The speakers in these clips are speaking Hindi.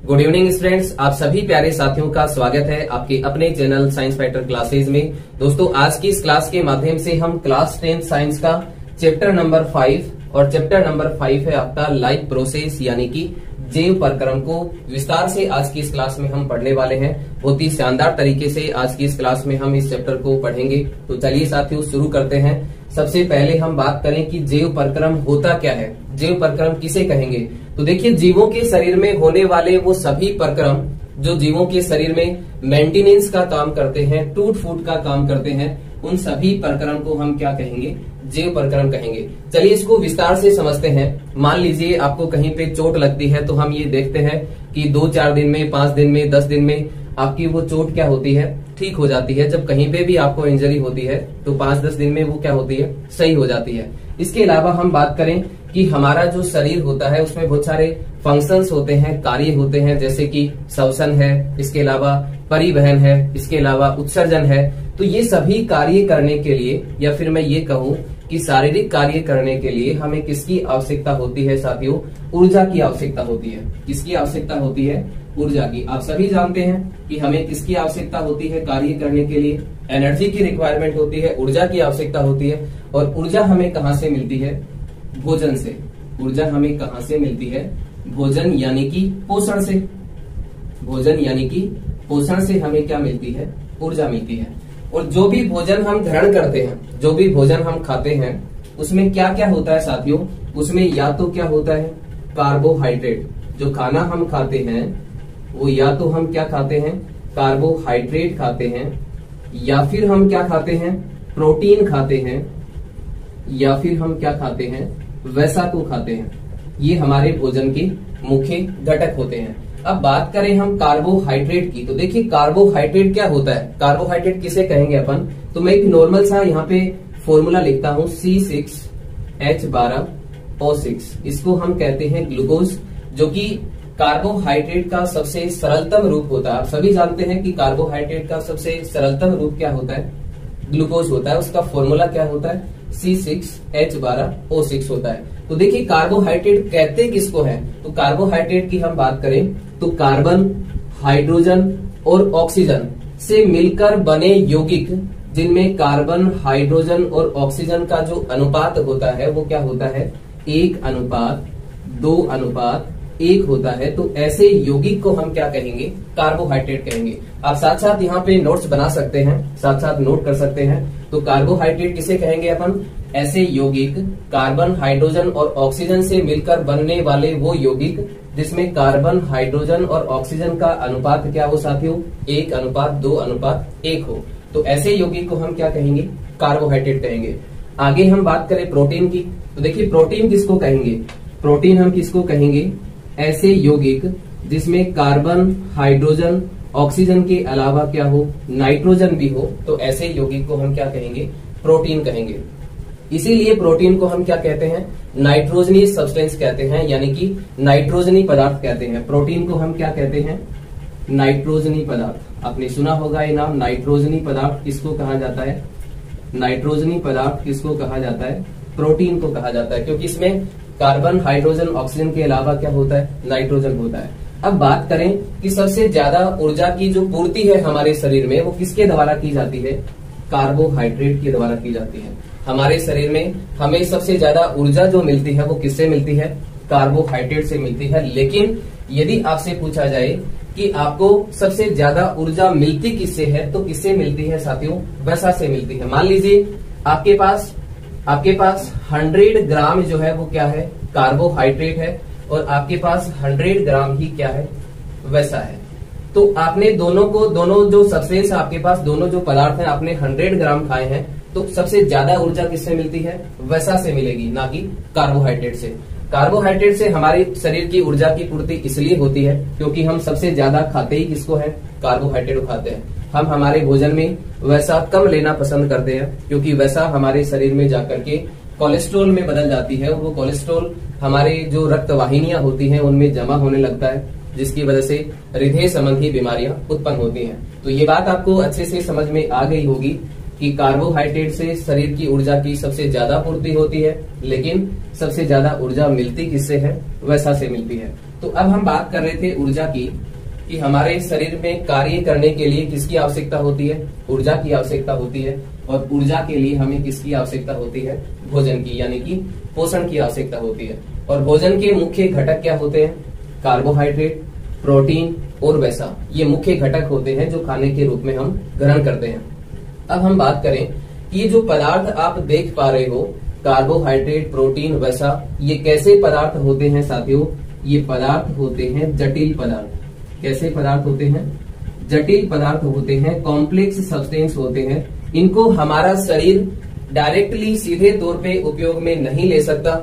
गुड इवनिंग स्टूडेंट्स, आप सभी प्यारे साथियों का स्वागत है आपके अपने चैनल साइंस फैक्टर क्लासेज में। दोस्तों, आज की इस क्लास के माध्यम से हम क्लास 10 साइंस का चैप्टर नंबर 5 और चैप्टर नंबर 5 है आपका लाइफ प्रोसेस यानी कि जैव प्रक्रम को विस्तार से आज की इस क्लास में हम पढ़ने वाले हैं। बहुत ही शानदार तरीके से आज की इस क्लास में हम इस चैप्टर को पढ़ेंगे। तो चलिए साथियों शुरू करते हैं। सबसे पहले हम बात करें कि जैव प्रक्रम होता क्या है, जैव प्रक्रम किसे कहेंगे। तो देखिए, जीवों के शरीर में होने वाले वो सभी प्रक्रम जो जीवों के शरीर में मेंटेनेंस का काम करते हैं, टूट फूट का काम करते हैं, उन सभी प्रक्रम को हम क्या कहेंगे, जैव प्रक्रम कहेंगे। चलिए इसको विस्तार से समझते हैं। मान लीजिए आपको कहीं पे चोट लगती है, तो हम ये देखते हैं कि 2-4 दिन में, 5 दिन में, 10 दिन में आपकी वो चोट क्या होती है, ठीक हो जाती है। जब कहीं पे भी आपको इंजरी होती है तो 5-10 दिन में वो क्या होती है, सही हो जाती है। इसके अलावा हम बात करें कि हमारा जो शरीर होता है उसमें बहुत सारे फंक्शंस होते हैं, कार्य होते हैं, जैसे कि श्वसन है, इसके अलावा परिवहन है, इसके अलावा उत्सर्जन है। तो ये सभी कार्य करने के लिए, या फिर मैं ये कहूँ कि शारीरिक कार्य करने के लिए हमें किसकी आवश्यकता होती है साथियों, ऊर्जा की आवश्यकता होती है। किसकी आवश्यकता होती है, ऊर्जा की। आप सभी जानते हैं कि हमें किसकी आवश्यकता होती है कार्य करने के लिए, एनर्जी की रिक्वायरमेंट होती है, ऊर्जा की आवश्यकता होती है। और ऊर्जा हमें कहाँ से मिलती है, भोजन से। ऊर्जा हमें कहाँ से मिलती है, भोजन यानी कि पोषण से। भोजन यानी कि पोषण से हमें क्या मिलती है, ऊर्जा मिलती है। और जो भी भोजन हम ग्रहण करते हैं, जो भी भोजन हम खाते हैं, उसमें क्या क्या होता है साथियों, उसमें या तो क्या होता है, कार्बोहाइड्रेट। जो खाना हम खाते हैं वो या तो हम क्या खाते हैं, कार्बोहाइड्रेट खाते हैं, या फिर हम क्या खाते हैं, प्रोटीन खाते हैं, या फिर हम क्या खाते हैं, वसा को खाते हैं। ये हमारे भोजन के मुख्य घटक होते हैं। अब बात करें हम कार्बोहाइड्रेट की, तो देखिए कार्बोहाइड्रेट क्या होता है, कार्बोहाइड्रेट किसे कहेंगे अपन। तो मैं एक नॉर्मल सा यहाँ पे फॉर्मूला लिखता हूँ, C6H12O6। इसको हम कहते हैं ग्लूकोज, जो कि कार्बोहाइड्रेट का सबसे सरलतम रूप होता है। आप सभी जानते हैं कि कार्बोहाइड्रेट का सबसे सरलतम रूप क्या होता है, ग्लूकोज होता है। उसका फॉर्मूला क्या होता है, C6H12O6 होता है। तो देखिए कार्बोहाइड्रेट कहते किसको है, तो कार्बोहाइड्रेट की हम बात करें तो कार्बन, हाइड्रोजन और ऑक्सीजन से मिलकर बने यौगिक, जिनमें कार्बन, हाइड्रोजन और ऑक्सीजन का जो अनुपात होता है वो क्या होता है, 1:2:1 होता है। तो ऐसे यौगिक को हम क्या कहेंगे, कार्बोहाइड्रेट कहेंगे। आप साथ साथ यहाँ पे नोट्स बना सकते हैं, साथ साथ नोट कर सकते हैं। तो कार्बोहाइड्रेट किसे कहेंगे अपन, ऐसे यौगिक कार्बन, हाइड्रोजन और ऑक्सीजन से मिलकर बनने वाले वो यौगिक जिसमें कार्बन, हाइड्रोजन और ऑक्सीजन का अनुपात क्या हो साथियों, 1:2:1 हो। तो ऐसे यौगिक को हम क्या कहेंगे, कार्बोहाइड्रेट कहेंगे। आगे हम बात करें प्रोटीन की, तो देखिए प्रोटीन किसको कहेंगे, प्रोटीन हम किसको कहेंगे, ऐसे यौगिक जिसमें कार्बन, हाइड्रोजन, ऑक्सीजन के अलावा क्या हो, नाइट्रोजन भी हो। तो ऐसे यौगिक को हम क्या कहेंगे, प्रोटीन कहेंगे। इसीलिए प्रोटीन को हम क्या कहते हैं, नाइट्रोजनीस सब्सटेंस कहते हैं, यानी कि नाइट्रोजनी पदार्थ कहते हैं। प्रोटीन को हम क्या कहते हैं, नाइट्रोजनी पदार्थ। आपने सुना होगा ये नाम, नाइट्रोजनी पदार्थ किसको कहा जाता है, नाइट्रोजनी पदार्थ किसको कहा जाता है, प्रोटीन को कहा जाता है, क्योंकि इसमें कार्बन, हाइड्रोजन, ऑक्सीजन के अलावा क्या होता है, नाइट्रोजन होता है। अब बात करें कि सबसे ज्यादा ऊर्जा की जो पूर्ति है हमारे शरीर में वो किसके द्वारा की जाती है, कार्बोहाइड्रेट के द्वारा की जाती है। हमारे शरीर में हमें सबसे ज्यादा ऊर्जा जो मिलती है वो किससे मिलती है, कार्बोहाइड्रेट से मिलती है। लेकिन यदि आपसे पूछा जाए कि आपको सबसे ज्यादा ऊर्जा मिलती किससे है, तो किससे मिलती है साथियों, वसा से मिलती है। मान लीजिए आपके पास 100 ग्राम जो है वो क्या है, कार्बोहाइड्रेट है, और आपके पास 100 ग्राम ही क्या है, वसा है। तो आपने दोनों जो सब्सटेंस है आपके पास, दोनों जो पदार्थ हैं, आपने 100 ग्राम खाए हैं, तो सबसे ज्यादा ऊर्जा किससे मिलती है, वसा से मिलेगी, ना कि कार्बोहाइड्रेट से। कार्बोहाइड्रेट से हमारे शरीर की ऊर्जा की पूर्ति इसलिए होती है क्योंकि हम सबसे ज्यादा खाते ही किसको है, कार्बोहाइड्रेट खाते हैं। हम हमारे भोजन में वसा कम लेना पसंद करते हैं, क्योंकि वसा हमारे शरीर में जाकर के कोलेस्ट्रॉल में बदल जाती है, और वो कोलेस्ट्रॉल हमारे जो रक्त वाहिनियां होती हैं उनमें जमा होने लगता है, जिसकी वजह से हृदय संबंधी बीमारियां उत्पन्न होती हैं। तो ये बात आपको अच्छे से समझ में आ गई होगी कि कार्बोहाइड्रेट से शरीर की ऊर्जा की सबसे ज्यादा पूर्ति होती है, लेकिन सबसे ज्यादा ऊर्जा मिलती किससे है, वसा से मिलती है। तो अब हम बात कर रहे थे ऊर्जा की, कि हमारे शरीर में कार्य करने के लिए किसकी आवश्यकता होती है, ऊर्जा की आवश्यकता होती है। और ऊर्जा के लिए हमें किसकी आवश्यकता होती है, भोजन की, यानी कि पोषण की आवश्यकता होती है। और भोजन के मुख्य घटक क्या होते हैं, कार्बोहाइड्रेट, प्रोटीन और वसा, ये मुख्य घटक होते हैं जो खाने के रूप में हम ग्रहण करते हैं। अब हम बात करें कि ये जो पदार्थ आप देख पा रहे हो, कार्बोहाइड्रेट, प्रोटीन, वसा, ये कैसे पदार्थ होते हैं साथियों, ये पदार्थ होते हैं जटिल पदार्थ। कैसे पदार्थ होते हैं, जटिल पदार्थ होते हैं, कॉम्प्लेक्स सब्सटेंस होते हैं। इनको हमारा शरीर डायरेक्टली सीधे तौर पे उपयोग में नहीं ले सकता,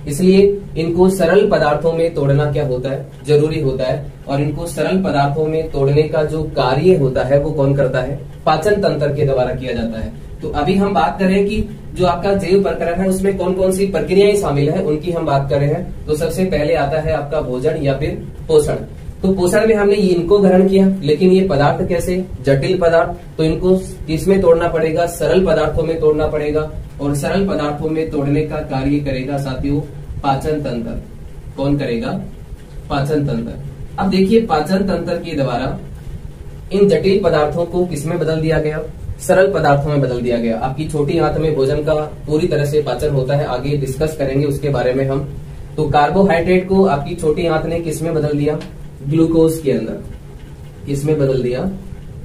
इसलिए इनको सरल पदार्थों में तोड़ना क्या होता है, जरूरी होता है। और इनको सरल पदार्थों में तोड़ने का जो कार्य होता है वो कौन करता है, पाचन तंत्र के द्वारा किया जाता है। तो अभी हम बात कर रहे हैं कि जो आपका जैव प्रकरण है उसमें कौन कौन सी प्रक्रियाएं शामिल है, उनकी हम बात कर रहे हैं। तो सबसे पहले आता है आपका भोजन या फिर पोषण। तो पोषण में हमने इनको ग्रहण किया, लेकिन ये पदार्थ कैसे, जटिल पदार्थ, तो इनको किसमें तोड़ना पड़ेगा, सरल पदार्थों में तोड़ना पड़ेगा। और सरल पदार्थों में तोड़ने का कार्य करेगा साथियों पाचन तंत्र। कौन करेगा, पाचन तंत्र। अब देखिए पाचन तंत्र के द्वारा इन जटिल पदार्थों को किसमें बदल दिया गया, सरल पदार्थों में बदल दिया गया। आपकी छोटी आंत में भोजन का पूरी तरह से पाचन होता है, आगे डिस्कस करेंगे उसके बारे में हम। तो कार्बोहाइड्रेट को आपकी छोटी आंत ने किसमें बदल दिया, ग्लूकोज के अंदर। किसमें बदल दिया,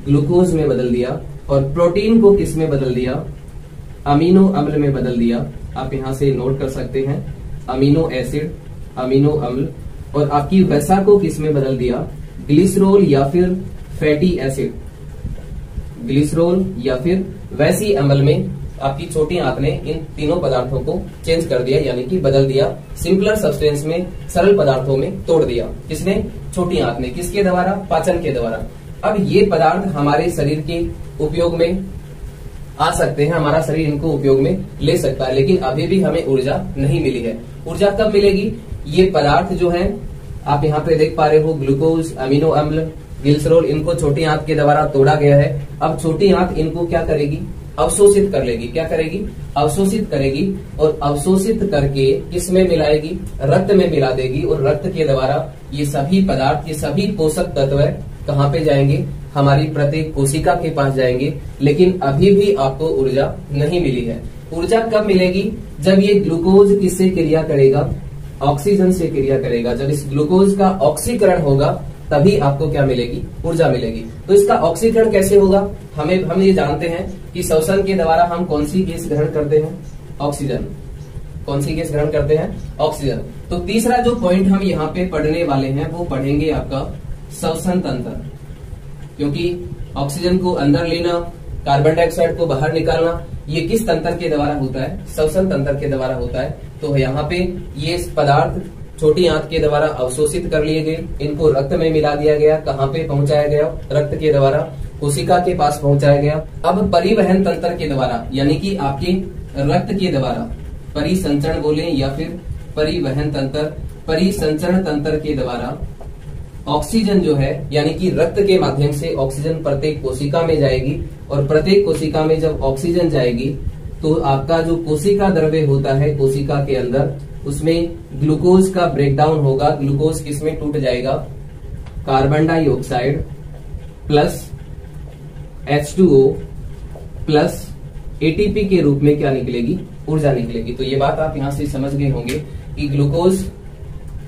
ग्लूकोज में बदल दिया। और प्रोटीन को किसमें बदल दिया, अमीनो अम्ल में बदल दिया। आप यहां से नोट कर सकते हैं, अमीनो एसिड, अमीनो अम्ल। और आपकी वसा को किसमें बदल दिया, ग्लिसरॉल या फिर फैटी एसिड। ग्लिसरॉल या फिर वैसी अम्ल में आपकी छोटी आंत ने इन तीनों पदार्थों को चेंज कर दिया, यानी कि बदल दिया, सिंपलर सब्सटेंस में, सरल पदार्थों में तोड़ दिया। किसने, छोटी आंत ने। किसके द्वारा, पाचन के द्वारा। अब ये पदार्थ हमारे शरीर के उपयोग में आ सकते हैं, हमारा शरीर इनको उपयोग में ले सकता है, लेकिन अभी भी हमें ऊर्जा नहीं मिली है। ऊर्जा कब मिलेगी, ये पदार्थ जो है आप यहाँ पे देख पा रहे हो, ग्लूकोज, अमीनो अम्ल, ग्लिसरॉल, इनको छोटी आंत के द्वारा तोड़ा गया है। अब छोटी आंत इनको क्या करेगी, अवशोषित कर लेगी। क्या करेगी, अवशोषित करेगी। और अवशोषित करके किसमें मिलाएगी, रक्त में मिला देगी। और रक्त के द्वारा ये सभी पदार्थ, ये सभी पोषक तत्व कहाँ पे जाएंगे, हमारी प्रत्येक कोशिका के पास जाएंगे। लेकिन अभी भी आपको ऊर्जा नहीं मिली है। ऊर्जा कब मिलेगी, जब ये ग्लूकोज किससे क्रिया करेगा, ऑक्सीजन से क्रिया करेगा। जब इस ग्लूकोज का ऑक्सीकरण होगा तभी आपको क्या मिलेगी, ऊर्जा मिलेगी। तो इसका ऑक्सीकरण कैसे होगा, हम ये जानते हैं कि श्वसन के द्वारा हम कौन सी गैस ग्रहण करते हैं, ऑक्सीजन। कौन सी गैस ग्रहण करते हैं, ऑक्सीजन। तो तीसरा जो पॉइंट हम यहाँ पे पढ़ने वाले हैं वो पढ़ेंगे आपका श्वसन तंत्र। क्योंकि ऑक्सीजन को अंदर लेना, कार्बन डाइऑक्साइड को बाहर निकालना, ये किस तंत्र के द्वारा होता है, श्वसन तंत्र के द्वारा होता है। तो यहाँ पे ये पदार्थ छोटी आंत के द्वारा अवशोषित कर लिए गए, इनको रक्त में मिला दिया गया। कहाँ पे पहुंचाया गया, रक्त के द्वारा कोशिका के पास पहुंचाया गया। अब परिवहन तंत्र के द्वारा, यानी कि आपके रक्त के द्वारा, परिसंचरण बोले या फिर परिवहन तंत्र, परिसंचरण तंत्र के द्वारा ऑक्सीजन जो है, यानी कि रक्त के माध्यम से ऑक्सीजन प्रत्येक कोशिका में जाएगी। और प्रत्येक कोशिका में जब ऑक्सीजन जाएगी तो आपका जो कोशिका द्रव्य होता है कोशिका के अंदर, उसमें ग्लूकोज का ब्रेकडाउन होगा। ग्लूकोज किसमें टूट जाएगा, carbon dioxide plus H2O plus ATP के रूप में क्या निकलेगी, ऊर्जा निकलेगी। तो ये बात आप यहां से समझ गए होंगे कि ग्लूकोज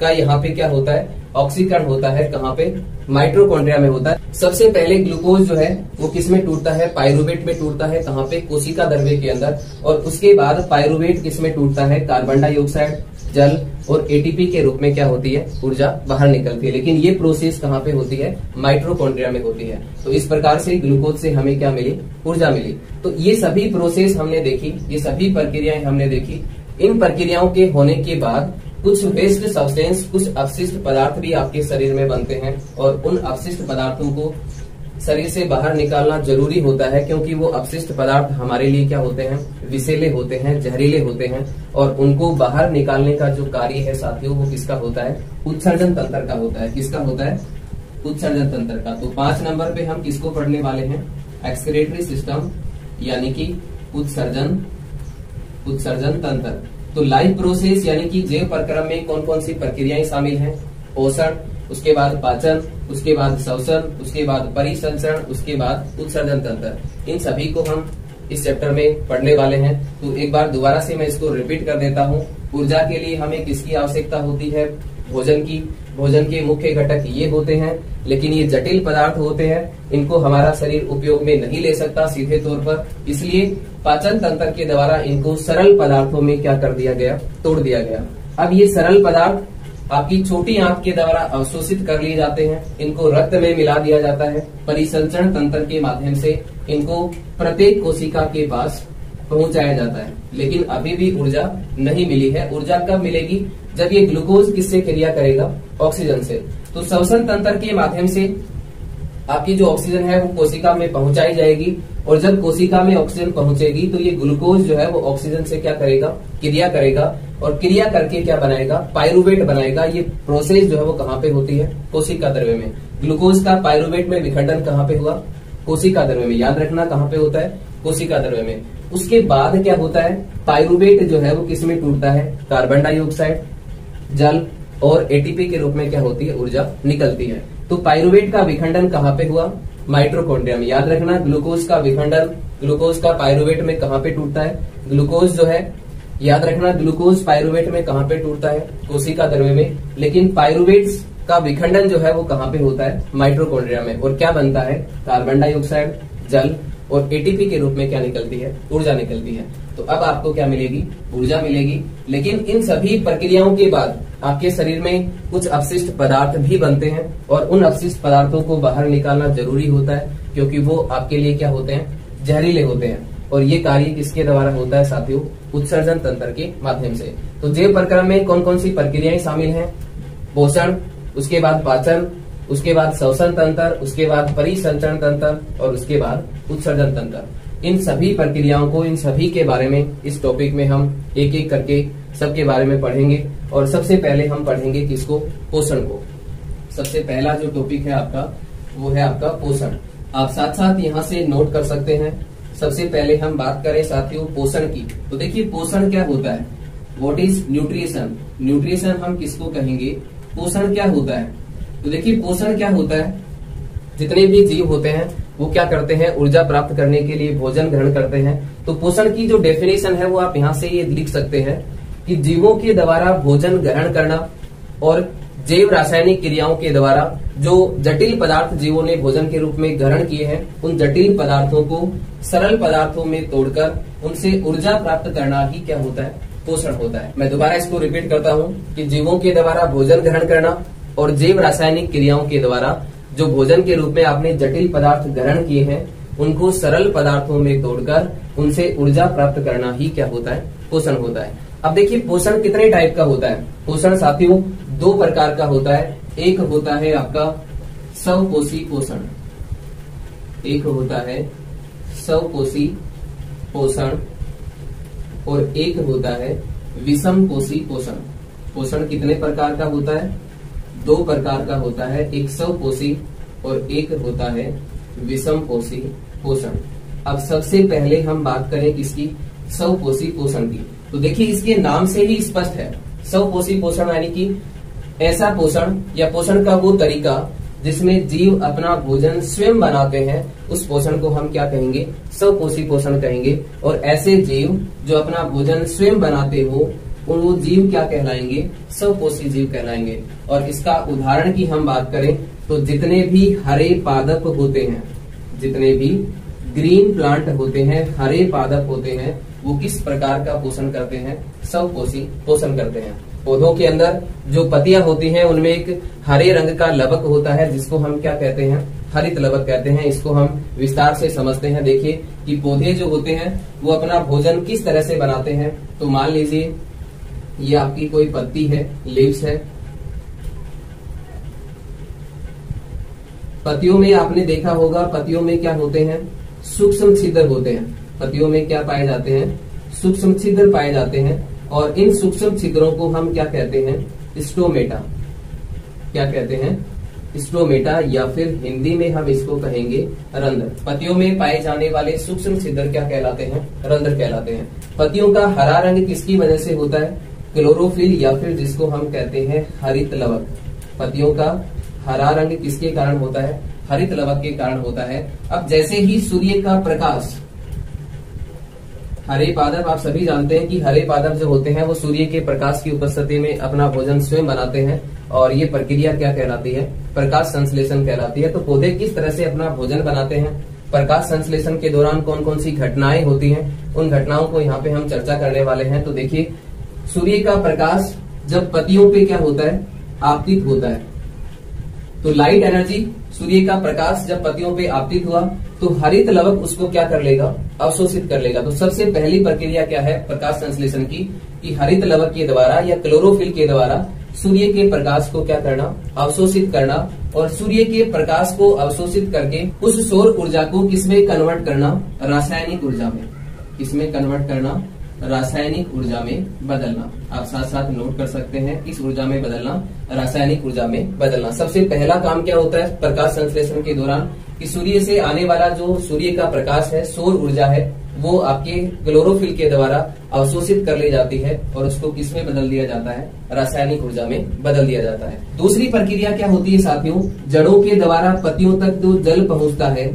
का यहाँ पे क्या होता है, ऑक्सीकरण होता है। कहाँ पे, माइटोकॉन्ड्रिया में होता है। सबसे पहले ग्लूकोज जो है वो किसमें टूटता है, पाइरुवेट में टूटता है। कहाँ पे, कोशिका द्रव्य के अंदर। और उसके बाद पाइरुवेट किसमें टूटता है, कार्बन डाइऑक्साइड, जल और ATP के रूप में क्या होती है, ऊर्जा बाहर निकलती है। लेकिन ये प्रोसेस कहाँ पे होती है, माइटोकॉन्ड्रिया में होती है। तो इस प्रकार से ग्लूकोज से हमें क्या मिली, ऊर्जा मिली। तो ये सभी प्रोसेस हमने देखी, ये सभी प्रक्रियाएं हमने देखी। इन प्रक्रियाओं के होने के बाद कुछ वेस्ट सब्सटेंस, कुछ अपशिष्ट पदार्थ भी आपके शरीर में बनते हैं। और उन अपशिष्ट पदार्थों को शरीर से बाहर निकालना जरूरी होता है, क्योंकि वो अपशिष्ट पदार्थ हमारे लिए क्या होते हैं, विषैले होते हैं, जहरीले होते हैं। और उनको बाहर निकालने का जो कार्य है साथियों, वो किसका होता है, उत्सर्जन तंत्र का होता है। किसका होता है, उत्सर्जन तंत्र का। तो 5 नंबर पे हम किसको पढ़ने वाले हैं, एक्सक्रीटरी सिस्टम, यानी कि उत्सर्जन तंत्र। तो लाइफ प्रोसेस यानी कि जैव प्रक्रम में कौन कौन सी प्रक्रियाएं शामिल हैं, पोषण, उसके बाद पाचन, उसके बाद श्वसन, उसके बाद परिसंचरण, उसके बाद उत्सर्जन तंत्र। इन सभी को हम इस चैप्टर में पढ़ने वाले हैं। तो एक बार दोबारा से मैं इसको रिपीट कर देता हूँ। ऊर्जा के लिए हमें किसकी आवश्यकता होती है? भोजन की। भोजन के मुख्य घटक ये होते हैं, लेकिन ये जटिल पदार्थ होते हैं, इनको हमारा शरीर उपयोग में नहीं ले सकता सीधे तौर पर, इसलिए पाचन तंत्र के द्वारा इनको सरल पदार्थों में क्या कर दिया गया? तोड़ दिया गया। अब ये सरल पदार्थ आपकी छोटी आंत के द्वारा अवशोषित कर लिए जाते हैं, इनको रक्त में मिला दिया जाता है। परिसंचरण तंत्र के माध्यम से इनको प्रत्येक कोशिका के पास पहुंचाया जाता है, लेकिन अभी भी ऊर्जा नहीं मिली है। ऊर्जा कब मिलेगी? जब ये ग्लूकोज किससे क्रिया करेगा? ऑक्सीजन से। तो श्वसन तंत्र के माध्यम से आपकी जो ऑक्सीजन है वो कोशिका में पहुंचाई जाएगी, और जब कोशिका में ऑक्सीजन पहुंचेगी तो ये ग्लूकोज जो है वो ऑक्सीजन से क्या करेगा? क्रिया करेगा, और क्रिया करके क्या बनाएगा? पाइरूवेट बनाएगा। ये प्रोसेस जो है वो कहाँ पे होती है? कोशिका द्रव्य में। ग्लूकोज का पाइरूवेट में विखंडन कहाँ पे हुआ? कोशिका द्रव्य में। याद रखना कहाँ पे होता है? कोशिका द्रव्य में। उसके बाद क्या होता है? पाइरूवेट जो है वो किस में टूटता है? कार्बन डाइऑक्साइड, जल और एटीपी के रूप में क्या होती है? ऊर्जा निकलती है। तो पाइरूवेट का विखंडन कहाँ पे हुआ? माइटोकॉन्ड्रिया में। याद रखना ग्लूकोज का विखंडन, ग्लूकोज का पाइरूवेट में कहाँ पे टूटता है? ग्लूकोज जो है, याद रखना ग्लूकोज पाइरूवेट में कहाँ पे टूटता है? कोशिका द्रव्य में। लेकिन पाइरूवेट का विखंडन जो है वो कहाँ पे होता है? माइटोकॉन्ड्रिया में। और क्या बनता है? कार्बन डाइऑक्साइड, जल और एटीपी के रूप में क्या निकलती है? ऊर्जा निकलती है। तो अब आपको क्या मिलेगी? ऊर्जा मिलेगी। लेकिन इन सभी प्रक्रियाओं के बाद आपके शरीर में कुछ अपशिष्ट पदार्थ भी बनते हैं, और उन अपशिष्ट पदार्थों को बाहर निकालना जरूरी होता है, क्योंकि वो आपके लिए क्या होते हैं? जहरीले होते हैं। और ये कार्य किसके द्वारा होता है साथियों? उत्सर्जन तंत्र के माध्यम से। तो जैव प्रक्रम में कौन कौन सी प्रक्रियाएं शामिल हैं? पोषण, उसके बाद पाचन, उसके बाद श्वसन तंत्र, उसके बाद परिसंचरण तंत्र, और उसके बाद उत्सर्जन तंत्र। इन सभी प्रक्रियाओं को, इन सभी के बारे में इस टॉपिक में हम एक एक करके सबके बारे में पढ़ेंगे। और सबसे पहले हम पढ़ेंगे किसको? पोषण को। सबसे पहला जो टॉपिक है आपका वो है आपका पोषण। आप साथ साथ यहाँ से नोट कर सकते हैं। सबसे पहले हम बात करें साथियों पोषण की, तो देखिए पोषण क्या होता है? What is nutrition? न्यूट्रिशन हम किसको कहेंगे? पोषण क्या होता है? तो देखिए पोषण क्या होता है? जितने भी जीव होते हैं वो क्या करते हैं? ऊर्जा प्राप्त करने के लिए भोजन ग्रहण करते हैं। तो पोषण की जो डेफिनेशन है वो आप यहाँ से ये लिख सकते हैं कि जीवों के द्वारा भोजन ग्रहण करना और जैव रासायनिक क्रियाओं के द्वारा जो जटिल पदार्थ जीवों ने भोजन के रूप में ग्रहण किए हैं, उन जटिल पदार्थों को सरल पदार्थों में तोड़कर उनसे ऊर्जा प्राप्त करना ही क्या होता है? पोषण होता है। मैं दोबारा इसको रिपीट करता हूँ कि जीवों के द्वारा भोजन ग्रहण करना और जैव रासायनिक क्रियाओं के द्वारा जो भोजन के रूप में आपने जटिल पदार्थ ग्रहण किए हैं, उनको सरल पदार्थों में तोड़कर उनसे ऊर्जा प्राप्त करना ही क्या होता है? पोषण होता है। अब देखिए पोषण कितने टाइप का होता है? पोषण साथियों दो प्रकार का होता है। एक होता है आपका स्वपोषी पोषण, एक होता है स्वपोषी पोषण, और एक होता है विषम पोषी पोषण। पोषण कितने प्रकार का होता है? दो प्रकार का होता है, एक स्वपोषी और एक होता है विषम पोषी पोषण। अब सबसे पहले हम बात करें किसकी? स्वपोषी पोषण की। तो देखिए इसके नाम से ही स्पष्ट है, स्वपोषी पोषण यानी कि ऐसा पोषण या पोषण का वो तरीका जिसमें जीव अपना भोजन स्वयं बनाते हैं, उस पोषण को हम क्या कहेंगे? स्वपोषी पोषण कहेंगे। और ऐसे जीव जो अपना भोजन स्वयं बनाते हो वो जीव क्या कहलाएंगे? स्वपोषी जीव कहलाएंगे। और इसका उदाहरण की हम बात करें तो जितने भी हरे पादप होते हैं, जितने भी ग्रीन प्लांट होते हैं, हरे पादप होते हैं, वो किस प्रकार का पोषण करते हैं? स्वपोषी पोषण करते हैं। पौधों के अंदर जो पत्तियां होती हैं उनमें एक हरे रंग का लवक होता है जिसको हम क्या कहते हैं? हरित लवक कहते हैं। इसको हम विस्तार से समझते हैं। देखिए कि पौधे जो होते हैं वो अपना भोजन किस तरह से बनाते हैं। तो मान लीजिए ये आपकी कोई पत्ती है, लीव्स है। पत्तियों में आपने देखा होगा, पत्तियों में क्या होते हैं? सूक्ष्म छिद्र होते हैं। पत्तियों में क्या पाए जाते हैं? सूक्ष्म छिद्र पाए जाते हैं। और इन सूक्ष्म छिद्रों को हम क्या कहते हैं? स्टोमेटा। क्या कहते हैं? स्टोमेटा, या फिर हिंदी में हम इसको कहेंगे रंध्र। पत्तियों में पाए जाने वाले सूक्ष्म छिद्र क्या कहलाते हैं? रंध्र कहलाते हैं। पत्तियों का हरा रंग किसकी वजह से होता है? क्लोरोफिल, या फिर जिसको हम कहते हैं हरित लवक। पत्तियों का हरा रंग किसके कारण होता है? हरित लवक के कारण होता है। अब जैसे ही सूर्य का प्रकाश, हरे पादप आप सभी जानते हैं कि हरे पादप जो होते हैं वो सूर्य के प्रकाश की उपस्थिति में अपना भोजन स्वयं बनाते हैं और ये प्रक्रिया क्या कहलाती है? प्रकाश संश्लेषण कहलाती है। तो पौधे किस तरह से अपना भोजन बनाते हैं, प्रकाश संश्लेषण के दौरान कौन कौन सी घटनाएं होती हैं, उन घटनाओं को यहाँ पे हम चर्चा करने वाले हैं। तो देखिए, सूर्य का प्रकाश जब पत्तियों पे क्या होता है? आपतित होता है। तो लाइट एनर्जी, सूर्य का प्रकाश जब पत्तियों पे आपतित हुआ तो हरित लवक उसको क्या कर लेगा? अवशोषित कर लेगा। तो सबसे पहली प्रक्रिया क्या है प्रकाश संश्लेषण की? कि हरित लवक के द्वारा या क्लोरोफिल के द्वारा सूर्य के प्रकाश को क्या करना? अवशोषित करना। और सूर्य के प्रकाश को अवशोषित करके उस सौर ऊर्जा को किसमें कन्वर्ट करना? रासायनिक ऊर्जा में। किसमें कन्वर्ट करना? रासायनिक ऊर्जा में बदलना। आप साथ साथ नोट कर सकते हैं, इस ऊर्जा में बदलना, रासायनिक ऊर्जा में बदलना। सबसे पहला काम क्या होता है प्रकाश संश्लेषण के दौरान? कि सूर्य से आने वाला जो सूर्य का प्रकाश है, सौर ऊर्जा है, वो आपके क्लोरोफिल के द्वारा अवशोषित कर ली जाती है और उसको किसमें बदल दिया जाता है? रासायनिक ऊर्जा में बदल दिया जाता है। दूसरी प्रक्रिया क्या होती है साथियों? जड़ों के द्वारा पत्तियों तक जो जल पहुंचता है,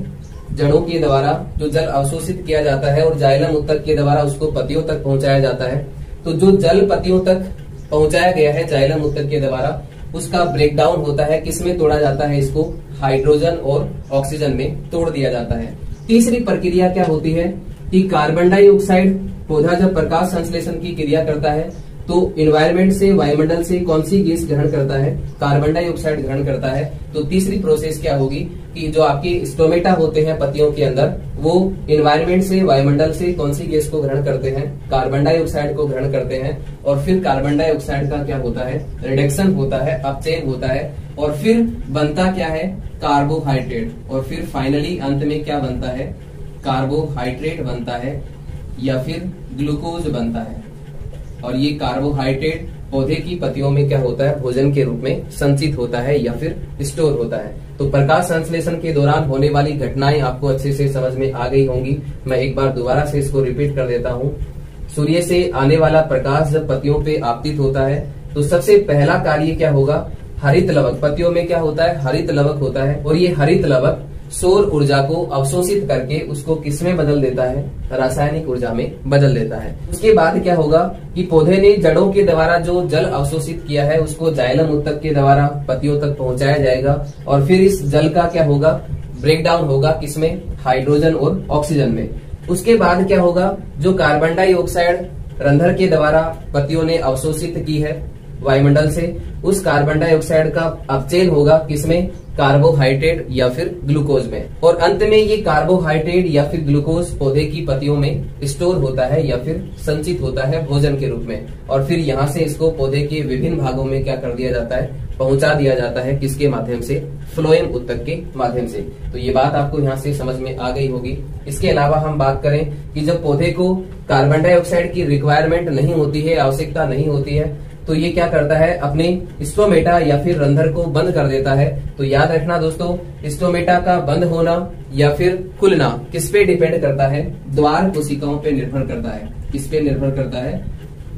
जड़ों के द्वारा जो जल अवशोषित किया जाता है और जाइलम उत्तक के द्वारा उसको पत्तियों तक पहुंचाया जाता है। तो जो जल पत्तियों तक पहुंचाया गया है जाइलम उत्तक के द्वारा, उसका ब्रेकडाउन होता है। किसमें तोड़ा जाता है? इसको हाइड्रोजन और ऑक्सीजन में तोड़ दिया जाता है। तीसरी प्रक्रिया क्या होती है? कि कार्बन डाइऑक्साइड, पौधा जब प्रकाश संश्लेषण की क्रिया करता है तो इन्वायरमेंट से, वायुमंडल से कौन सी गैस ग्रहण करता है? कार्बन डाइऑक्साइड ग्रहण करता है। तो तीसरी प्रोसेस क्या होगी? कि जो आपके स्टोमेटा होते हैं पत्तियों के अंदर, वो इन्वायरमेंट से, वायुमंडल से कौन सी गैस को ग्रहण करते हैं? कार्बन डाइऑक्साइड को ग्रहण करते हैं। और फिर कार्बन डाइऑक्साइड का क्या होता है? रिडक्शन होता है, अपचयन होता है। और फिर बनता क्या है? कार्बोहाइड्रेट। और फिर फाइनली अंत में क्या बनता है? कार्बोहाइड्रेट बनता है या फिर ग्लूकोज बनता है। और ये कार्बोहाइड्रेट पौधे की पत्तियों में क्या होता है? भोजन के रूप में संचित होता है या फिर स्टोर होता है। तो प्रकाश संश्लेषण के दौरान होने वाली घटनाएं आपको अच्छे से समझ में आ गई होंगी। मैं एक बार दोबारा से इसको रिपीट कर देता हूँ। सूर्य से आने वाला प्रकाश जब पत्तियों पे आपतित होता है तो सबसे पहला कार्य क्या होगा? हरित लवक, पत्तियों में क्या होता है? हरित लवक होता है। और ये हरित लवक सौर ऊर्जा को अवशोषित करके उसको किसमें बदल देता है? रासायनिक ऊर्जा में बदल देता है। उसके बाद क्या होगा? कि पौधे ने जड़ों के द्वारा जो जल अवशोषित किया है उसको जाइलम उत्तक के द्वारा पत्तियों तक पहुंचाया जाएगा। और फिर इस जल का क्या होगा? ब्रेकडाउन होगा। किसमें? हाइड्रोजन और ऑक्सीजन में। उसके बाद क्या होगा? जो कार्बन डाइऑक्साइड रंध्र के द्वारा पत्तियों ने अवशोषित की है वायुमंडल से, उस कार्बन डाइऑक्साइड का अपचयन होगा। किसमें? कार्बोहाइड्रेट या फिर ग्लूकोज में। और अंत में ये कार्बोहाइड्रेट या फिर ग्लूकोज पौधे की पत्तियों में स्टोर होता है या फिर संचित होता है भोजन के रूप में। और फिर यहाँ से इसको पौधे के विभिन्न भागों में क्या कर दिया जाता है? पहुंचा दिया जाता है। किसके माध्यम से? फ्लोएम उत्तक के माध्यम से। तो ये बात आपको यहाँ से समझ में आ गई होगी। इसके अलावा हम बात करें कि जब पौधे को कार्बन डाइऑक्साइड की रिक्वायरमेंट नहीं होती है, आवश्यकता नहीं होती है, तो ये क्या करता है? अपने स्टोमेटा या फिर रंध्र को बंद कर देता है। तो याद रखना दोस्तों, स्टोमेटा का बंद होना या फिर खुलना किस पे डिपेंड करता है? द्वार कोशिकाओं पे निर्भर करता है। किस पे निर्भर करता है?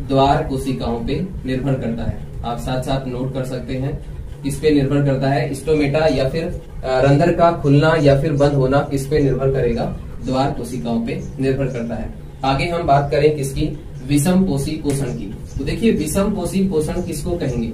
द्वार कोशिकाओं पे निर्भर करता है। आप साथ साथ नोट कर सकते हैं, किस पे निर्भर करता है? स्टोमेटा या फिर रंध्र का खुलना या फिर बंद होना किस पे निर्भर करेगा? द्वार कोशिकाओं पे निर्भर करता है। आगे हम बात करें किसकी? विषम पोषी पोषण की। तो देखिए, विषम पोषी पोषण किसको कहेंगे?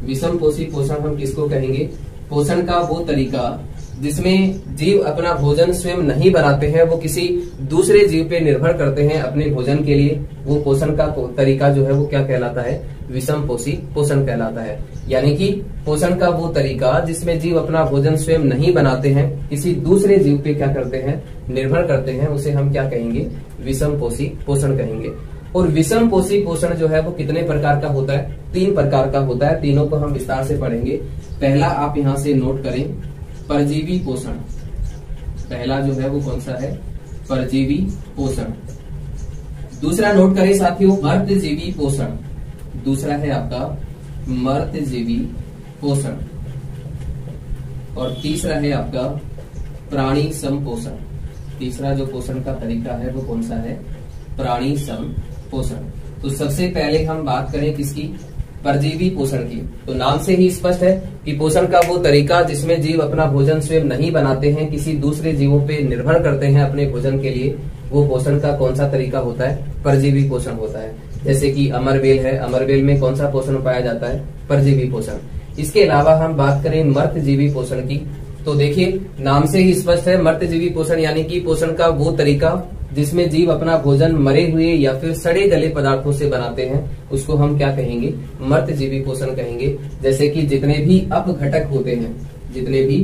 विषम पोषी पोषण हम किसको कहेंगे? पोषण का वो तरीका जिसमें जीव अपना भोजन स्वयं नहीं बनाते हैं, वो किसी दूसरे जीव पे निर्भर करते हैं अपने भोजन के लिए। वो पोषण का तरीका जो है वो क्या कहलाता है? विषम पोषी पोषण कहलाता है। यानी कि पोषण का वो तरीका जिसमें जीव अपना भोजन स्वयं नहीं बनाते हैं, किसी दूसरे जीव पे क्या करते हैं? निर्भर करते हैं। उसे हम क्या कहेंगे? विषम पोषी पोषण कहेंगे। और विषम पोषी पोषण जो है वो कितने प्रकार का होता है? 3 प्रकार का होता है। तीनों को हम विस्तार से पढ़ेंगे। पहला आप यहाँ से नोट करें, परजीवी पोषण। पहला जो है वो कौन सा है? परजीवी पोषण। दूसरा नोट करें साथियों, मर्तजीवी पोषण। दूसरा है आपका मर्तजीवी पोषण। और तीसरा है आपका प्राणी सम पोषण। तीसरा जो पोषण का तरीका है वो कौन सा है? प्राणी सम पोषण। तो सबसे पहले हम बात करें किसकी? परजीवी पोषण की। तो नाम से ही स्पष्ट है कि पोषण का वो तरीका जिसमें जीव अपना भोजन स्वयं नहीं बनाते हैं, किसी दूसरे जीवों पे निर्भर करते हैं अपने भोजन के लिए, वो पोषण का कौन सा तरीका होता है? परजीवी पोषण होता है। जैसे कि अमरबेल है, अमरबेल में कौन सा पोषण पाया जाता है? परजीवी पोषण। इसके अलावा हम बात करें मर्तजीवी पोषण की, तो देखिए नाम से ही स्पष्ट है, मर्तजीवी पोषण यानी कि पोषण का वो तरीका जिसमें जीव अपना भोजन मरे हुए या फिर सड़े गले पदार्थों से बनाते हैं, उसको हम क्या कहेंगे? मर्तजीवी पोषण कहेंगे। जैसे कि जितने भी अपघटक होते हैं, जितने भी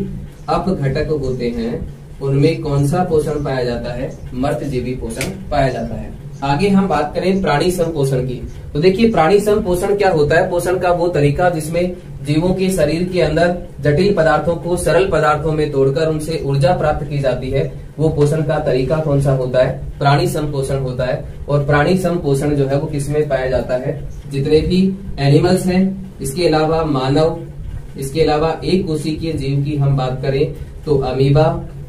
अपघटक होते हैं उनमें कौन सा पोषण पाया जाता है? मर्तजीवी पोषण पाया जाता है। आगे हम बात करें प्राणी संपोषण की, तो देखिए प्राणी संपोषण क्या होता है? पोषण का वो तरीका जिसमें जीवों के शरीर के अंदर जटिल पदार्थों को सरल पदार्थों में तोड़कर उनसे ऊर्जा प्राप्त की जाती है, वो पोषण का तरीका कौन सा होता है? प्राणी संपोषण होता है। और प्राणी संपोषण जो है वो किसमें पाया जाता है? जितने भी एनिमल्स हैं, इसके अलावा मानव, इसके अलावा एक कोशिकीय जीव की हम बात करें तो अमीबा,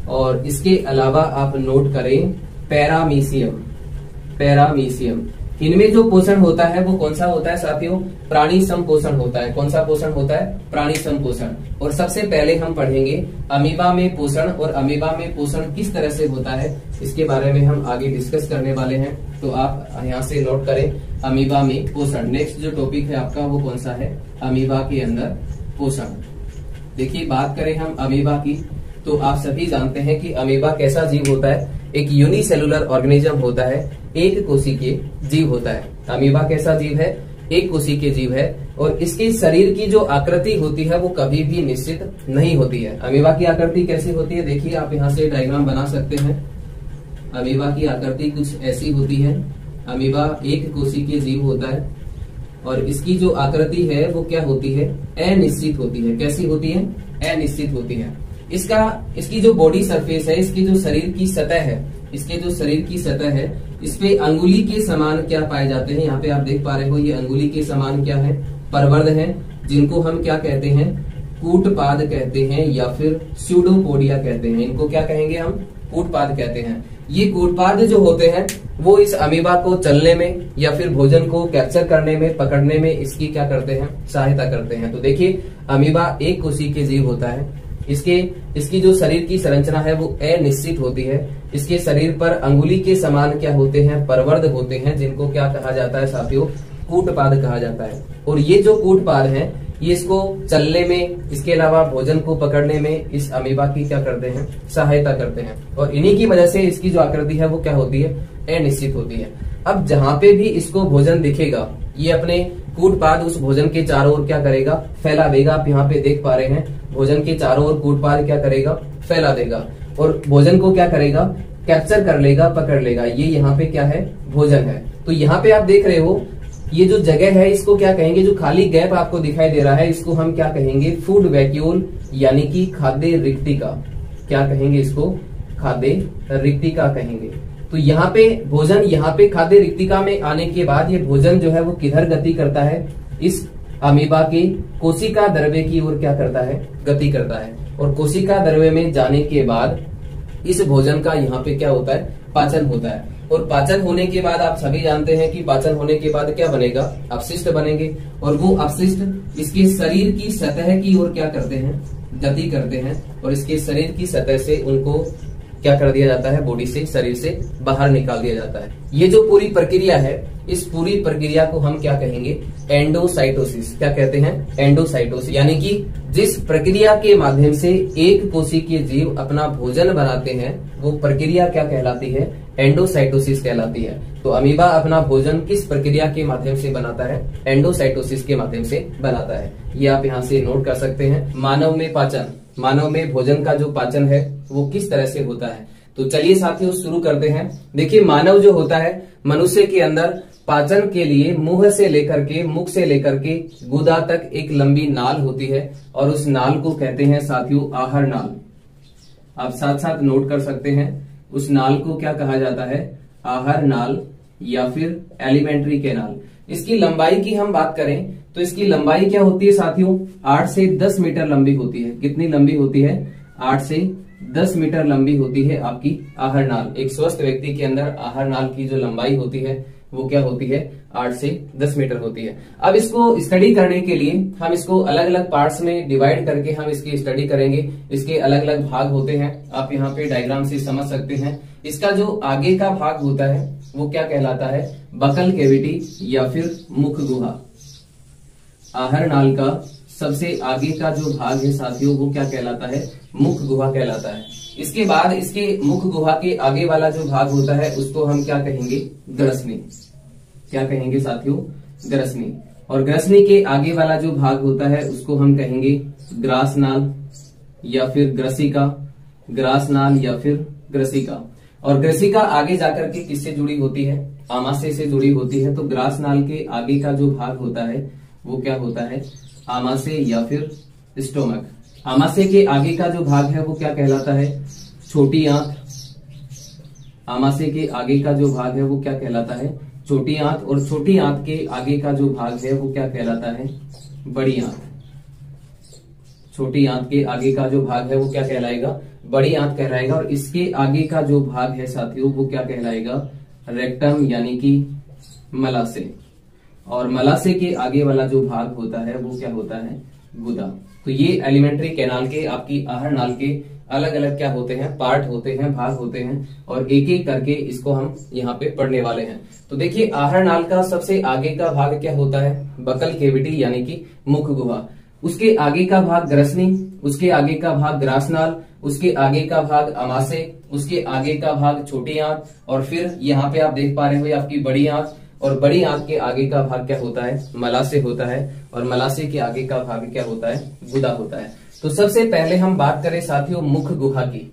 और इसके अलावा आप नोट करें पैरामीशियम, पैरामीशियम। इनमें जो पोषण होता है वो कौन सा होता है साथियों? प्राणी संपोषण होता है। कौन सा पोषण होता है? प्राणी संपोषण। और सबसे पहले हम पढ़ेंगे अमीबा में पोषण, और अमीबा में पोषण किस तरह से होता है इसके बारे में हम आगे डिस्कस करने वाले हैं। तो आप यहाँ से नोट करें अमीबा में पोषण। नेक्स्ट जो टॉपिक है आपका वो कौन सा है? अमीबा के अंदर पोषण। देखिए बात करें हम अमीबा की, तो आप सभी जानते हैं कि अमीबा कैसा जीव होता है? एक यूनिसेलुलर ऑर्गेनिज्म होता है, एक कोशिकीय जीव होता है। अमीबा कैसा जीव है? एक कोशिकीय जीव है, और इसके शरीर की जो आकृति होती है वो कभी भी निश्चित नहीं होती है। अमीबा की आकृति कैसी होती है? देखिए आप यहाँ से डायग्राम बना सकते हैं। अमीबा की आकृति कुछ ऐसी होती है। अमीबा एक कोशिकीय जीव होता है, और इसकी जो आकृति है वो क्या होती है? अनिश्चित होती है। कैसी होती है? अनिश्चित होती है। इसकी जो बॉडी सरफेस है, इसकी जो शरीर की सतह है, इसके जो शरीर की सतह है, इस पे अंगुली के समान क्या पाए जाते हैं? यहाँ पे आप देख पा रहे हो, ये अंगुली के समान क्या है? परवर्ध है, जिनको हम क्या कहते हैं? कूटपाद कहते हैं, या फिर स्यूडोपोडिया कहते हैं। इनको क्या कहेंगे हम? कूटपाद कहते हैं। ये कूटपाद जो होते हैं वो इस अमीबा को चलने में या फिर भोजन को कैप्चर करने में, पकड़ने में इसकी क्या करते हैं? सहायता करते हैं। तो देखिए अमीबा एक कोशिकीय जीव होता है। इसकी जो शरीर की संरचना है वो अनिश्चित होती है। इसके शरीर पर अंगुली के समान क्या होते हैं? परवर्ध होते हैं, जिनको क्या कहा जाता है साथियों? कूटपाद कहा जाता है। और ये जो कूटपाद हैं, ये इसको चलने में, इसके अलावा भोजन को पकड़ने में इस अमीबा की क्या करते हैं? सहायता करते हैं। और इन्हीं की वजह से इसकी जो आकृति है वो क्या होती है? अनिश्चित होती है। अब जहां पे भी इसको भोजन दिखेगा, ये अपने कूटपाद उस भोजन के चारों ओर क्या करेगा? फैला देगा। आप यहाँ पे देख पा रहे हैं, भोजन के चारों ओर कूटपाद क्या करेगा? फैला देगा, और भोजन को क्या करेगा? कैप्चर कर लेगा, पकड़ लेगा। ये यहाँ पे क्या है? भोजन है। तो यहाँ पे आप देख रहे हो, ये जो जगह है इसको क्या कहेंगे? जो खाली गैप आपको दिखाई दे रहा है इसको हम क्या कहेंगे? फूड वैक्यूल, यानी कि खाद्य रिक्तिका। क्या कहेंगे इसको? खाद्य रिक्तिका कहेंगे। तो यहाँ पे भोजन, यहाँ पे खाद्य रिक्तिका में आने के बाद ये भोजन जो है वो किधर गति करता है? इस अमीबा के कोशिका द्रव्य की ओर क्या करता है? गति करता है। और कोशिका द्रव्य में जाने के बाद इस भोजन का यहाँ पे क्या होता है? पाचन होता है। और पाचन होने के बाद आप सभी जानते हैं कि पाचन होने के बाद क्या बनेगा? अपशिष्ट बनेंगे, और वो अपशिष्ट इसके शरीर की सतह की ओर क्या करते हैं? गति करते हैं, और इसके शरीर की सतह से उनको क्या कर दिया जाता है? बॉडी से, शरीर से बाहर निकाल दिया जाता है। ये जो पूरी प्रक्रिया है, इस पूरी प्रक्रिया को हम क्या कहेंगे? एंडोसाइटोसिस। क्या कहते हैं? एंडोसाइटोसिस। यानी कि जिस प्रक्रिया के माध्यम से एक कोशिकीय जीव अपना भोजन बनाते हैं वो प्रक्रिया क्या कहलाती है? एंडोसाइटोसिस कहलाती है। तो अमीबा अपना भोजन किस प्रक्रिया के माध्यम से बनाता है? एंडोसाइटोसिस के माध्यम से बनाता है। ये आप यहाँ से नोट कर सकते हैं। मानव में पाचन, मानव में भोजन का जो पाचन है वो किस तरह से होता है? तो चलिए साथियों शुरू करते हैं। देखिए मानव जो होता है, मनुष्य के अंदर पाचन के लिए मुंह से लेकर के, मुख से लेकर के गुदा तक एक लंबी नाल होती है, और उस नाल को कहते हैं साथियों आहार नाल। आप साथ साथ नोट कर सकते हैं, उस नाल को क्या कहा जाता है? आहार नाल या फिर एलिमेंट्री कैनाल। इसकी लंबाई की हम बात करें तो इसकी लंबाई क्या होती है साथियों? 8 से 10 मीटर लंबी होती है। कितनी लंबी होती है? 8 से 10 मीटर लंबी होती है आपकी आहार नाल। एक स्वस्थ व्यक्ति के अंदर आहार नाल की जो लंबाई होती है वो क्या होती है 8 से 10 मीटर होती है। अब इसको स्टडी करने के लिए हम इसको अलग अलग पार्ट्स में डिवाइड करके हम इसकी स्टडी करेंगे। इसके अलग अलग भाग होते हैं, आप यहाँ पे डायग्राम से समझ सकते हैं। इसका जो आगे का भाग होता है वो क्या कहलाता है, बकल कैविटी या फिर मुख गुहा। आहर नाल का सबसे आगे का जो भाग है साथियों वो क्या कहलाता है, मुख गुहा कहलाता है। इसके बाद इसके मुख गुहा के आगे वाला जो भाग होता है उसको हम क्या कहेंगे, ग्रसनी। क्या कहेंगे साथियों, ग्रसनी। और ग्रसनी के आगे वाला जो भाग होता है उसको हम कहेंगे ग्रासनाल या फिर ग्रसिका, ग्रासनाल या फिर ग्रसिका। और ग्रसिका आगे जाकर के किससे जुड़ी होती है, आमाशय से जुड़ी होती है। तो ग्रासनाल के आगे का जो भाग होता है वो क्या होता है, आमाशय या फिर स्टोमक। आमाशय के आगे का जो भाग है वो क्या कहलाता है, छोटी आंत। आमाशय के आगे का जो भाग है वो क्या कहलाता है, छोटी आंत। और छोटी आंत के आगे का जो भाग है वो क्या कहलाता है, बड़ी आंत। छोटी आंत के आगे का जो भाग है वो क्या कहलाएगा, बड़ी आंत कहलाएगा। और इसके आगे का जो भाग है साथियों वो क्या कहलाएगा, रेक्टम यानी कि मलाशय। और मलाशय के आगे वाला जो भाग होता है वो क्या होता है, गुदा। तो ये एलिमेंट्री कैनाल के आपकी आहर नाल के अलग अलग क्या होते हैं, पार्ट होते हैं, भाग होते हैं। और एक एक करके इसको हम यहाँ पे पढ़ने वाले हैं। तो देखिए आहर नाल का सबसे आगे का भाग क्या होता है, बकल कैविटी यानी कि मुख गुहा। उसके आगे का भाग ग्रसनी, उसके आगे का भाग ग्रासनाल, उसके आगे का भाग आमाशय, उसके आगे का भाग छोटी आंत, और फिर यहाँ पे आप देख पा रहे हो आपकी बड़ी आंत। और बड़ी आंत के आगे का भाग क्या होता है, मलाशय होता है। और मलाशय के आगे का भाग क्या होता है, गुदा होता है। तो सबसे पहले हम बात करें साथियों मुख गुहा की।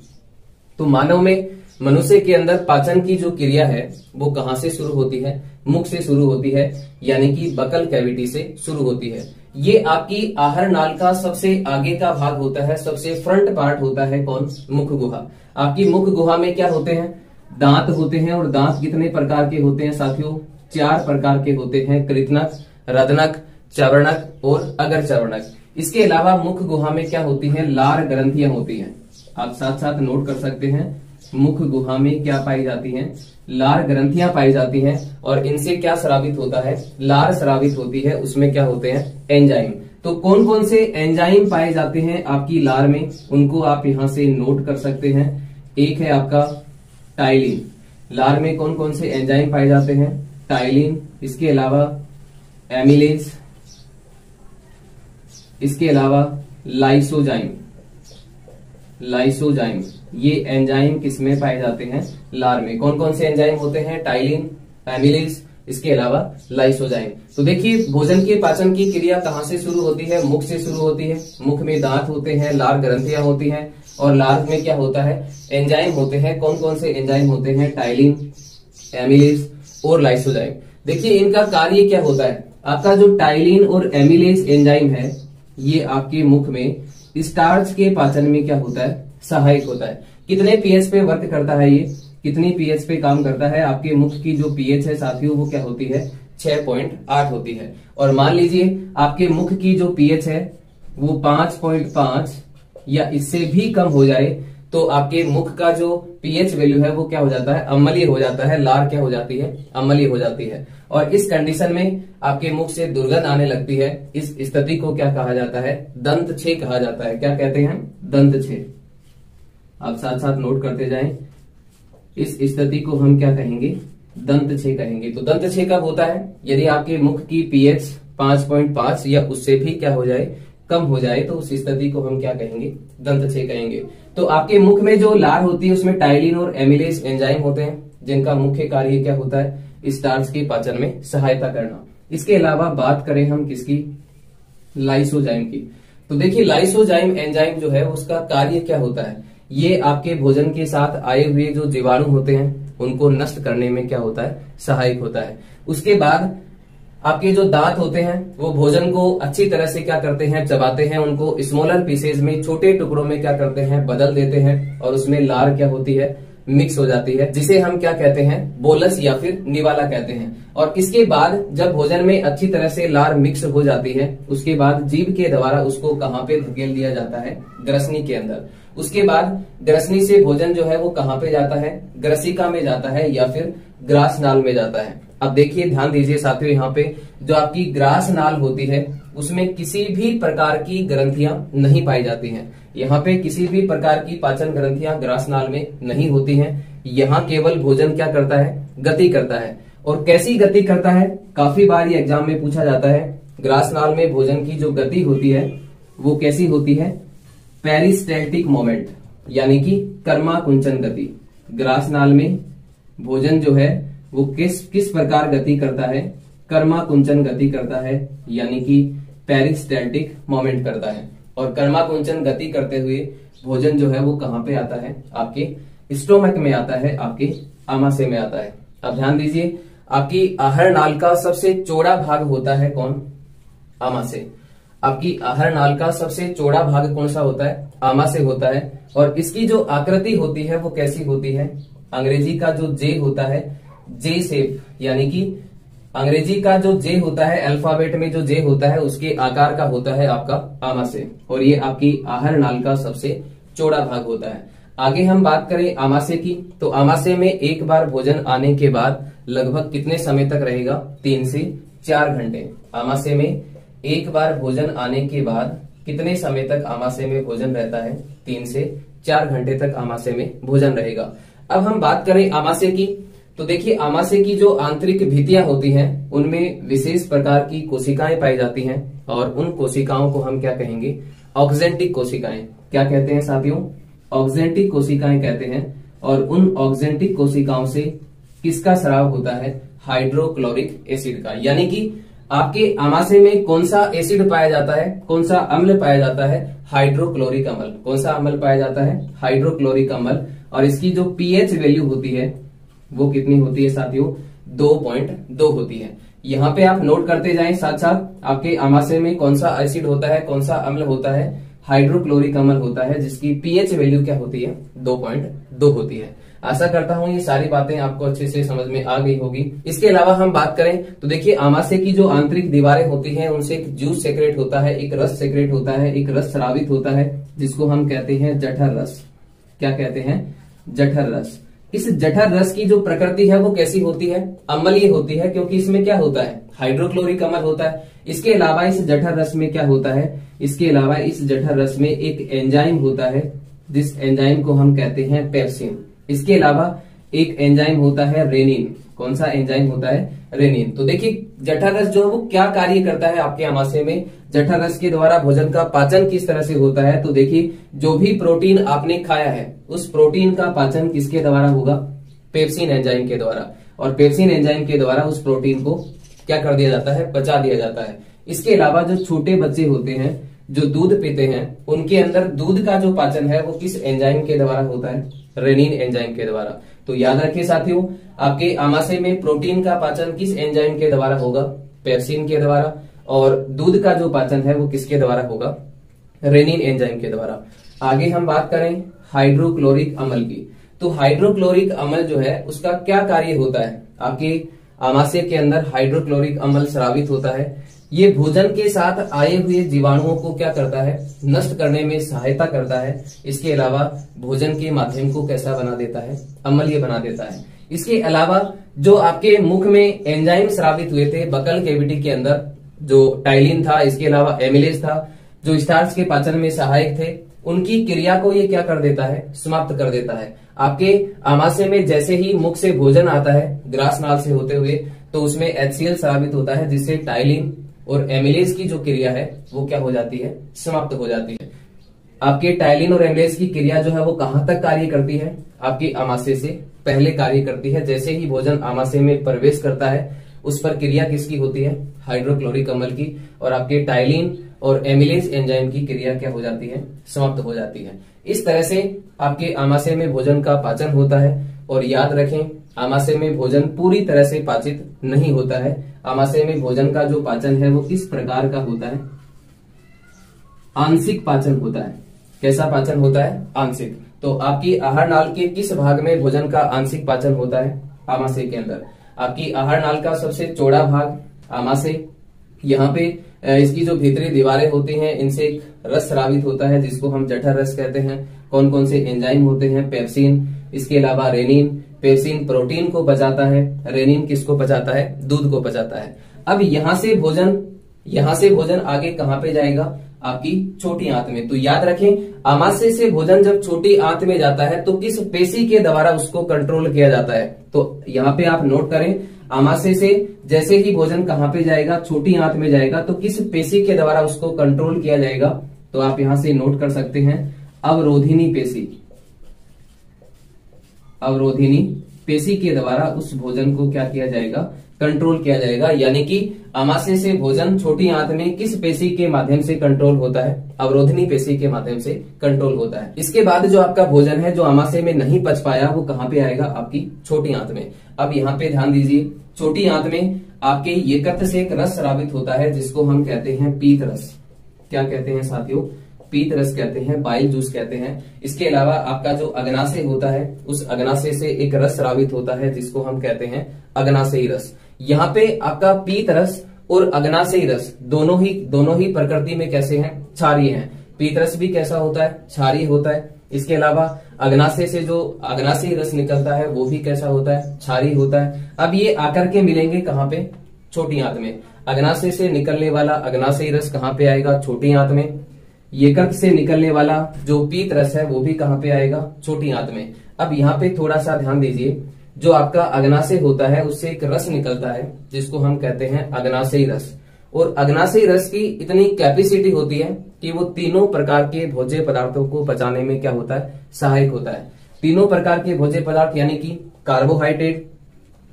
तो मानव में, मनुष्य के अंदर पाचन की जो क्रिया है वो कहाँ से शुरू होती है, मुख से शुरू होती है, यानी कि बकल कैविटी से शुरू होती है। ये आपकी आहर नाल का सबसे आगे का भाग होता है, सबसे फ्रंट पार्ट होता है कौन, मुख गुहा। आपकी मुख गुहा में क्या होते हैं, दांत होते हैं। और दांत कितने प्रकार के होते हैं साथियों, 4 प्रकार के होते हैं, कृतनक, रदनक, चवर्णक और अगर चवर्णक। इसके अलावा मुख गुहा में क्या होती है, लार ग्रंथियां होती हैं। आप साथ साथ नोट कर सकते हैं, मुख गुहा में क्या पाई जाती हैं, लार ग्रंथियां पाई जाती हैं। और इनसे क्या स्रावित होता है, लार स्रावित होती है। उसमें क्या होते हैं, एंजाइम। तो कौन कौन से एंजाइम पाए जाते हैं आपकी लार में, उनको आप यहां से नोट कर सकते हैं। एक है आपका टाइलिन। लार में कौन कौन से एंजाइम पाए जाते हैं, टाइलिन। इसके अलावा एमिलेज, इसके अलावा लाइसोजाइम। लाइसोजाइम ये एंजाइम किसमें पाए जाते हैं, लार में। कौन कौन से एंजाइम होते हैं, टाइलिन, एमिलेज, इसके अलावा लाइसोजाइम। तो देखिए भोजन के पाचन की क्रिया कहाँ से शुरू होती है, मुख से शुरू होती है। मुख में दांत होते हैं, लार ग्रंथियां होती हैं। और लार में क्या होता है, एंजाइम होते हैं। कौन कौन से एंजाइम होते हैं, टाइलिन, एमिलेज और लाइसोजाइम। देखिए इनका कार्य क्या होता है, आपका जो टाइलिन और एमिलेज एंजाइम है ये आपके मुख में स्टार्च के पाचन में क्या होता है, सहायक होता है। कितने पीएच पे वर्क करता है ये, कितनी पीएच पे काम करता है, आपके मुख की जो पीएच है साथियों वो क्या होती है, 6.8 होती है। और मान लीजिए आपके मुख की जो पीएच है वो 5.5 या इससे भी कम हो जाए तो आपके मुख का जो पीएच वैल्यू है वो क्या हो जाता है, अम्लीय हो जाता है। लार क्या हो जाती है, अम्लीय हो जाती है। और इस कंडीशन में आपके मुख से दुर्गंध आने लगती है। इस स्थिति को क्या कहा जाता है, दंत छेह कहा जाता है। क्या कहते हैं, दंत छेह। आप साथ साथ नोट करते जाएं। इस स्थिति को हम क्या कहेंगे, दंत छेह कहेंगे। तो दंत छेह कब होता है, यदि आपके मुख की पीएच 5.5 या उससे भी क्या हो जाए, कम हो जाए, तो उस स्थिति को हम क्या कहेंगे, दंत छेह कहेंगे। तो आपके मुख में जो लार होती है उसमें टाइलिन और एमिलेज एंजाइम होते हैं जिनका मुख्य कार्य क्या होता है, स्टार्च के पाचन में सहायता करना। इसके अलावा बात करें हम किसकी, लाइसोजाइम की। तो देखिए लाइसोजाइम एंजाइम जो है उसका कार्य क्या होता है, ये आपके भोजन के साथ आए हुए जो जीवाणु होते हैं उनको नष्ट करने में क्या होता है, सहायक होता है। उसके बाद आपके जो दांत होते हैं वो भोजन को अच्छी तरह से क्या करते हैं, चबाते हैं। उनको स्मॉलर पीसेज में, छोटे टुकड़ों में क्या करते हैं, बदल देते हैं। और उसमें लार क्या होती है, मिक्स हो जाती है, जिसे हम क्या कहते हैं, बोलस या फिर निवाला कहते हैं। और इसके बाद जब भोजन में अच्छी तरह से लार मिक्स हो जाती है उसके बाद जीभ के द्वारा उसको कहाँ पे धकेल दिया जाता है, ग्रसनी के अंदर। उसके बाद ग्रसनी से भोजन जो है वो कहाँ पे जाता है, ग्रसिका में जाता है या फिर ग्रास नाल में जाता है। अब देखिए, ध्यान दीजिए साथियों, यहाँ पे जो आपकी ग्रास नाल होती है उसमें किसी भी प्रकार की ग्रंथियां नहीं पाई जाती हैं। यहाँ पे किसी भी प्रकार की पाचन ग्रंथियां ग्रास नाल में नहीं होती हैं। यहाँ केवल भोजन क्या करता है, गति करता है। और कैसी गति करता है, काफी बार ये एग्जाम में पूछा जाता है। ग्रास नाल में भोजन की जो गति होती है वो कैसी होती है, पेरिस्टैल्टिक मोमेंट, यानी कि कर्मा कुंचन गति। ग्रास नाल में भोजन जो है वो किस प्रकार गति करता है, कर्मा कुंचन गति करता है, यानी कि पेरिस्टैल्टिक मोमेंट करता है। और कर्मा कुंचन गति करते हुए भोजन जो है वो कहाँ पे आता है, आपके स्टोमक में आता है, आपके आमाशय में आता है। अब ध्यान दीजिए, आपकी आहार नाल का सबसे चौड़ा भाग होता है कौन, आमाशय। आपकी आहार नाल का सबसे चौड़ा भाग कौन सा होता है, आमाशय होता है। और इसकी जो आकृति होती है वो कैसी होती है, अंग्रेजी का जो जे होता है, जे शेप, यानी कि अंग्रेजी का जो जे होता है, अल्फाबेट में जो जे होता है उसके आकार का होता है आपका आमाशय। और ये आपकी आहार नाल का सबसे चौड़ा भाग होता है। आगे हम बात करें आमाशय की, तो आमाशय में एक बार भोजन आने के बाद लगभग कितने समय तक रहेगा, 3 से 4 घंटे। आमाशय में एक बार भोजन आने के बाद कितने समय तक आमाशय में भोजन रहता है, 3 से 4 घंटे तक आमाशय में भोजन रहेगा। अब हम बात करें आमाशय की, तो देखिए आमाशय की जो आंतरिक भित्तियां होती हैं उनमें विशेष प्रकार की कोशिकाएं पाई जाती हैं। और उन कोशिकाओं को हम क्या कहेंगे, ऑक्जेंटिक कोशिकाएं। क्या कहते हैं साथियों, ऑक्जेंटिक कोशिकाएं कहते हैं। और उन ऑक्जेंटिक कोशिकाओं से किसका स्राव होता है, हाइड्रोक्लोरिक एसिड का। यानी कि आपके आमाशय में कौन सा एसिड पाया जाता है, कौन सा अम्ल पाया जाता है, हाइड्रोक्लोरिक अम्ल। कौन सा अम्ल पाया जाता है, हाइड्रोक्लोरिक अम्ल। और इसकी जो पीएच वैल्यू होती है वो कितनी होती है साथियों, 2.2 होती है। यहाँ पे आप नोट करते जाएं साथ साथ, आपके आमाशय में कौन सा एसिड होता है, कौन सा अम्ल होता है, हाइड्रोक्लोरिक अम्ल होता है, जिसकी पीएच वैल्यू क्या होती है, 2.2 होती है। आशा करता हूं ये सारी बातें आपको अच्छे से समझ में आ गई होगी। इसके अलावा हम बात करें तो देखिए आमाशय की जो आंतरिक दीवारें होती हैं उनसे एक जूस सेक्रेट होता है, एक रस सेक्रेट होता है, एक रस स्रावित होता है, जिसको हम कहते हैं जठर रस। क्या कहते हैं, जठर रस। इस जठर रस की जो प्रकृति है वो कैसी होती है, अम्लीय होती है, क्योंकि इसमें क्या होता है, हाइड्रोक्लोरिक अम्ल होता है। इसके अलावा इस जठर रस में क्या होता है, इसके अलावा इस जठर रस में एक एंजाइम होता है, जिस एंजाइम को हम कहते हैं पेप्सिन। इसके अलावा एक एंजाइम होता है रेनिन। कौन सा एंजाइम होता है, रेनिन। तो देखिए जठर रस जो है वो क्या कार्य करता है आपके आमाशय में, जठर रस के द्वारा भोजन का पाचन किस तरह से होता है। तो देखिए जो भी प्रोटीन आपने खाया है उस प्रोटीन का पाचन किसके द्वारा होगा, पेप्सिन एंजाइम के द्वारा। और पेप्सिन एंजाइम के द्वारा उस प्रोटीन को क्या कर दिया जाता है, पचा दिया जाता है। इसके अलावा जो छोटे बच्चे होते हैं जो दूध पीते हैं उनके अंदर दूध का जो पाचन है वो किस एंजाइम के द्वारा होता है, रेनिन एंजाइम के द्वारा। तो याद रखिए साथियों, आपके आमाशय में प्रोटीन का पाचन किस एंजाइम के द्वारा होगा, पेप्सिन के द्वारा। और दूध का जो पाचन है वो किसके द्वारा होगा, रेनिन एंजाइम के द्वारा। आगे हम बात करें हाइड्रोक्लोरिक अम्ल की, तो हाइड्रोक्लोरिक अम्ल जो है उसका क्या कार्य होता है, आपके आमाशय के अंदर हाइड्रोक्लोरिक अम्ल स्रावित होता है। ये भोजन के साथ आए हुए जीवाणुओं को क्या करता है, नष्ट करने में सहायता करता है। इसके अलावा भोजन के माध्यम को कैसा बना देता है, अम्लीय बना देता है। इसके अलावा जो आपके मुख में एंजाइम स्रावित हुए थे बकल कैविटी के अंदर, जो टाइलिन था, इसके अलावा एमिलेज था, जो स्टार्च के पाचन में सहायक थे, उनकी क्रिया को ये क्या कर देता है, समाप्त कर देता है। आपके आमाशय में जैसे ही मुख से भोजन आता है ग्रास नाल से होते हुए, तो उसमें HCl स्रावित होता है, जिससे टाइलिन और एमिलेज की जो क्रिया है वो क्या हो जाती है, समाप्त हो जाती है। आपके टाइलिन और एमिलेज की क्रिया जो है वो कहां तक कार्य करती है, आपकी आमाशय से पहले कार्य करती है। जैसे ही भोजन आमाशय में प्रवेश करता है उस पर क्रिया किसकी होती है, हाइड्रोक्लोरिक अम्ल की। और आपके टाइलिन और एमिलेज एंजाइम की क्रिया क्या हो जाती है, समाप्त हो जाती है। इस तरह से आपके आमाशय में भोजन का पाचन होता है। और याद रखें, आमाशय में भोजन पूरी तरह से पाचित नहीं होता है। आमाशय में भोजन का जो पाचन है वो किस प्रकार का होता है, आंशिक पाचन होता है। कैसा पाचन होता है, आंशिक। तो आपकी आहार नाल के किस भाग में भोजन का आंशिक पाचन होता है, आमाशय के अंदर। आपकी आहार नाल का सबसे चौड़ा भाग आमाशय, यहाँ पे इसकी जो भीतरी दीवारें होती हैं इनसे एक रस स्रावित होता है जिसको हम जठर रस कहते हैं। कौन कौन से एंजाइम होते हैं, पेप्सिन, इसके अलावा रेनिन, पेप्सिन प्रोटीन को पचाता है, रेनिन किसको पचाता है, दूध को पचाता है। अब यहां से भोजन आगे कहां पे जाएगा, आपकी छोटी आंत में। तो याद रखें, आमाशय से भोजन जब छोटी आंत में जाता है तो किस पेशी के द्वारा उसको कंट्रोल किया जाता है। तो यहाँ पे आप नोट करें, आमाशय से जैसे ही भोजन कहां पे जाएगा, छोटी आंत में जाएगा, तो किस पेशी के द्वारा उसको कंट्रोल किया जाएगा। तो आप यहां से नोट कर सकते हैं, अवरोधिनी पेशी। अवरोधिनी पेशी के द्वारा उस भोजन को क्या किया जाएगा, कंट्रोल किया जाएगा। यानी कि आमाशय से भोजन छोटी आंत में किस पेशी के माध्यम से कंट्रोल होता है, अवरोधिनी पेशी के माध्यम से कंट्रोल होता है। इसके बाद जो आपका भोजन है जो आमाशय में नहीं पच पाया, वो कहां पे आएगा, आपकी छोटी आंत में। अब यहाँ पे ध्यान दीजिए, छोटी आंत में आपके यकृत से एक रस स्रावित होता है जिसको हम कहते हैं पीत रस। क्या कहते हैं साथियों, पीत रस कहते हैं, बाइल जूस कहते हैं। इसके अलावा आपका जो अग्नाशय होता है, उस अग्नाशय से एक रस स्रावित होता है जिसको हम कहते हैं अग्नाशयी रस। यहाँ पे आपका पीत रस और अग्नाशयी रस दोनों ही प्रकृति में कैसे हैं, क्षारीय हैं। पीत रस भी कैसा होता है, क्षारीय होता है। इसके अलावा अग्नाशय से जो अग्नाशयी रस निकलता है वो भी कैसा होता है, क्षारीय होता है। अब ये आकर के मिलेंगे कहाँ पे, छोटी आंत में। अग्नाशय से निकलने वाला अग्नाशयी रस कहाँ पे आएगा, छोटी आंत में। यकृत से निकलने वाला जो पीत रस है वो भी कहाँ पे आएगा, छोटी आंत में। अब यहाँ पे थोड़ा सा ध्यान दीजिए, जो आपका अग्नाशय होता है उससे एक रस निकलता है जिसको हम कहते हैं अग्नाशयी रस। और अग्नाशयी रस की इतनी कैपेसिटी होती है कि वो तीनों प्रकार के भोज्य पदार्थों को पचाने में क्या होता है, सहायक होता है। तीनों प्रकार के भोज्य पदार्थ यानी कि कार्बोहाइड्रेट,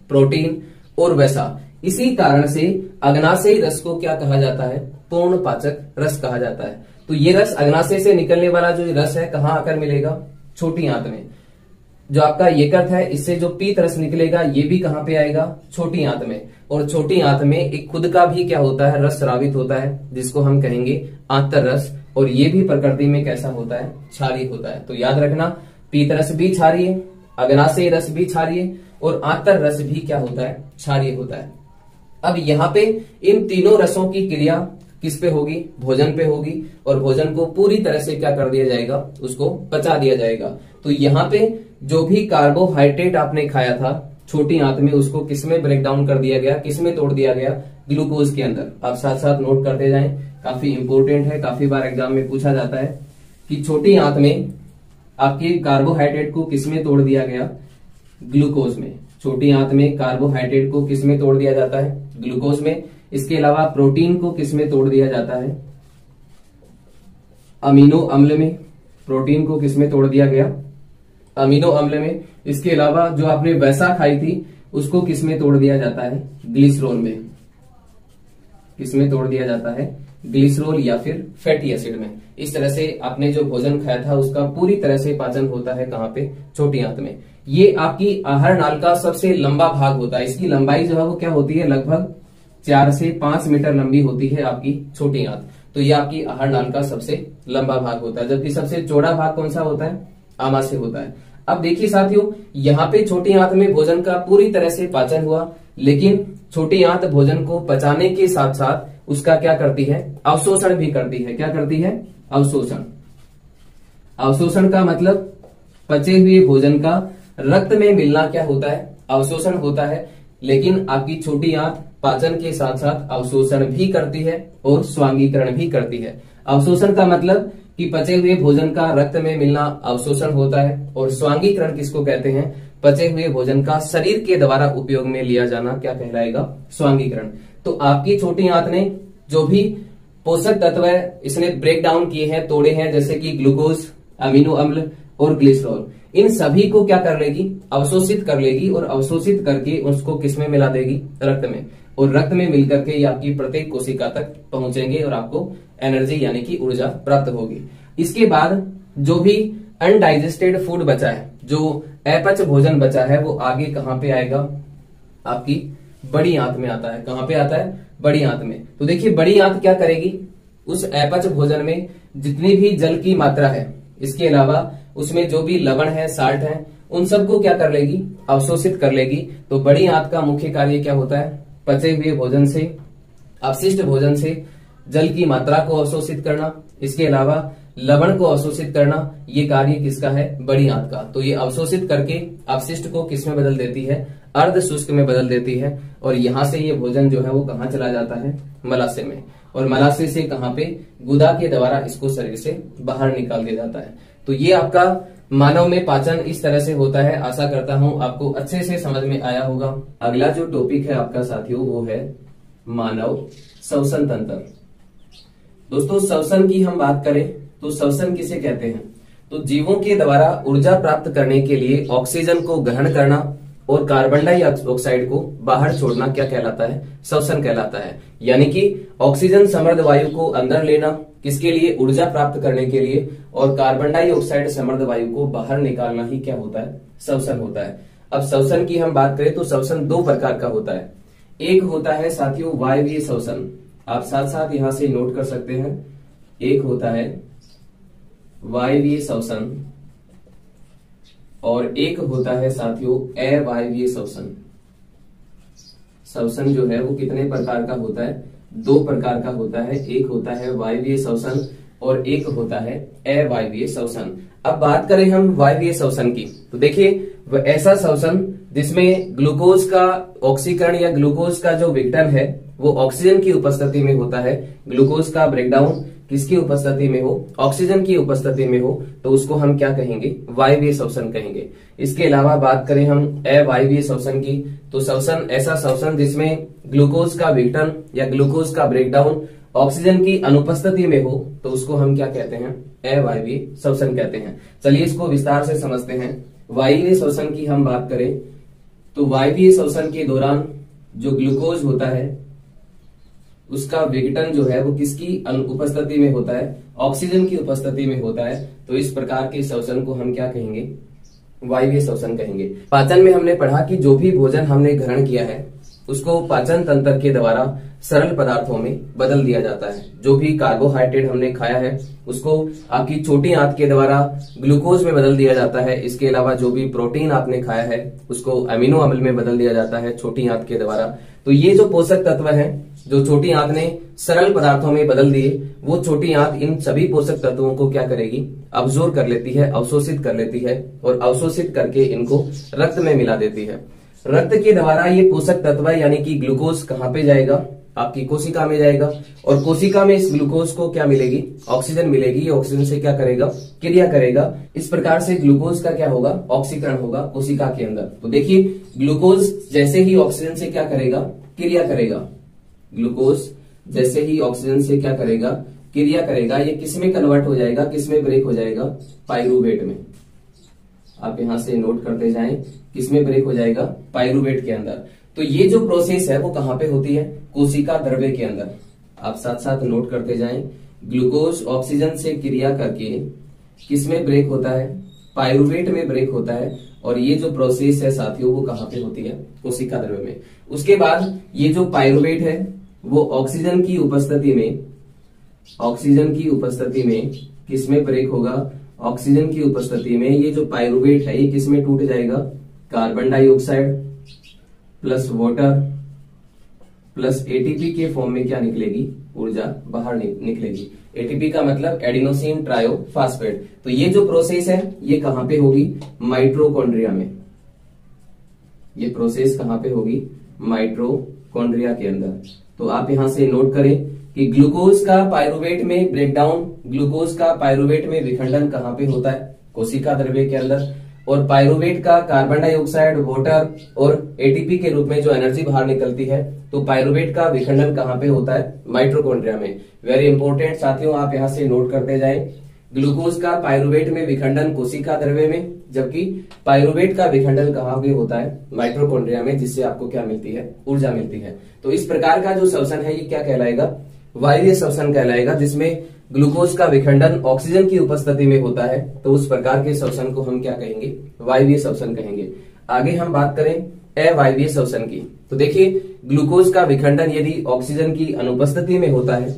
प्रोटीन और वसा। इसी कारण से अग्नाशयी रस को क्या कहा जाता है, पूर्ण पाचक रस कहा जाता है। तो ये रस अग्नाशय से निकलने वाला जो रस है कहाँ आकर मिलेगा, छोटी आंत में। जो आपका यकृत है इससे जो पीत रस निकलेगा ये भी कहाँ पे आएगा, छोटी आंत में। और छोटी आंत में एक खुद का भी क्या होता है, रस स्रावित होता है जिसको हम कहेंगे आंतर रस। और ये भी प्रकृति में कैसा होता है, क्षारीय होता है। तो याद रखना, पीत रस भी क्षारीय, अग्नाशयी रस भी क्षारीय और आंतर रस भी क्या होता है, क्षारीय होता है। अब यहाँ पे इन तीनों रसों की क्रिया किस पे होगी, भोजन पे होगी। और भोजन को पूरी तरह से क्या कर दिया जाएगा, उसको पचा दिया जाएगा। तो यहाँ पे जो भी कार्बोहाइड्रेट आपने खाया था छोटी आंत में, उसको किसमें ब्रेक डाउन कर दिया गया, किसमें तोड़ दिया गया, ग्लूकोज के अंदर। आप साथ साथ नोट करते जाएं, काफी इंपोर्टेंट है, काफी बार एग्जाम में पूछा जाता है कि छोटी आंत में आपके कार्बोहाइड्रेट को किसमें तोड़ दिया गया, ग्लूकोज में। छोटी आंत में कार्बोहाइड्रेट को किसमें तोड़ दिया जाता है, ग्लूकोज में। इसके अलावा प्रोटीन को किसमें तोड़ दिया जाता है, अमीनो अम्ल में। प्रोटीन को किसमें तोड़ दिया गया, अमीनो अम्ल में। इसके अलावा जो आपने वसा खाई थी उसको किसमें तोड़ दिया जाता है, ग्लिसरॉल में। किसमें तोड़ दिया जाता है, ग्लिसरॉल या फिर फैटी एसिड में। इस तरह से आपने जो भोजन खाया था उसका पूरी तरह से पाचन होता है कहाँ पे, छोटी आंत में। ये आपकी आहार नाल का सबसे लंबा भाग होता है। इसकी लंबाई जो है वो क्या होती है, लगभग 4 से 5 मीटर लंबी होती है आपकी छोटी आंत। तो ये आपकी आहार नाल का सबसे लंबा भाग होता है। जबकि सबसे चौड़ा भाग कौन सा होता है, आमाशय होता है। अब देखिए साथियों, यहाँ पे छोटी आंत में भोजन का पूरी तरह से पाचन हुआ, लेकिन छोटी आंत भोजन को पचाने के साथ साथ उसका क्या करती है, अवशोषण भी करती है। क्या करती है, अवशोषण। अवशोषण का मतलब पचे हुए भोजन का रक्त में मिलना क्या होता है, अवशोषण होता है। लेकिन आपकी छोटी आंत पाचन के साथ साथ अवशोषण भी करती है और स्वांगीकरण भी करती है। अवशोषण का मतलब कि पचे हुए भोजन का रक्त में मिलना अवशोषण होता है, और स्वांगीकरण किसको कहते हैं, पचे हुए भोजन का शरीर के द्वारा उपयोग में लिया जाना क्या कहलाएगा, स्वांगीकरण। तो आपकी छोटी आंत ने जो भी पोषक तत्व है इसने ब्रेक डाउन किए हैं, तोड़े हैं, जैसे कि ग्लूकोज, अमीनो अम्ल और ग्लिसरॉल, इन सभी को क्या कर लेगी, अवशोषित कर लेगी। और अवशोषित करके उसको किसमें मिला देगी, रक्त में। और रक्त में मिलकर के ये आपकी प्रत्येक कोशिका तक पहुंचेंगे और आपको एनर्जी यानी कि ऊर्जा प्राप्त होगी। इसके बाद जो भी अनडाइजेस्टेड फूड बचा है, जो अपच भोजन बचा है, वो आगे कहाँ पे आएगा, आपकी बड़ी आंत में आता है। कहाँ पे आता है, बड़ी आंत में। तो देखिए बड़ी आंत क्या करेगी, उस अपच भोजन में जितनी भी जल की मात्रा है, इसके अलावा उसमें जो भी लवण है, साल्ट है, उन सबको क्या कर लेगी, अवशोषित कर लेगी। तो बड़ी आंत का मुख्य कार्य क्या होता है, पचे हुए भोजन से, अपशिष्ट भोजन से जल की मात्रा को अवशोषित करना। इसके अलावा लवण को अवशोषित करना, ये कार्य किसका है? बड़ी आंत का। तो ये अवशोषित करके अपशिष्ट को किस में बदल देती है? अर्ध शुष्क में बदल देती है। और यहां से ये भोजन जो है वो कहाँ चला जाता है? मलाशय में। और मलाशय से कहाँ पे? गुदा के द्वारा इसको शरीर से बाहर निकाल दिया जाता है। तो ये आपका मानव में पाचन इस तरह से होता है। आशा करता हूं आपको अच्छे से समझ में आया होगा। अगला जो टॉपिक है आपका साथियों वो है मानव श्वसन तंत्र। दोस्तों श्वसन की हम बात करें तो श्वसन किसे कहते हैं? तो जीवों के द्वारा ऊर्जा प्राप्त करने के लिए ऑक्सीजन को ग्रहण करना और कार्बन डाइऑक्साइड को बाहर छोड़ना क्या कहलाता है? श्वसन कहलाता है। यानी कि ऑक्सीजन समृद्ध वायु को अंदर लेना किसके लिए? ऊर्जा प्राप्त करने के लिए, और कार्बन डाइऑक्साइड समृद्ध वायु को बाहर निकालना ही क्या होता है? श्वसन होता है। अब श्वसन की हम बात करें तो श्वसन दो प्रकार का होता है। एक होता है साथियों वायवीय श्वसन, आप साथ साथ यहां से नोट कर सकते हैं। एक होता है वायवीय श्वसन और एक होता है साथियों अवायवीय श्वसन। श्वसन जो है वो कितने प्रकार का होता है? दो प्रकार का होता है। एक होता है वायवीय श्वसन और एक होता है अवायवीय श्वसन। अब बात करें हम वायवीय श्वसन की, तो देखिए वह ऐसा श्वसन जिसमें ग्लूकोज का ऑक्सीकरण या ग्लूकोज का जो विघटन है वो ऑक्सीजन की उपस्थिति में होता है। ग्लूकोज का ब्रेकडाउन किसकी उपस्थिति में हो? ऑक्सीजन की उपस्थिति में हो, तो उसको हम क्या कहेंगे? वायवीय श्वसन कहेंगे। इसके अलावा बात करें हम अवायवीय श्वसन की, तो श्वसन ऐसा श्वसन जिसमें ग्लूकोज का विघटन या ग्लूकोज का ब्रेकडाउन ऑक्सीजन की अनुपस्थिति में हो, तो उसको हम क्या कहते हैं? अवायवीय श्वसन कहते हैं। चलिए इसको विस्तार से समझते हैं। वायवीय श्वसन की हम बात करें तो वायवीय श्वसन के दौरान जो ग्लूकोज होता है उसका विघटन जो है वो किसकी उपस्थिति में होता है? ऑक्सीजन की उपस्थिति में होता है। तो इस प्रकार के श्वसन को हम क्या कहेंगे? वायवीय श्वसन कहेंगे। पाचन में हमने पढ़ा कि जो भी भोजन हमने ग्रहण किया है उसको पाचन तंत्र के द्वारा सरल पदार्थों में बदल दिया जाता है। जो भी कार्बोहाइड्रेट हमने खाया है उसको आपकी छोटी आंत के द्वारा ग्लूकोज में बदल दिया जाता है। इसके अलावा जो भी प्रोटीन आपने खाया है उसको अमीनो अम्ल में बदल दिया जाता है छोटी आंत के द्वारा। तो ये जो पोषक तत्व है जो छोटी आंत ने सरल पदार्थों में बदल दिए, वो छोटी आंत इन सभी पोषक तत्वों को क्या करेगी? अब्सॉर्ब कर लेती है, अवशोषित कर लेती है और अवशोषित करके इनको रक्त में मिला देती है। रक्त के द्वारा ये पोषक तत्व यानी कि ग्लूकोज कहाँ पे जाएगा? आपकी कोशिका में जाएगा और कोशिका में इस ग्लूकोज को क्या मिलेगी? ऑक्सीजन मिलेगी। ऑक्सीजन से क्या करेगा? क्रिया करेगा। इस प्रकार से ग्लूकोज का क्या होगा? ऑक्सीकरण होगा कोशिका के अंदर। तो देखिए ग्लूकोज जैसे ही ऑक्सीजन से क्या करेगा? क्रिया करेगा। ग्लूकोज जैसे ही ऑक्सीजन से क्या करेगा? क्रिया करेगा। ये किसमें कन्वर्ट हो जाएगा? किसमें ब्रेक हो जाएगा? पाइरूवेट में। आप यहां से नोट करते जाएं, किसमें ब्रेक हो जाएगा? पाइरूवेट के अंदर। तो ये जो प्रोसेस है वो कहां पे होती है? कोशिका द्रव्य के अंदर। आप साथ साथ नोट करते जाएं, ग्लूकोज ऑक्सीजन से क्रिया करके किसमें ब्रेक होता है? पाइरूवेट में ब्रेक होता है। और ये जो प्रोसेस है साथियों वो कहां पे होती है? कोशिका द्रव्य में। उसके बाद ये जो पाइरूवेट है वो ऑक्सीजन की उपस्थिति में किसमें ब्रेक होगा? ऑक्सीजन की उपस्थिति में ये जो पाइरूवेट है ये किसमें टूट जाएगा? Carbon dioxide plus water plus ATP के फॉर्म में क्या निकलेगी? ऊर्जा बाहर निकलेगी। एटीपी का मतलब एडिनोसिन ट्रायोफॉस्फेट। तो ये जो प्रोसेस है ये कहां पे होगी? माइटोकॉन्ड्रिया में। ये प्रोसेस कहां पे होगी? माइटोकॉन्ड्रिया के अंदर। तो आप यहां से नोट करें कि ग्लूकोज का पाइरूवेट में ब्रेकडाउन, ग्लूकोज का पाइरूवेट में विखंडन कहां पे होता है? कोशिका द्रव्य के अंदर। और पाइरूवेट का कार्बन डाइऑक्साइड, वाटर और एटीपी के रूप में जो एनर्जी बाहर निकलती है, तो पाइरूवेट का विखंडन कहां पे होता है? माइटोकॉन्ड्रिया में। वेरी इंपॉर्टेंट साथियों, आप यहां से नोट करते जाएं। ग्लूकोज का पाइरूवेट में विखंडन कोशिका द्रव्य में, जबकि पाइरूवेट का विखंडन कहां पे होता है? माइटोकॉन्ड्रिया में, जिससे आपको क्या मिलती है? ऊर्जा मिलती है। तो इस प्रकार का जो श्वसन है ये क्या कहलाएगा? वायवीय श्वसन कहलाएगा, जिसमें ग्लूकोज का विखंडन ऑक्सीजन की उपस्थिति में होता है। तो उस प्रकार के श्वसन को हम क्या कहेंगे? वायवीय श्वसन कहेंगे। आगे हम बात करें अवायवीय श्वसन की, तो देखिए ग्लूकोज का विखंडन यदि ऑक्सीजन की अनुपस्थिति में होता है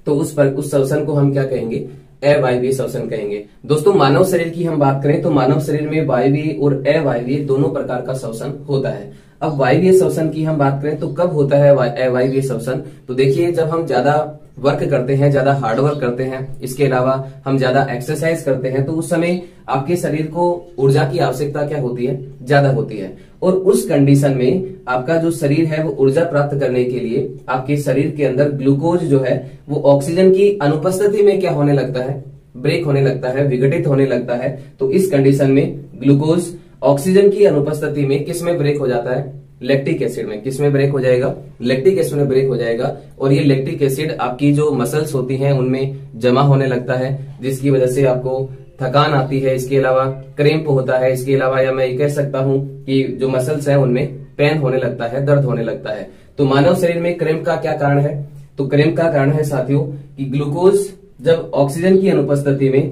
तो उस श्वसन को हम क्या कहेंगे? अवायवीय श्वसन कहेंगे। दोस्तों मानव शरीर की हम बात करें तो मानव शरीर में वायवीय और अवायवीय दोनों प्रकार का श्वसन होता है। अब वायवीय श्वसन की हम बात करें तो कब होता है अवायवीय श्वसन? तो देखिए जब हम ज्यादा वर्क करते हैं, ज्यादा हार्ड वर्क करते हैं, इसके अलावा हम ज्यादा एक्सरसाइज करते हैं, तो उस समय आपके शरीर को ऊर्जा की आवश्यकता क्या होती है, ज्यादा होती है। और उस कंडीशन में आपका जो शरीर है वो ऊर्जा प्राप्त करने के लिए आपके शरीर के अंदर ग्लूकोज जो है वो ऑक्सीजन की अनुपस्थिति में क्या होने लगता है, ब्रेक होने लगता है, विघटित होने लगता है। तो इस कंडीशन में ग्लूकोज ऑक्सीजन की अनुपस्थिति में किस में ब्रेक हो जाता है, लैक्टिक एसिड में। किस में ब्रेक हो जाएगा, लैक्टिक एसिड में ब्रेक हो जाएगा। और ये लैक्टिक एसिड आपकी जो मसल्स होती हैं उनमें जमा होने लगता है, जिसकी वजह से आपको थकान आती है, इसके अलावा क्रैम्प होता है, इसके अलावा या मैं ये कह सकता हूं कि जो मसल्स है उनमें पेन होने लगता है, दर्द होने लगता है। तो मानव शरीर में क्रैम्प का क्या कारण है, तो क्रैम्प का कारण है साथियों कि ग्लूकोज जब ऑक्सीजन की अनुपस्थिति में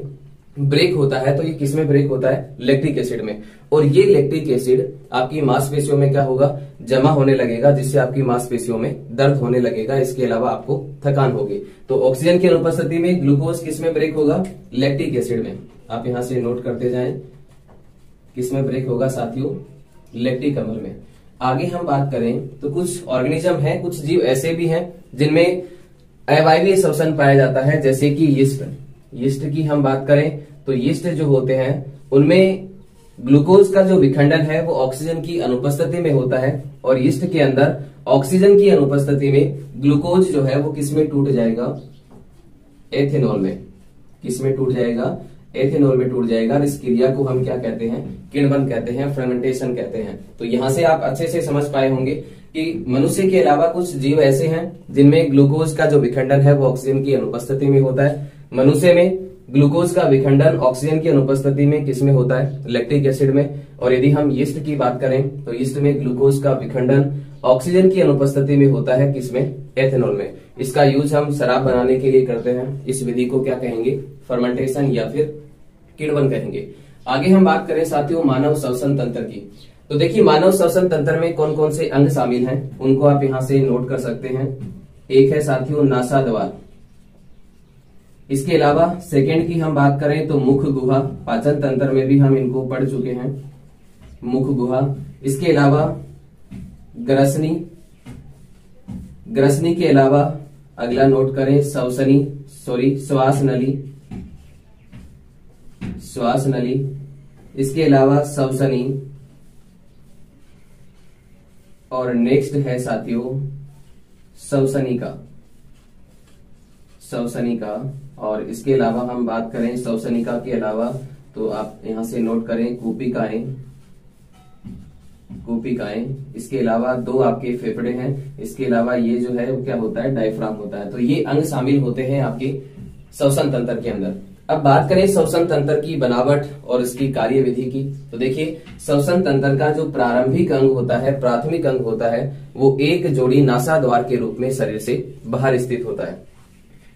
ब्रेक होता है तो ये किस में ब्रेक होता है, लैक्टिक एसिड में। और ये लैक्टिक एसिड आपकी मांसपेशियों में क्या होगा, जमा होने लगेगा, जिससे आपकी मांसपेशियों में दर्द होने लगेगा, इसके अलावा आपको थकान होगी। तो ऑक्सीजन की अनुपस्थिति में ग्लूकोज किस में ब्रेक होगा, लैक्टिक एसिड में। आप यहां से नोट करते जाएं, किस में ब्रेक होगा साथियों, लैक्टिक अम्ल में। आगे हम बात करें तो कुछ ऑर्गेनिज्म है, कुछ जीव ऐसे भी हैं जिनमें अवायवीय श्वसन पाया जाता है, जैसे कि यीस्ट। यीस्ट की हम बात करें तो यीस्ट जो होते हैं उनमें ग्लूकोज का जो विखंडन है वो ऑक्सीजन की अनुपस्थिति में होता है। और यीस्ट के अंदर ऑक्सीजन की अनुपस्थिति में ग्लूकोज जो है वो किसमें टूट जाएगा, एथेनॉल में। किसमें टूट जाएगा, एथेनॉल में टूट जाएगा। इस क्रिया को हम क्या कहते हैं, किण्वन कहते हैं, फर्मेंटेशन कहते हैं। तो यहां से आप अच्छे से समझ पाए होंगे कि मनुष्य के अलावा कुछ जीव ऐसे हैं जिनमें ग्लूकोज का जो विखंडन है वो ऑक्सीजन की अनुपस्थिति में होता है। मनुष्य में ग्लूकोज का विखंडन ऑक्सीजन की अनुपस्थिति में किसमें होता है, लैक्टिक एसिड में। और यदि हम यीस्ट की बात करें तो यीस्ट में ग्लूकोज का विखंडन ऑक्सीजन की अनुपस्थिति में होता है, किसमें, एथेनॉल में। इसका यूज हम शराब बनाने के लिए करते हैं। इस विधि को क्या कहेंगे, फर्मेंटेशन या फिर किण्वन कहेंगे। आगे हम बात करें साथियों मानव श्वसन तंत्र की, तो देखिए मानव श्वसन तंत्र में कौन कौन से अंग शामिल हैं उनको आप यहां से नोट कर सकते हैं। एक है साथियों नासाद्वार। इसके अलावा सेकंड की हम बात करें तो मुख गुहा, पाचन तंत्र में भी हम इनको पढ़ चुके हैं, मुख गुहा। इसके अलावा ग्रसनी, ग्रसनी के अलावा अगला नोट करें श्वास नली, श्वास नली। इसके अलावा श्वसनी। और नेक्स्ट है साथियों श्वसनिका, श्वसनिका। और इसके अलावा हम बात करें श्वसनिका के अलावा तो आप यहां से नोट करें कूपिकाएं, कूपिकाएं। इसके अलावा दो आपके फेफड़े हैं, इसके अलावा ये जो है वो क्या होता है, डायफ्राम होता है। तो ये अंग शामिल होते हैं आपके श्वसन तंत्र के अंदर। अब बात करें श्वसन तंत्र की बनावट और इसकी कार्यविधि की, तो देखिए श्वसन तंत्र का जो प्रारंभिक अंग होता है, प्राथमिक अंग होता है, वो एक जोड़ी नासाद्वार के रूप में शरीर से बाहर स्थित होता है।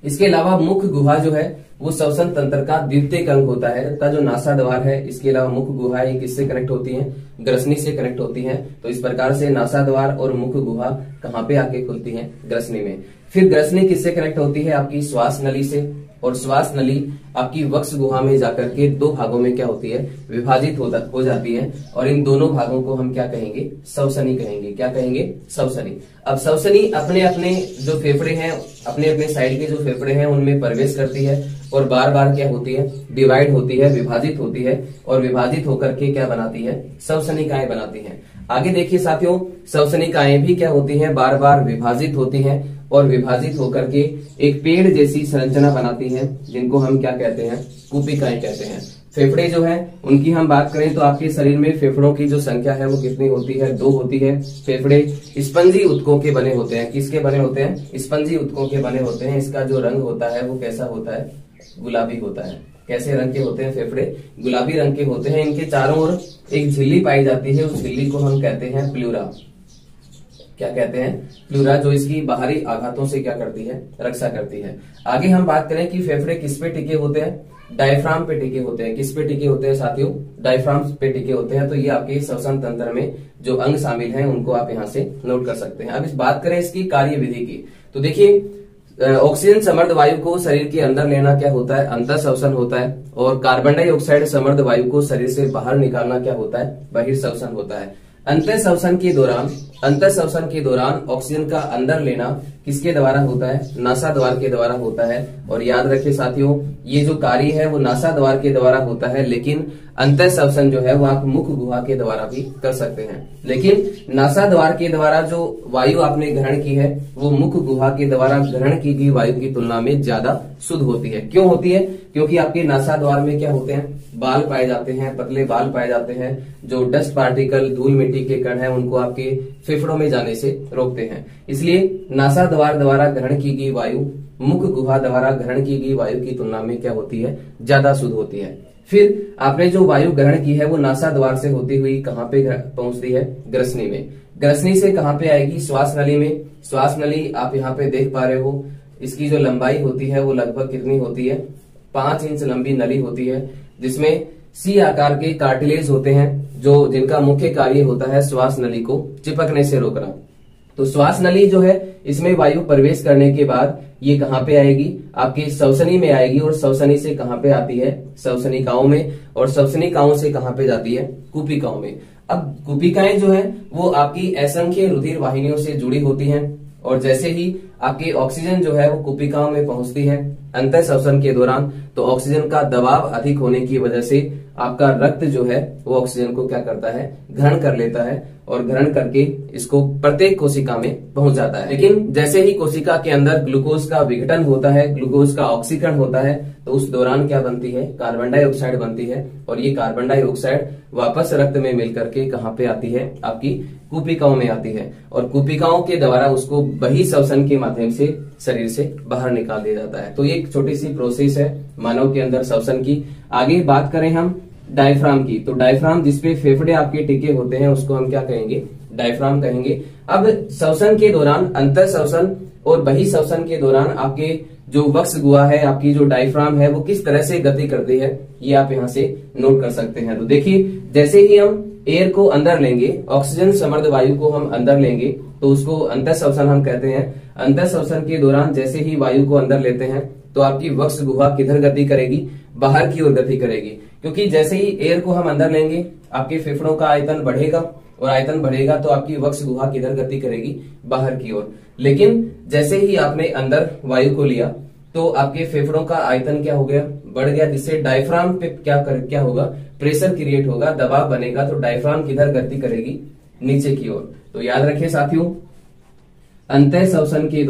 इसके अलावा मुख गुहा जो है वो श्वसन तंत्र का द्वितीयक अंग होता है, तथा जो नासाद्वार है इसके अलावा मुख गुहा ये किससे कनेक्ट होती है, ग्रसनी से कनेक्ट होती है। तो इस प्रकार से नासाद्वार और मुख गुहा कहाँ पे आके खुलती है, ग्रसनी में। फिर ग्रसनी किससे कनेक्ट होती है, आपकी श्वास नली से। और श्वास नली आपकी वक्ष गुहा में जाकर के दो भागों में क्या होती है, विभाजित हो जाती है। और इन दोनों भागों को हम क्या कहेंगे, श्वसनी कहेंगे। क्या कहेंगे, श्वसनी। अब श्वसनी अपने अपने जो फेफड़े हैं, अपने अपने साइड के जो फेफड़े हैं उनमें प्रवेश करती है और बार बार क्या होती है, डिवाइड होती है, विभाजित होती है। और विभाजित होकर के क्या बनाती है, श्वसनिकाएं बनाती हैं। आगे देखिए साथियों, श्वसनिकाएं भी क्या होती हैं, बार बार विभाजित होती हैं और विभाजित होकर के एक पेड़ जैसी संरचना बनाती हैं, जिनको हम क्या कहते हैं, कूपिकाएं कहते हैं। फेफड़े जो है उनकी हम बात करें तो आपके शरीर में फेफड़ों की जो संख्या है वो कितनी होती है, 2 होती है। फेफड़े स्पंजी उत्तकों के बने होते हैं। किसके बने होते हैं, स्पंजी उत्तकों के बने होते हैं। इसका जो रंग होता है वो कैसा होता है, गुलाबी होता है। कैसे रंग के होते हैं फेफड़े, गुलाबी रंग के होते हैं। इनके चारों ओर एक झिल्ली पाई जाती है, उस झिल्ली को हम कहते हैं प्लूरा। क्या कहते हैं, प्लूरा, जो इसकी बाहरी आघातों से क्या करती है, रक्षा करती है। आगे हम बात करें कि फेफड़े किस पे टिके होते हैं, डायफ्राम पे टिके होते हैं। किस पे टिके होते हैं साथियों, डायफ्राम पे टिके होते हैं। तो ये आपके श्वसन तंत्र में जो अंग शामिल हैं उनको आप यहाँ से नोट कर सकते हैं। अब इस बात करें इसकी कार्यविधि की, तो देखिए ऑक्सीजन समृद्ध वायु को शरीर के अंदर लेना क्या होता है, अंतःश्वसन होता है। और कार्बन डाइऑक्साइड समृद्ध वायु को शरीर से बाहर निकालना क्या होता है, बहिर्श्वसन होता है। अंतःश्वसन के दौरान अंतर श्वसन के दौरान ऑक्सीजन का अंदर लेना किसके द्वारा होता है? नासा द्वार के द्वारा होता है। और याद रखिए साथियों, ये जो कार्य है वो नासा द्वार के द्वारा होता है, लेकिन अंतर श्वसन जो है वो आप मुख गुहा के द्वारा भी कर सकते हैं। लेकिन नासा द्वार के द्वारा जो वायु आपने ग्रहण की है वो मुख गुहा के द्वारा ग्रहण की गई वायु की तुलना में ज्यादा शुद्ध होती है। क्यों होती है? क्योंकि आपके नासा द्वार में क्या होते हैं? बाल पाए जाते हैं, पतले बाल पाए जाते हैं, जो डस्ट पार्टिकल, धूल मिट्टी के कण हैं, उनको आपके फेफड़ों में जाने से रोकते हैं। इसलिए नासा द्वार द्वारा ग्रहण की गई वायु मुख गुहा द्वारा ग्रहण की गई वायु की तुलना में क्या होती है? ज्यादा शुद्ध होती है। फिर आपने जो वायु ग्रहण की है वो नासा द्वार से होती हुई कहाँ पे पहुंचती है? ग्रसनी में। ग्रसनी से कहाँ पे आएगी? श्वास नली में। श्वास नली आप यहाँ पे देख पा रहे हो, इसकी जो लंबाई होती है वो लगभग कितनी होती है? 5 इंच लंबी नली होती है, जिसमें सी आकार के कार्टिलेज होते हैं, जो जिनका मुख्य कार्य होता है श्वास नली को चिपकने से रोकना। तो श्वास नली जो है इसमें वायु प्रवेश करने के बाद ये कहाँ पे आएगी? आपकी श्वसनी में आएगी। और श्वसनी से कहाँ पे आती है? श्वसनिकाओं में। और श्वसनिकाओं से कहाँ पे जाती है? कुपिकाओं में। अब कुपिकाएं जो है वो आपकी असंख्य रुधिर वाहिनियों से जुड़ी होती हैं, और जैसे ही आपकी ऑक्सीजन जो है वो कुपिकाओं में पहुंचती है अंतर श्वसन के दौरान, तो ऑक्सीजन का दबाव अधिक होने की वजह से आपका रक्त जो है वो ऑक्सीजन को क्या करता है? ग्रहण कर लेता है, और ग्रहण करके इसको प्रत्येक कोशिका में पहुंच जाता है। लेकिन जैसे ही कोशिका के अंदर ग्लूकोज का विघटन होता है, ग्लूकोज का ऑक्सीकरण होता है, तो उस दौरान क्या बनती है? कार्बन डाइऑक्साइड बनती है। और ये कार्बन डाइऑक्साइड वापस रक्त में मिलकर के कहाँ पे आती है? आपकी कुपिकाओं में आती है, और कुपिकाओं के द्वारा उसको बहिःश्वसन के माध्यम से शरीर से बाहर निकाल दिया जाता है। तो ये एक छोटी सी प्रोसेस है मानव के अंदर श्वसन की। आगे बात करें हम डायफ्राम की, तो डायफ्राम जिसपे फेफड़े आपके टिके होते हैं उसको हम क्या कहेंगे? डायफ्राम कहेंगे। अब श्वसन के दौरान, अंतर श्वसन और बहिःश्वसन के दौरान आपके जो वक्ष गुहा है, आपकी जो डायफ्राम है, वो किस तरह से गति करती है, ये आप यहाँ से नोट कर सकते हैं। तो देखिए, जैसे ही हम एयर को अंदर लेंगे, ऑक्सीजन समृद्ध वायु को हम अंदर लेंगे, तो उसको अंतर श्वसन हम कहते हैं। अंतर श्वसन के दौरान जैसे ही वायु को अंदर लेते हैं तो आपकी वक्ष गुहा किधर गति करेगी? बाहर की ओर गति करेगी। क्योंकि जैसे ही एयर को हम अंदर लेंगे आपके फेफड़ों का आयतन बढ़ेगा, और आयतन बढ़ेगा तो आपकी वक्ष गुहा किधर गति करेगी? बाहर की ओर। लेकिन जैसे ही आपने अंदर वायु को लिया तो आपके फेफड़ों का आयतन क्या हो गया? बढ़ गया, जिससे डायफ्राम पे क्या होगा? प्रेशर क्रिएट होगा, दबाव बनेगा। तो डायफ्राम किधर गति करेगी? नीचे की ओर। तो याद रखिए साथियों, अंतर श्वसन के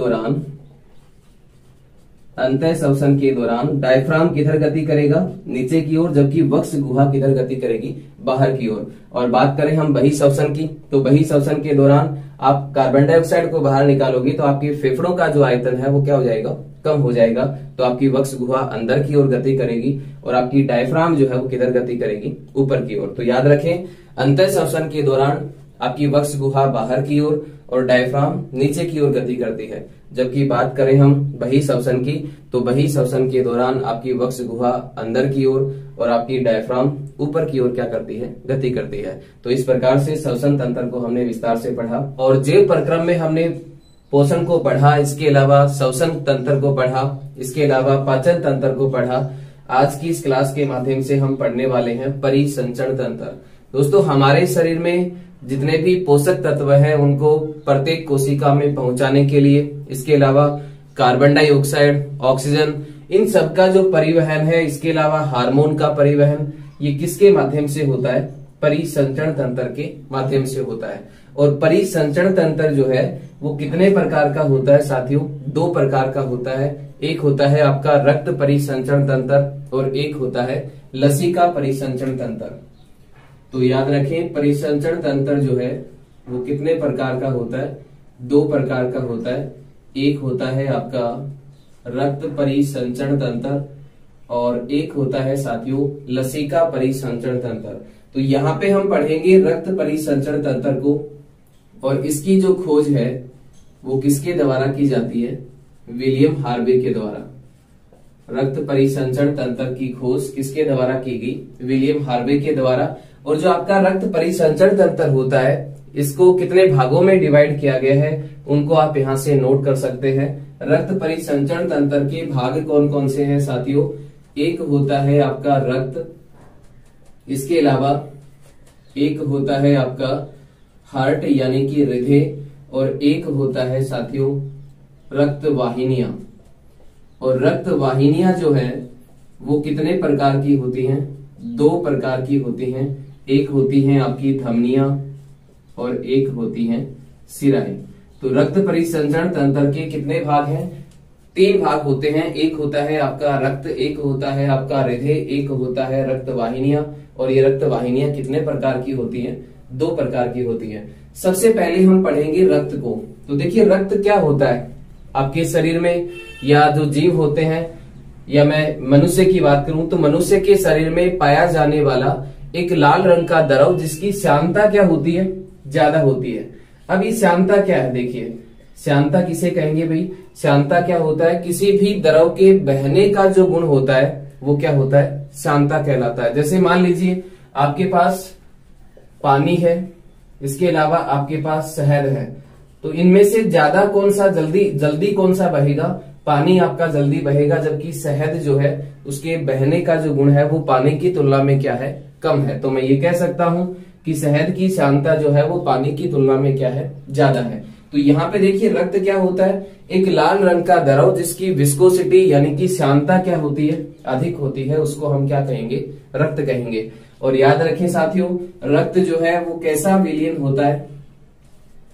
दौरान डायफ्राम किधर गति करेगा? नीचे की ओर, जबकि वक्ष गुहा किधर गति करेगी? बाहर की ओर। और बात करें हम बहिःश्वसन की, तो बहिःश्वसन के दौरान आप कार्बन डाइऑक्साइड को बाहर निकालोगे तो आपके फेफड़ों का जो आयतन है वो क्या हो जाएगा? कम हो जाएगा। तो आपकी वक्ष गुहा अंदर की ओर गति करेगी, और आपकी डायफ्राम जो है वो किधर गति करेगी? ऊपर की ओर। तो याद रखें, अंतर श्वसन के दौरान आपकी वक्ष गुहा बाहर की ओर और डायफ्राम नीचे की ओर गति करती है। जबकि बात करें हम बहिःश्वसन की, तो बहिःश्वसन के दौरान आपकी वक्ष गुहा अंदर की ओर और आपकी डायफ्राम ऊपर की ओर क्या करती है? गति करती है। तो इस प्रकार से श्वसन तंत्र को हमने विस्तार से पढ़ा, और जैव प्रक्रम में हमने पोषण को पढ़ा, इसके अलावा श्वसन तंत्र को पढ़ा, इसके अलावा पाचन तंत्र को पढ़ा। आज की इस क्लास के माध्यम से हम पढ़ने वाले हैं परिसंचरण तंत्र। दोस्तों, हमारे शरीर में जितने भी पोषक तत्व हैं उनको प्रत्येक कोशिका में पहुंचाने के लिए, इसके अलावा कार्बन डाइऑक्साइड, ऑक्सीजन, इन सब का जो परिवहन है, इसके अलावा हार्मोन का परिवहन, ये किसके माध्यम से होता है? परिसंचरण तंत्र के माध्यम से होता है। और परिसंचरण तंत्र जो है वो कितने प्रकार का होता है साथियों? 2 प्रकार का होता है। एक होता है आपका रक्त परिसंचरण तंत्र, और एक होता है लसिका परिसंचरण तंत्र। तो याद रखें, परिसंचरण तंत्र जो है वो कितने प्रकार का होता है? 2 प्रकार का होता है। एक होता है आपका रक्त परिसंचरण तंत्र, और एक होता है साथियों लसिका परिसंचरण तंत्र। तो यहाँ पे हम पढ़ेंगे रक्त परिसंचरण तंत्र को, और इसकी जो खोज है वो किसके द्वारा की जाती है? विलियम हार्वे के द्वारा। रक्त परिसंचरण तंत्र की खोज किसके द्वारा की गई? विलियम हार्वे के द्वारा। और जो आपका रक्त परिसंचरण तंत्र होता है, इसको कितने भागों में डिवाइड किया गया है उनको आप यहाँ से नोट कर सकते हैं। रक्त परिसंचरण तंत्र के भाग कौन कौन से हैं साथियों? एक होता है आपका रक्त, इसके अलावा एक होता है आपका हार्ट यानी कि हृदय, और एक होता है साथियों रक्त वाहिनियां। और रक्त वाहिनियां जो है वो कितने प्रकार की होती हैं? 2 प्रकार की होती हैं। एक होती हैं आपकी धमनियां और एक होती हैं सिराएं। तो रक्त परिसंचरण तंत्र के कितने भाग हैं? 3 भाग होते हैं। एक होता है आपका रक्त, एक होता है आपका हृदय, एक होता है रक्त वाहिनियां। और ये रक्त वाहिनियां कितने प्रकार की होती हैं? 2 प्रकार की होती हैं। सबसे पहले हम पढ़ेंगे रक्त को। तो देखिए रक्त क्या होता है आपके शरीर में, या जो जीव होते हैं, या मैं मनुष्य की बात करूं तो मनुष्य के शरीर में पाया जाने वाला एक लाल रंग का द्रव जिसकी श्यानता क्या होती है? ज्यादा होती है। अब ये श्यानता क्या है? देखिए श्यानता किसे कहेंगे भाई? श्यानता क्या होता है? किसी भी द्रव के बहने का जो गुण होता है वो क्या होता है? श्यानता कहलाता है। जैसे मान लीजिए आपके पास पानी है, इसके अलावा आपके पास शहद है, तो इनमें से ज्यादा कौन सा जल्दी कौन सा बहेगा? पानी आपका जल्दी बहेगा, जबकि शहद जो है उसके बहने का जो गुण है वो पानी की तुलना में क्या है? कम है। तो मैं ये कह सकता हूं कि शहद की श्यानता जो है वो पानी की तुलना में क्या है? ज्यादा है। तो यहाँ पे देखिए रक्त क्या होता है? एक लाल रंग का द्रव जिसकी विस्कोसिटी यानी कि श्यानता क्या होती है? अधिक होती है, उसको हम क्या कहेंगे? रक्त कहेंगे। और याद रखें साथियों, रक्त जो है वो कैसा विलयन होता है?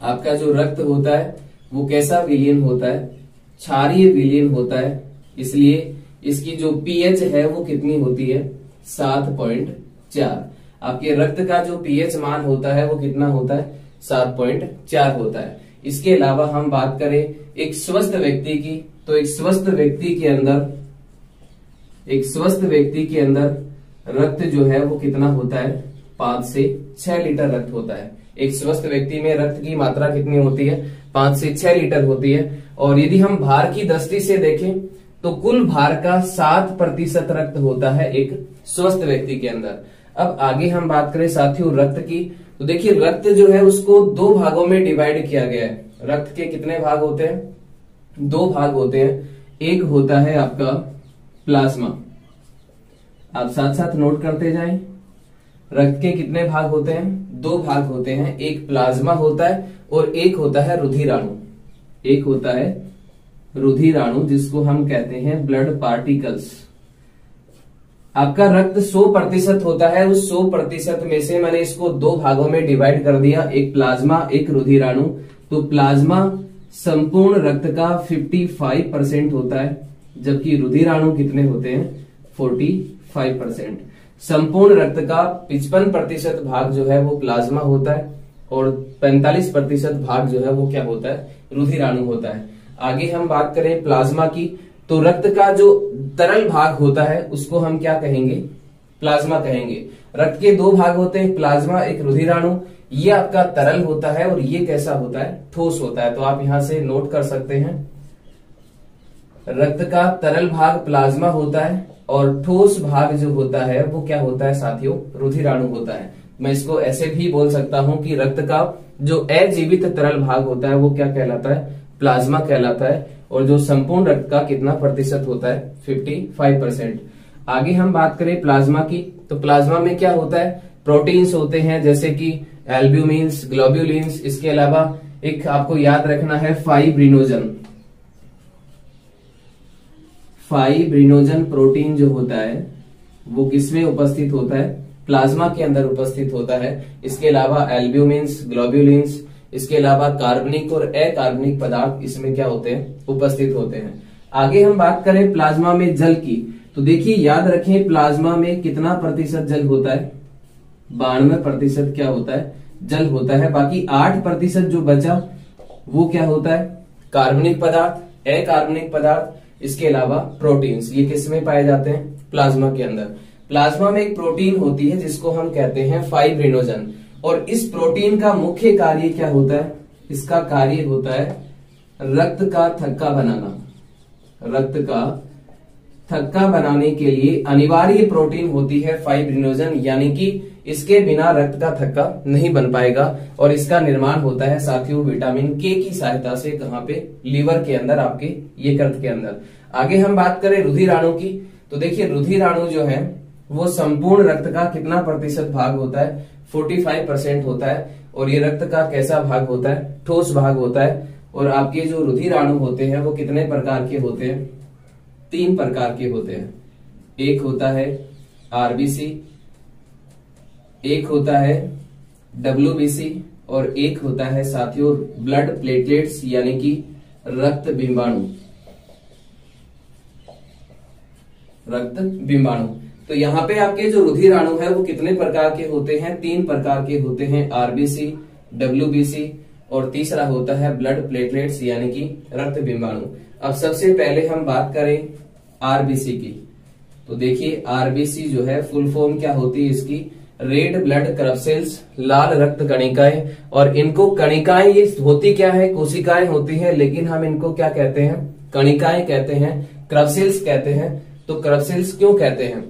आपका जो रक्त होता है वो कैसा विलयन होता है? क्षारीय विलयन होता है। इसलिए इसकी जो पीएच है वो कितनी होती है? 7.4। आपके रक्त का जो पीएच मान होता है वो कितना होता है? 7.4 होता है। इसके अलावा हम बात करें एक स्वस्थ व्यक्ति की, तो एक स्वस्थ व्यक्ति के अंदर रक्त जो है वो कितना होता है? 5 से 6 लीटर रक्त होता है। एक स्वस्थ व्यक्ति में रक्त की मात्रा कितनी होती है? 5 से 6 लीटर होती है। और यदि हम भार की दृष्टि से देखें तो कुल भार का 7% रक्त होता है एक स्वस्थ व्यक्ति के अंदर। अब आगे हम बात करें साथियों रक्त की, तो देखिए रक्त जो है उसको 2 भागों में डिवाइड किया गया है। रक्त के कितने भाग होते हैं? 2 भाग होते हैं। एक होता है आपका प्लाज्मा, आप साथ साथ नोट करते जाएं। रक्त के कितने भाग होते हैं? 2 भाग होते हैं। एक प्लाज्मा होता है और एक होता है रुधिराणु। एक होता है रुधिराणु जिसको हम कहते हैं ब्लड पार्टिकल्स। आपका रक्त 100% होता है। उस 100% में से मैंने इसको 2 भागों में डिवाइड कर दिया, एक प्लाज्मा एक रुधिराणु। तो प्लाज्मा संपूर्ण रक्त का 55% होता है, जबकि रुधिराणु कितने होते हैं? 45%। संपूर्ण रक्त का 55% भाग जो है वो प्लाज्मा होता है और 45% भाग जो है वो क्या होता है? रुधिराणु होता है। आगे हम बात करें प्लाज्मा की, तो रक्त का जो तरल भाग होता है उसको हम क्या कहेंगे? प्लाज्मा कहेंगे। रक्त के 2 भाग होते हैं, प्लाज्मा एक रुधिराणु। ये आपका तरल होता है और ये कैसा होता है? ठोस होता है। तो आप यहां से नोट कर सकते हैं, रक्त का तरल भाग प्लाज्मा होता है और ठोस भाग जो होता है वो क्या होता है साथियों? रुधिराणु होता है। मैं इसको ऐसे भी बोल सकता हूं कि रक्त का जो अजीवित तरल भाग होता है वो क्या कहलाता है? प्लाज्मा कहलाता है। और जो संपूर्ण रक्त का कितना प्रतिशत होता है? 55%। आगे हम बात करें प्लाज्मा की, तो प्लाज्मा में क्या होता है? प्रोटीन्स होते हैं जैसे कि एल्ब्यूमिन्स, ग्लोब्युलिन्स। इसके अलावा एक आपको याद रखना है फाइब्रिनोजन। फाइब्रिनोजन प्रोटीन जो होता है वो किसमें उपस्थित होता है? प्लाज्मा के अंदर उपस्थित होता है। इसके अलावा एल्ब्यूमिन्स, ग्लोब्युलिन्स, इसके अलावा कार्बनिक और अकार्बनिक पदार्थ इसमें क्या होते हैं? उपस्थित होते हैं। आगे हम बात करें प्लाज्मा में जल की, तो देखिए याद रखें प्लाज्मा में कितना प्रतिशत जल होता है? 92% क्या होता है? जल होता है। बाकी 8% जो बचा वो क्या होता है? कार्बनिक पदार्थ, अकार्बनिक पदार्थ, इसके अलावा प्रोटीन्स। ये किसमें पाए जाते हैं? प्लाज्मा के अंदर। प्लाज्मा में एक प्रोटीन होती है जिसको हम कहते हैं फाइब्रिनोजन, और इस प्रोटीन का मुख्य कार्य क्या होता है? इसका कार्य होता है रक्त का थक्का बनाना। रक्त का थक्का बनाने के लिए अनिवार्य प्रोटीन होती है फाइब्रिनोजन, यानी कि इसके बिना रक्त का थक्का नहीं बन पाएगा। और इसका निर्माण होता है साथियों विटामिन के की सहायता से। कहां पे? लीवर के अंदर, आपके यकृत के अंदर। आगे हम बात करें रुधिराणु की, तो देखिए रुधिराणु जो है वो संपूर्ण रक्त का कितना प्रतिशत भाग होता है, 45% होता है। और ये रक्त का कैसा भाग होता है, ठोस भाग होता है। और आपके जो रुधिर अणु होते हैं वो कितने प्रकार के होते हैं, 3 प्रकार के होते हैं। एक होता है आरबीसी, एक होता है डब्ल्यूबीसी और एक होता है साथियों ब्लड प्लेटलेट्स यानी कि रक्त बिंबाणु। रक्त बिंबाणु। तो यहाँ पे आपके जो रुधिर अणु है वो कितने प्रकार के होते हैं, 3 प्रकार के होते हैं, आरबीसी, डब्ल्यूबीसी और तीसरा होता है ब्लड प्लेटलेट्स यानी कि रक्त बिंबाणु। अब सबसे पहले हम बात करें आरबीसी की, तो देखिए आरबीसी जो है फुल फॉर्म क्या होती है इसकी, रेड ब्लड करप्सेल्स, लाल रक्त कणिकाएं। और इनको कणिकाएं ये होती क्या है, कोशिकाएं होती है, लेकिन हम इनको क्या कहते हैं, कणिकाएं कहते हैं, करप्सेल्स कहते हैं। तो करप्सेल्स क्यों कहते हैं,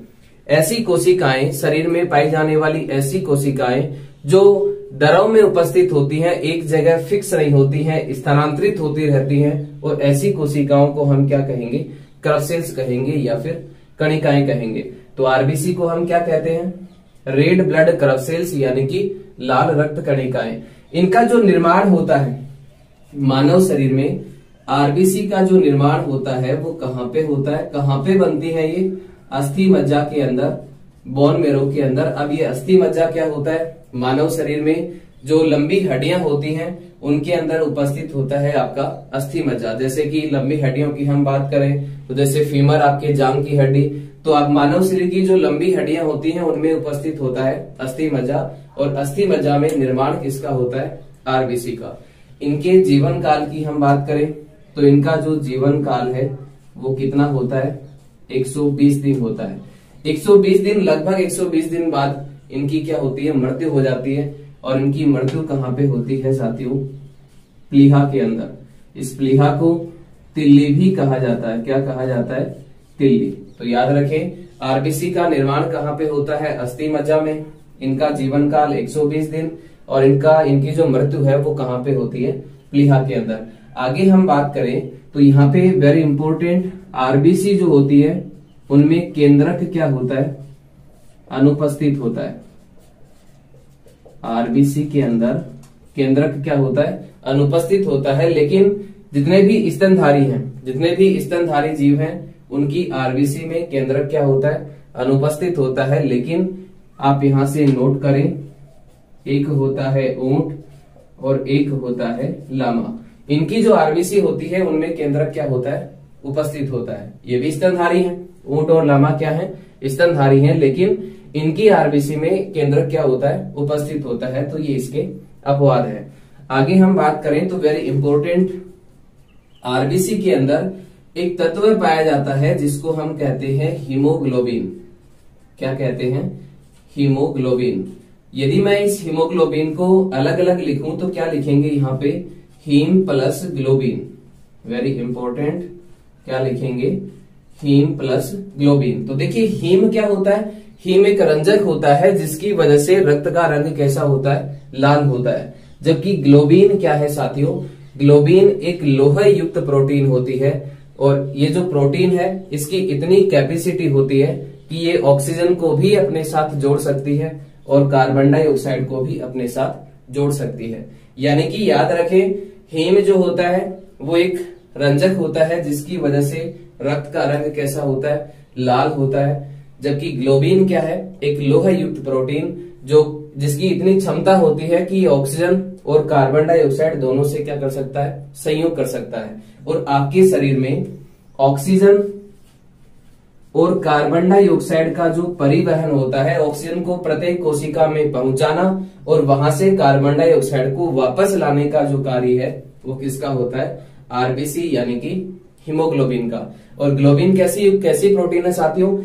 ऐसी कोशिकाएं, शरीर में पाई जाने वाली ऐसी कोशिकाएं जो द्रव में उपस्थित होती हैं, एक जगह फिक्स नहीं होती हैं, स्थानांतरित होती रहती हैं, और ऐसी कोशिकाओं को हम क्या कहेंगे, करप्सेल्स कहेंगे या फिर कणिकाएं कहेंगे। तो आरबीसी को हम क्या कहते हैं, रेड ब्लड करप्सेल्स यानी कि लाल रक्त कणिकाएं। इनका जो निर्माण होता है मानव शरीर में, आरबीसी का जो निर्माण होता है वो कहाँ पे होता है, कहाँ पे बनती है ये, अस्थि मज्जा के अंदर, बोन मेरो के अंदर। अब ये अस्थि मज्जा क्या होता है, मानव शरीर में जो लंबी हड्डियां होती हैं उनके अंदर उपस्थित होता है आपका अस्थि मज्जा। जैसे कि लंबी हड्डियों की हम बात करें तो जैसे फीमर आपके जांग की हड्डी, तो आप मानव शरीर की जो लंबी हड्डियां होती हैं उनमें उपस्थित होता है अस्थि मज्जा। और अस्थि मज्जा में निर्माण किसका होता है, आरबीसी का। इनके जीवन काल की हम बात करें तो इनका जो जीवन काल है वो कितना होता है, 120 दिन होता है। 120 दिन, लगभग 120 दिन बाद इनकी क्या होती है, मृत्यु हो जाती है। और इनकी मृत्यु कहाँ पे होती है साथियों, प्लीहा के अंदर। इस प्लीहा को तिल्ली भी कहा जाता है, क्या कहा जाता है, तिल्ली। तो याद रखें आरबीसी का निर्माण कहाँ पे होता है, अस्थि मज्जा में। इनका जीवन काल 120 दिन और इनकी जो मृत्यु है वो कहाँ पे होती है, प्लीहा के अंदर। आगे हम बात करें तो यहाँ पे वेरी इंपॉर्टेंट, आरबीसी जो होती है उनमें केंद्रक क्या होता है, अनुपस्थित होता है। आरबीसी के अंदर केंद्रक क्या होता है, अनुपस्थित होता है। लेकिन जितने भी स्तनधारी हैं, जितने भी स्तनधारी जीव हैं उनकी आरबीसी में केंद्रक क्या होता है, अनुपस्थित होता है। लेकिन आप यहां से नोट करें, एक होता है ऊंट और एक होता है लामा। इनकी जो आरबीसी होती है उनमें केंद्रक क्या होता है, उपस्थित होता है। ये भी स्तनधारी हैं, ऊंट और लामा क्या है, स्तनधारी हैं, लेकिन इनकी आरबीसी में केंद्रक क्या होता है, उपस्थित होता है। तो ये इसके अपवाद है। आगे हम बात करें तो वेरी इंपॉर्टेंट, आरबीसी के अंदर एक तत्व पाया जाता है जिसको हम कहते हैं हीमोग्लोबिन। क्या कहते हैं, हीमोग्लोबिन। यदि मैं इस हीमोग्लोबिन को अलग अलग लिखूं तो क्या लिखेंगे यहाँ पे, heme plus globin. Very important, क्या लिखेंगे, हीम प्लस ग्लोबिन। तो देखिए हीम क्या होता है, हीम एक रंजक होता है जिसकी वजह से रक्त का रंग कैसा होता है, लाल होता है। जबकि ग्लोबिन क्या है साथियों, ग्लोबिन एक लोह युक्त प्रोटीन होती है। और ये जो प्रोटीन है इसकी इतनी कैपेसिटी होती है कि ये ऑक्सीजन को भी अपने साथ जोड़ सकती है और कार्बन डाइऑक्साइड को भी अपने साथ जोड़ सकती है। यानी कि याद रखें, हीम जो होता है वो एक रंजक होता है जिसकी वजह से रक्त का रंग कैसा होता है, लाल होता है। जबकि ग्लोबिन क्या है, एक लोह युक्त प्रोटीन जिसकी इतनी क्षमता होती है कि ऑक्सीजन और कार्बन डाइऑक्साइड दोनों से क्या कर सकता है, संयोग कर सकता है। और आपके शरीर में ऑक्सीजन और कार्बन डाइऑक्साइड का जो परिवहन होता है, ऑक्सीजन को प्रत्येक कोशिका में पहुंचाना और वहां से कार्बन डाइऑक्साइड को वापस लाने का जो कार्य है वो किसका होता है, आरबीसी यानी कि हीमोग्लोबिन का। और ग्लोबिन कैसी प्रोटीन है साथियों,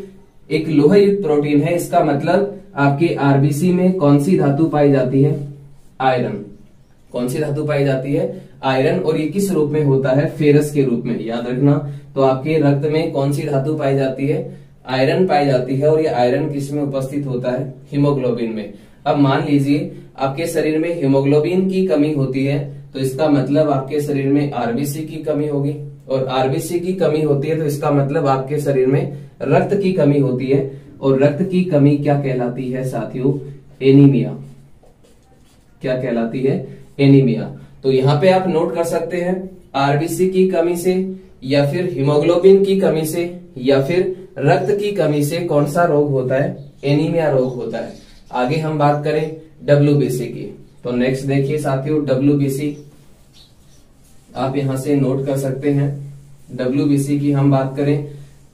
एक लोह युक्त प्रोटीन है। इसका मतलब आपके आरबीसी में कौन सी धातु पाई जाती है, आयरन। कौन सी धातु पाई जाती है, आयरन। और ये किस रूप में होता है, फेरस के रूप में। याद रखना, तो आपके रक्त में कौन सी धातु पाई जाती है, आयरन पाई जाती है। और ये आयरन किस में उपस्थित होता है, हीमोग्लोबिन में। अब मान लीजिए आपके शरीर में हीमोग्लोबिन की कमी होती है तो इसका मतलब आपके शरीर में आरबीसी की कमी होगी। और आरबीसी की कमी होती है तो इसका मतलब आपके शरीर में रक्त की कमी होती है। और रक्त की कमी क्या कहलाती है साथियों? एनीमिया। क्या कहलाती है? एनीमिया। तो यहाँ पे आप नोट कर सकते हैं, आरबीसी की कमी से या फिर हीमोग्लोबिन की कमी से या फिर रक्त की कमी से कौन सा रोग होता है? एनीमिया रोग होता है। आगे हम बात करें डब्ल्यूबीसी की, तो नेक्स्ट देखिए साथियों, डब्ल्यूबीसी आप यहां से नोट कर सकते हैं। डब्ल्यूबीसी की हम बात करें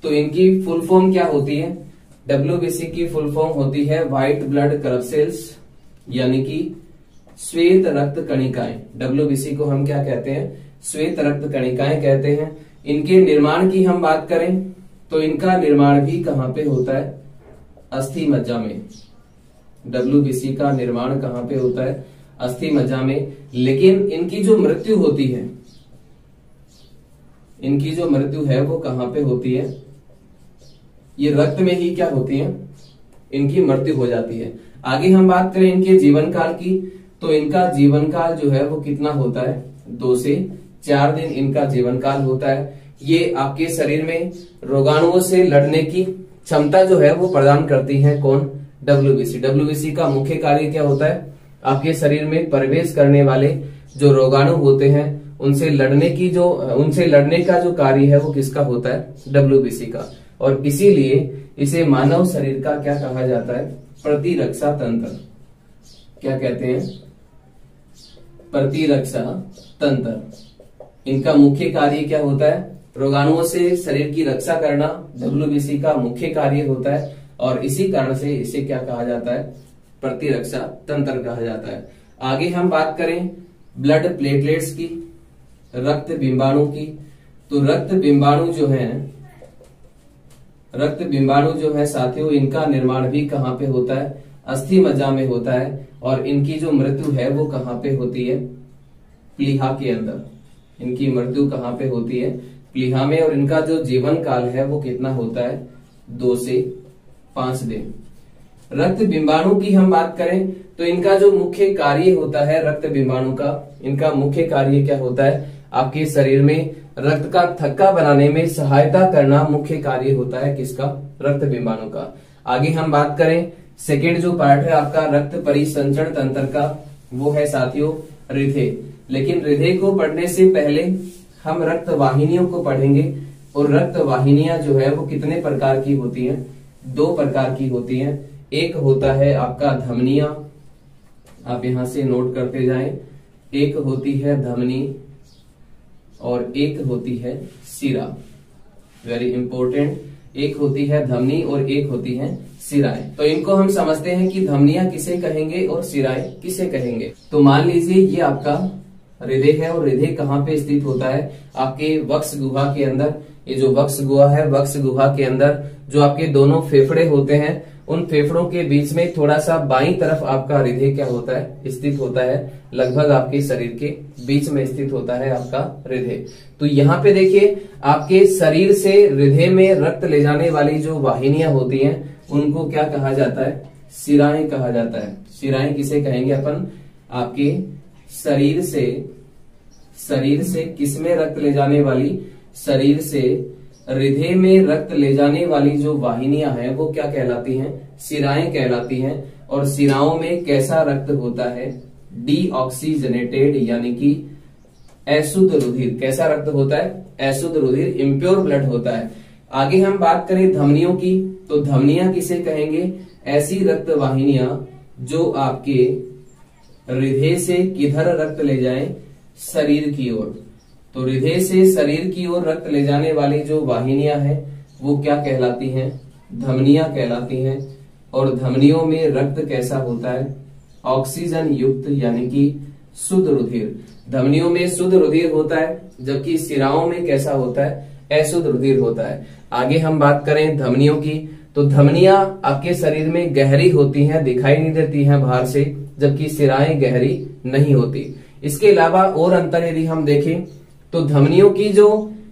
तो इनकी फुल फॉर्म क्या होती है? डब्ल्यूबीसी की फुल फॉर्म होती है व्हाइट ब्लड करपसेल्स, यानी कि श्वेत रक्त कणिकाएं। डब्ल्यूबीसी को हम क्या कहते हैं? श्वेत रक्त कणिकाएं कहते हैं। इनके निर्माण की हम बात करें तो इनका निर्माण भी कहां पे होता है? अस्थि मज्जा में। डब्ल्यूबीसी का निर्माण कहां पे होता है? अस्थि मज्जा में। लेकिन इनकी जो मृत्यु होती है, इनकी जो मृत्यु है वो कहां पे होती है? ये रक्त में ही क्या होती है? इनकी मृत्यु हो जाती है। आगे हम बात करें इनके जीवन काल की, तो इनका जीवन काल जो है वो कितना होता है? 2 से 4 दिन इनका जीवन काल होता है। ये आपके शरीर में रोगाणुओं से लड़ने की क्षमता जो है वो प्रदान करती है। कौन? डब्ल्यूबीसी। डब्ल्यूबीसी का मुख्य कार्य क्या होता है? आपके शरीर में प्रवेश करने वाले जो रोगाणु होते हैं उनसे लड़ने का जो कार्य है वो किसका होता है? डब्ल्यूबीसी का। और इसीलिए इसे मानव शरीर का क्या कहा जाता है? प्रतिरक्षा तंत्र। क्या कहते हैं? प्रतिरक्षा तंत्र। इनका मुख्य कार्य क्या होता है? रोगाणुओं से शरीर की रक्षा करना डब्ल्यूबीसी का मुख्य कार्य होता है, और इसी कारण से इसे क्या कहा जाता है? प्रतिरक्षा तंत्र कहा जाता है। आगे हम बात करें ब्लड प्लेटलेट्स की, रक्त बिंबाणु की, तो रक्त बिंबाणु जो है साथियों, इनका निर्माण भी कहां पे होता है? अस्थि मज्जा में होता है। और इनकी जो मृत्यु है वो कहां पे होती है? प्लीहा के अंदर। इनकी मृत्यु कहां पे होती है? प्लीहा में। और इनका जो जीवन काल है वो कितना होता है? 2 से 5 दिन। रक्त बिंबाणु की हम बात करें तो इनका जो मुख्य कार्य होता है रक्त बिंबाणु का, इनका मुख्य कार्य क्या होता है? आपके शरीर में रक्त का थक्का बनाने में सहायता करना मुख्य कार्य होता है किसका? रक्त बिंबाणु का। आगे हम बात करें, सेकेंड जो पार्ट है आपका रक्त परिसंचरण तंत्र का, वो है साथियों हृदय। लेकिन हृदय को पढ़ने से पहले हम रक्त वाहिनियों को पढ़ेंगे। और रक्त वाहिनियां जो है वो कितने प्रकार की होती हैं? 2 प्रकार की होती हैं। एक होता है आपका धमनिया, आप यहां से नोट करते जाएं। एक होती है धमनी और एक होती है सिरा। Very important. एक होती है धमनी और एक होती है सिराएं। तो इनको हम समझते हैं कि धमनियां किसे कहेंगे और सिराएं किसे कहेंगे। तो मान लीजिए ये आपका हृदय है, और हृदय कहाँ पे स्थित होता है? आपके वक्ष गुहा के अंदर। ये जो वक्ष गुहा है, वक्ष गुहा के अंदर जो आपके दोनों फेफड़े होते हैं, उन फेफड़ों के बीच में थोड़ा सा बाईं तरफ आपका हृदय क्या होता है? स्थित होता है। लगभग आपके शरीर के बीच में स्थित होता है आपका हृदय। तो यहाँ पे देखिए, आपके शरीर से हृदय में रक्त ले जाने वाली जो वाहिनियां होती हैं उनको क्या कहा जाता है? सिराएं कहा जाता है। सिराएं किसे कहेंगे अपन? आपके शरीर से किसमें रक्त ले जाने वाली? शरीर से हृदय में रक्त ले जाने वाली जो वाहिनियां हैं वो क्या कहलाती हैं? सिराएं कहलाती हैं। और सिराओं में कैसा रक्त होता है? डीऑक्सीजनेटेड, यानी कि अशुद्ध रुधिर। कैसा रक्त होता है? अशुद्ध रुधिर, इम्प्योर ब्लड होता है। आगे हम बात करें धमनियों की, तो धमनियां किसे कहेंगे? ऐसी रक्त वाहिनियां जो आपके हृदय से किधर रक्त ले जाएं? शरीर की ओर। तो हृदय से शरीर की ओर रक्त ले जाने वाली जो वाहिनियां हैं वो क्या कहलाती हैं? धमनियां कहलाती हैं। और धमनियों में रक्त कैसा होता है? ऑक्सीजन युक्त, यानी कि शुद्ध रुधिर। धमनियों में शुद्ध रुधिर होता है, जबकि सिराओं में कैसा होता है? अशुद्ध रुधिर होता है। आगे हम बात करें धमनियों की, तो धमनियां आपके शरीर में गहरी होती हैं, दिखाई नहीं देती हैं बाहर से, जबकि सिराएं गहरी नहीं होती। इसके अलावा और अंतर यदि हम देखें तो धमनियों की जो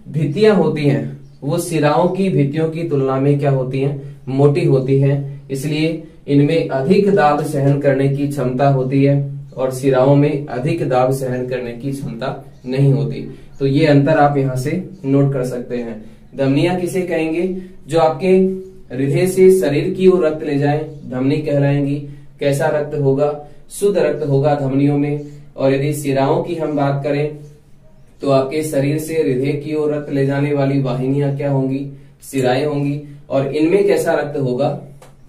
भित्तियां होती हैं वो सिराओं की भित्तियों की तुलना में क्या होती हैं? मोटी होती हैं। इसलिए इनमें अधिक दाब सहन करने की क्षमता होती है और सिराओं में अधिक दाब सहन करने की क्षमता नहीं होती। तो ये अंतर आप यहाँ से नोट कर सकते हैं। धमनियां किसे कहेंगे? जो आपके हृदय से शरीर की ओर रक्त ले जाएं, धमनी कहलाएंगी। कैसा रक्त होगा? शुद्ध रक्त होगा धमनियों में। और यदि शिराओं की हम बात करें तो आपके शरीर से हृदय की ओर रक्त ले जाने वाली वाहिनियां क्या होंगी? शिराएं होंगी। और इनमें कैसा रक्त होगा?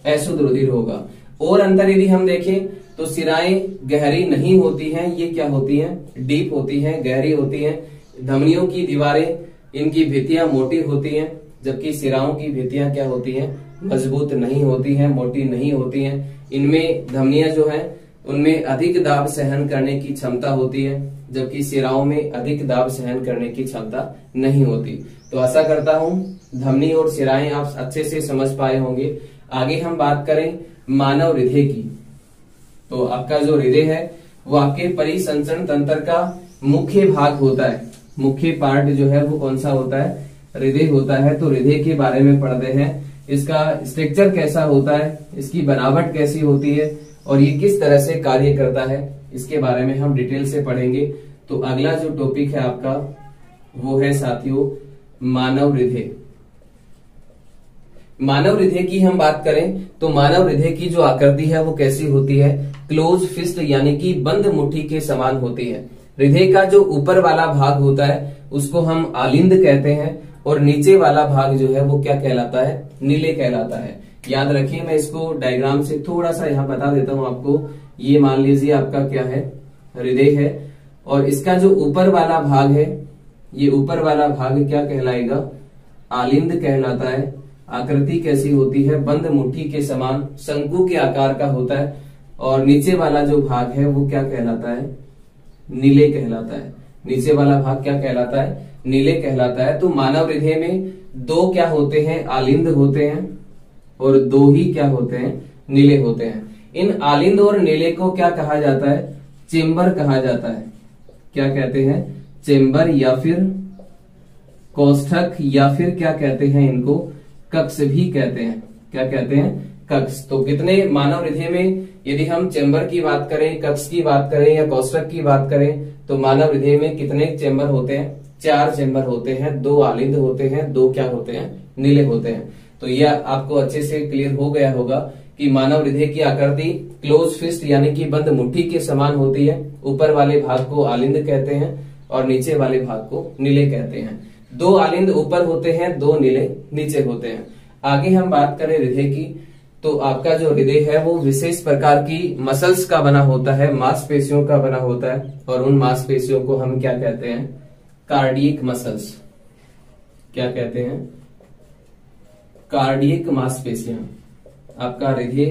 अशुद्ध रुधिर होगा। और अंतर यदि हम देखें तो शिराएं गहरी नहीं होती हैं, ये क्या होती हैं? डीप होती हैं, गहरी होती हैं। धमनियों की दीवारें, इनकी भित्तियां मोटी होती हैं, जबकि शिराओं की भित्तियां क्या होती हैं? मजबूत नहीं होती हैं, मोटी नहीं होती हैं। इनमें धमनियां जो है उनमें अधिक दाब सहन करने की क्षमता होती है, जबकि शिराओं में अधिक दाब सहन करने की क्षमता नहीं होती। तो आशा करता हूं धमनी और शिराएं आप अच्छे से समझ पाए होंगे। आगे हम बात करें मानव हृदय की। तो आपका जो हृदय है वो आपके परिसंचरण तंत्र का मुख्य भाग होता है। मुख्य पार्ट जो है वो कौन सा होता है? हृदय होता है। तो हृदय के बारे में पढ़ते हैं। इसका स्ट्रक्चर कैसा होता है, इसकी बनावट कैसी होती है और ये किस तरह से कार्य करता है, इसके बारे में हम डिटेल से पढ़ेंगे। तो अगला जो टॉपिक है आपका वो है साथियों मानव हृदय। मानव हृदय की हम बात करें तो मानव हृदय की जो आकृति है वो कैसी होती है? क्लोज फिस्ट यानी कि बंद मुट्ठी के समान होती है। हृदय का जो ऊपर वाला भाग होता है उसको हम आलिंद कहते हैं और नीचे वाला भाग जो है वो क्या कहलाता है? नीले कहलाता है। याद रखिए, मैं इसको डायग्राम से थोड़ा सा यहाँ बता देता हूँ आपको। ये मान लीजिए आपका क्या है? हृदय है। और इसका जो ऊपर वाला भाग है, ये ऊपर वाला भाग क्या कहलाएगा? आलिंद कहलाता है। आकृति कैसी होती है? बंद मुट्ठी के समान शंकु के आकार का होता है। और नीचे वाला जो भाग है वो क्या कहलाता है? नीले कहलाता है। नीचे वाला भाग क्या कहलाता है? नीले कहलाता है। तो मानव हृदय में दो क्या होते हैं? आलिंद होते हैं और दो ही क्या होते हैं? नीले होते हैं। इन आलिंद और नीले को क्या कहा जाता है? चेम्बर कहा जाता है। क्या कहते हैं? चेम्बर या फिर कोष्ठक या फिर क्या कहते हैं इनको? कक्ष भी कहते हैं। क्या कहते हैं? कक्ष। तो कितने मानव हृदय में यदि हम चेम्बर की बात करें, कक्ष की बात करें या कोष्ठक की बात करें तो मानव हृदय में कितने चेम्बर होते हैं? 4 चेम्बर होते हैं। 2 आलिंद होते हैं, 2 क्या होते हैं? नीले होते हैं। तो यह आपको अच्छे से क्लियर हो गया होगा कि मानव हृदय की आकृति क्लोज फिस्ट यानी कि बंद मुट्ठी के समान होती है। ऊपर वाले भाग को आलिंद कहते हैं और नीचे वाले भाग को नीले कहते हैं। 2 आलिंद ऊपर होते हैं, 2 नीले नीचे होते हैं। आगे हम बात करें हृदय की तो आपका जो हृदय है वो विशेष प्रकार की मसल्स का बना होता है, मांसपेशियों का बना होता है। और उन मांसपेशियों को हम क्या कहते हैं? Cardiac muscles. क्या कहते हैं? कार्डियक मांसपेशियां। आपका हृदय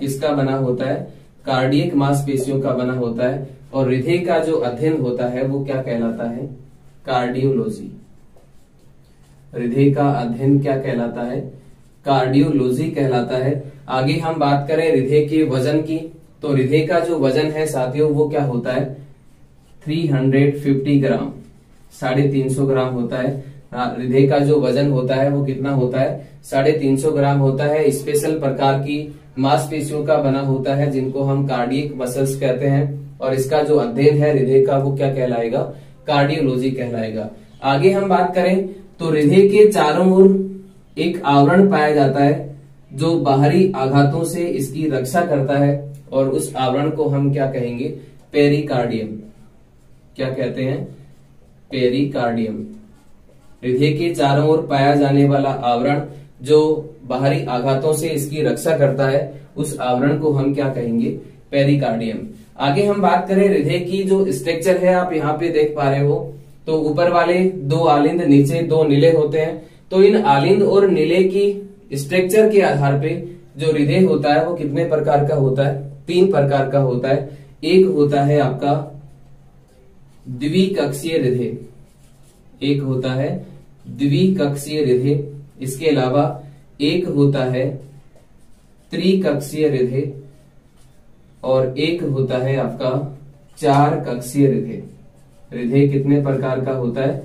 किसका बना होता है? कार्डियक मांसपेशियों का बना होता है। और हृदय का जो अध्ययन होता है वो क्या कहलाता है? कार्डियोलॉजी। हृदय का अध्ययन क्या कहलाता है? कार्डियोलॉजी कहलाता है। आगे हम बात करें हृदय के वजन की तो हृदय का जो वजन है साथियों वो क्या होता है? 350 ग्राम, 350 ग्राम होता है। हृदय का जो वजन होता है वो कितना होता है? 350 ग्राम होता है। स्पेशल प्रकार की मांसपेशियों का बना होता है जिनको हम कार्डियक मसल्स कहते हैं। और इसका जो अध्ययन है हृदय का वो क्या कहलाएगा? कार्डियोलॉजी कहलाएगा। आगे हम बात करें तो हृदय के चारों ओर एक आवरण पाया जाता है जो बाहरी आघातों से इसकी रक्षा करता है और उस आवरण को हम क्या कहेंगे? पेरिकार्डियम। क्या कहते हैं? पेरिकार्डियम। हृदय के चारों ओर पाया जाने वाला आवरण जो बाहरी आघातों से इसकी रक्षा करता है उस आवरण को हम क्या कहेंगे? पेरिकार्डियम। आगे हम बात करें हृदय की जो स्ट्रक्चर है, आप यहाँ पे देख पा रहे हो तो ऊपर वाले 2 आलिंद, नीचे 2 नीले होते हैं। तो इन आलिंद और नीले की स्ट्रक्चर के आधार पे जो हृदय होता है वो कितने प्रकार का होता है? 3 प्रकार का होता है। एक होता है आपका द्विकक्षीय हृदय, एक होता है द्विकक्षीय हृदय। इसके अलावा एक होता है त्रिकक्षीय हृदय और एक होता है आपका 4 कक्षीय हृदय। हृदय कितने प्रकार का होता है?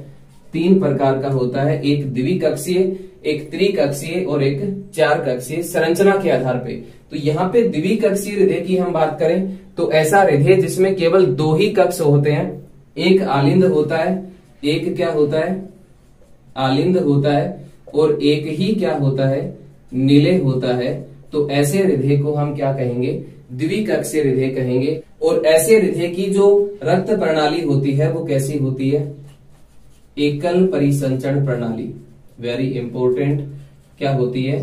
3 प्रकार का होता है। एक द्विकक्षीय, एक त्रिकक्षीय और एक 4 कक्षीय संरचना के आधार पे। तो यहाँ पे द्विकक्षीय हृदय की हम बात करें तो ऐसा हृदय जिसमें केवल 2 ही कक्ष होते हैं। एक आलिंद होता है, एक क्या होता है? आलिंद होता है और एक ही क्या होता है? नीले होता है तो ऐसे हृदय को हम क्या कहेंगे, द्विकक्षीय हृदय कहेंगे। और ऐसे हृदय की जो रक्त प्रणाली होती है वो कैसी होती है, एकल परिसंचरण प्रणाली। वेरी इंपॉर्टेंट, क्या होती है,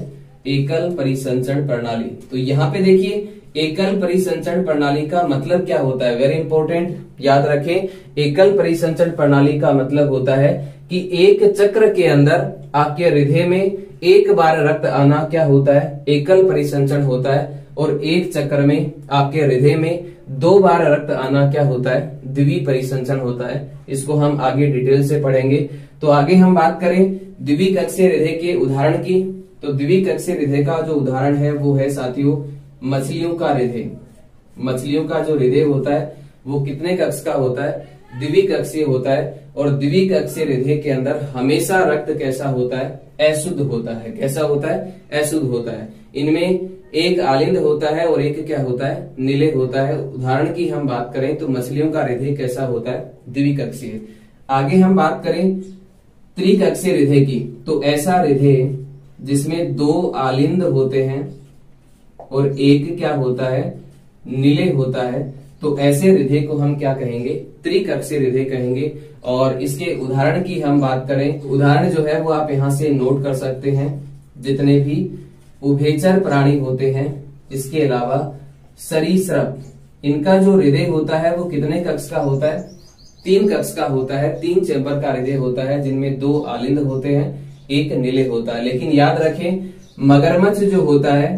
एकल परिसंचरण प्रणाली। तो यहाँ पे देखिए एकल परिसंचरण प्रणाली का मतलब क्या होता है, वेरी इंपॉर्टेंट, याद रखें। एकल परिसंचरण प्रणाली का मतलब होता है कि एक चक्र के अंदर आपके हृदय में एक बार रक्त आना क्या होता है, एकल परिसंचरण होता है। और एक चक्र में आपके हृदय में 2 बार रक्त आना क्या होता है, द्विपरिसंचरण होता है। इसको हम आगे डिटेल से पढ़ेंगे। तो आगे हम बात करें द्विकक्षीय हृदय के उदाहरण की। तो द्विकक्षीय हृदय का जो उदाहरण है वो है साथियों मछलियों का हृदय। मछलियों का जो हृदय होता है वो कितने कक्ष का होता है, द्विकक्षीय होता है। और द्विकक्षीय हृदय के अंदर हमेशा रक्त कैसा होता है, अशुद्ध होता है। कैसा होता है, अशुद्ध होता है। इनमें एक आलिंद होता है और एक क्या होता है, नीले होता है। उदाहरण की हम बात करें तो मछलियों का हृदय कैसा होता है, द्विकक्षीय। आगे हम बात करें त्रिकक्षीय हृदय की। तो ऐसा हृदय जिसमें 2 आलिंद होते हैं और एक क्या होता है, नीले होता है। तो ऐसे हृदय को हम क्या कहेंगे, त्रिकक्षीय हृदय कहेंगे। और इसके उदाहरण की हम बात करें, उदाहरण जो है वो आप यहां से नोट कर सकते हैं। जितने भी उभयचर प्राणी होते हैं, इसके अलावा सरीसृप, इनका जो हृदय होता है वो कितने कक्ष का होता है, 3 कक्ष का होता है। 3 चैम्बर का हृदय होता है जिनमें 2 आलिंद होते हैं, एक नीले होता है। लेकिन याद रखें मगरमच्छ जो होता है,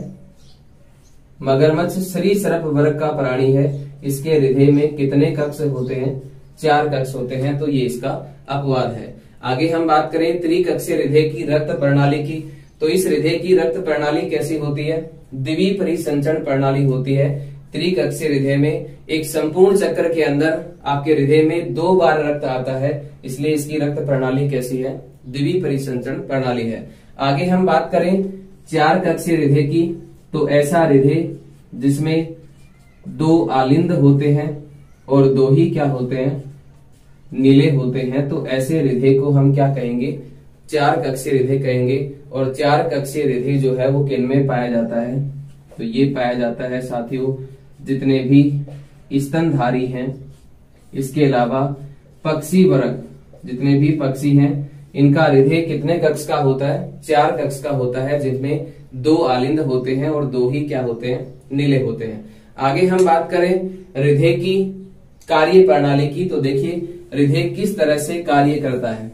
मगरमच्छ सरीसृप वर्ग का प्राणी है। इसके हृदय में कितने कक्ष होते हैं, 4 कक्ष होते हैं। तो ये इसका अपवाद है। आगे हम बात करें त्रिकक्षीय हृदय की रक्त प्रणाली की। तो इस हृदय की रक्त प्रणाली कैसी होती है, द्विपरिसंचरण प्रणाली होती है। त्रिकक्षीय हृदय में एक संपूर्ण चक्र के अंदर आपके हृदय में 2 बार रक्त आता है, इसलिए इसकी रक्त प्रणाली कैसी है, द्विपरिसंचरण प्रणाली है। आगे हम बात करें 4 कक्षीय हृदय की। तो ऐसा हृदय जिसमें 2 आलिंद होते हैं और 2 ही क्या होते हैं, नीले होते हैं। तो ऐसे हृदय को हम क्या कहेंगे, 4 कक्षीय हृदय कहेंगे। और 4 कक्षीय हृदय जो है वो किन में पाया जाता है, तो ये पाया जाता है साथियों जितने भी स्तनधारी हैं, इसके अलावा पक्षी वर्ग, जितने भी पक्षी हैं, इनका हृदय कितने कक्ष का होता है, 4 कक्ष का होता है, जिनमें 2 आलिंद होते हैं और 2 ही क्या होते हैं, नीले होते हैं। आगे हम बात करें हृदय की कार्य प्रणाली की। तो देखिए हृदय किस तरह से कार्य करता है,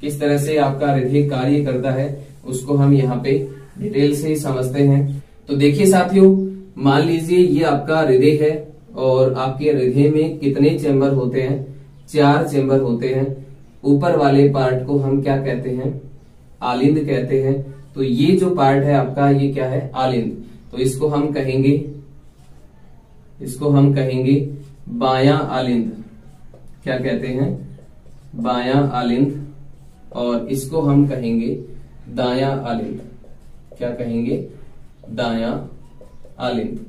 किस तरह से आपका हृदय कार्य करता है, उसको हम यहाँ पे डिटेल से समझते हैं। तो देखिए साथियों, मान लीजिए ये आपका हृदय है और आपके हृदय में कितने चैम्बर होते हैं, 4 चैम्बर होते हैं। ऊपर वाले पार्ट को हम क्या कहते हैं, आलिंद कहते हैं। तो ये जो पार्ट है आपका ये क्या है, आलिंद। तो इसको हम कहेंगे, इसको हम कहेंगे बायां आलिंद। क्या कहते हैं, बायां आलिंद। और इसको हम कहेंगे दायां आलिंद। क्या कहेंगे, दायां आलिंद।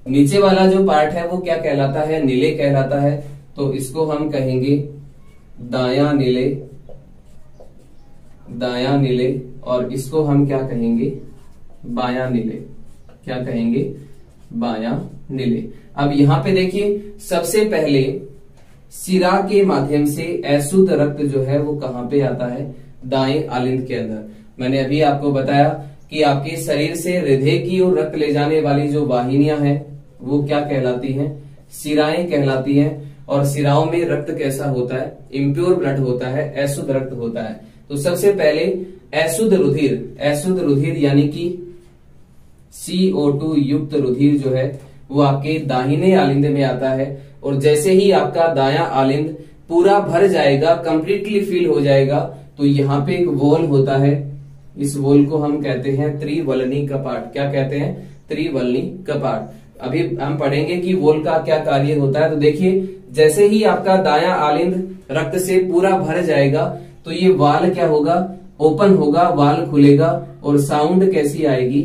नीचे वाला जो पार्ट है वो क्या कहलाता है, नीले कहलाता है। तो इसको हम कहेंगे दायां नीले, दायां नीले। और इसको हम क्या कहेंगे, बायां नीले। क्या कहेंगे, बायां नीले। अब यहाँ पे देखिए सबसे पहले सिरा के माध्यम से अशुद्ध रक्त जो है वो कहाँ पे आता है, दाएं आलिंद के अंदर। मैंने अभी आपको बताया कि आपके शरीर से हृदय की ओर रक्त ले जाने वाली जो वाहिनियां हैं वो क्या कहलाती हैं, सिराएं कहलाती हैं। और सिराओं में रक्त कैसा होता है, इम्प्योर ब्लड होता है, अशुद्ध रक्त होता है। तो सबसे पहले अशुद्ध रुधिर, अशुद्ध रुधिर यानी कि CO2 युक्त रुधिर जो है वो आपके दाहिने आलिंद में आता है। और जैसे ही आपका दायां आलिंद पूरा भर जाएगा, कंप्लीटली फिल हो जाएगा, तो यहाँ पे एक वॉल होता है। इस वॉल को हम कहते हैं त्रिवलनी कपाट। क्या कहते हैं, त्रिवलनी कपाट। अभी हम पढ़ेंगे कि वॉल का क्या कार्य होता है। तो देखिए जैसे ही आपका दायां आलिंद रक्त से पूरा भर जाएगा तो ये वाल क्या होगा, ओपन होगा, वाल खुलेगा। और साउंड कैसी आएगी,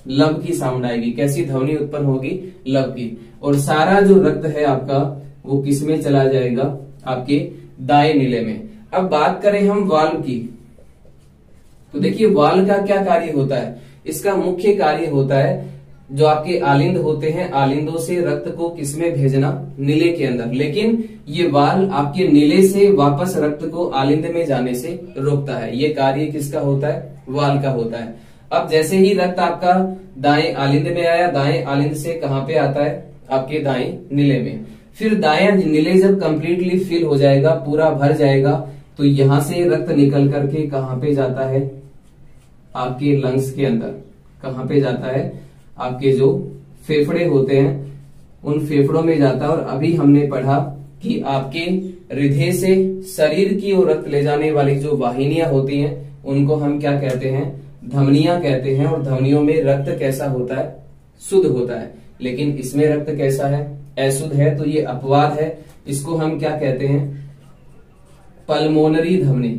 लब की साउंड आएगी। कैसी ध्वनि उत्पन्न होगी, लब की। और सारा जो रक्त है आपका वो किस में चला जाएगा, आपके दाएं नीले में। अब बात करें हम वाल्व की। तो देखिए वाल्व का क्या कार्य होता है। इसका मुख्य कार्य होता है जो आपके आलिंद होते हैं, आलिंदों से रक्त को किसमें भेजना, नीले के अंदर। लेकिन ये वाल आपके नीले से वापस रक्त को आलिंद में जाने से रोकता है। ये कार्य किसका होता है, वाल का होता है। अब जैसे ही रक्त आपका दाएं आलिंद में आया, दाएं आलिंद से कहां पे आता है, आपके दाएं नीले में। फिर दाएं नीले जब कंप्लीटली फिल हो जाएगा, पूरा भर जाएगा, तो यहां से रक्त निकल करके कहां पे जाता है, आपके लंग्स के अंदर। कहां पे जाता है, आपके जो फेफड़े होते हैं उन फेफड़ों में जाता है। और अभी हमने पढ़ा कि आपके हृदय से शरीर की ओर रक्त ले जाने वाली जो वाहिनियां होती हैं उनको हम क्या कहते हैं, धमनियां कहते हैं। और धमनियों में रक्त कैसा होता है, शुद्ध होता है। लेकिन इसमें रक्त कैसा है, अशुद्ध है। तो ये अपवाद है, इसको हम क्या कहते हैं, पल्मोनरी धमनी।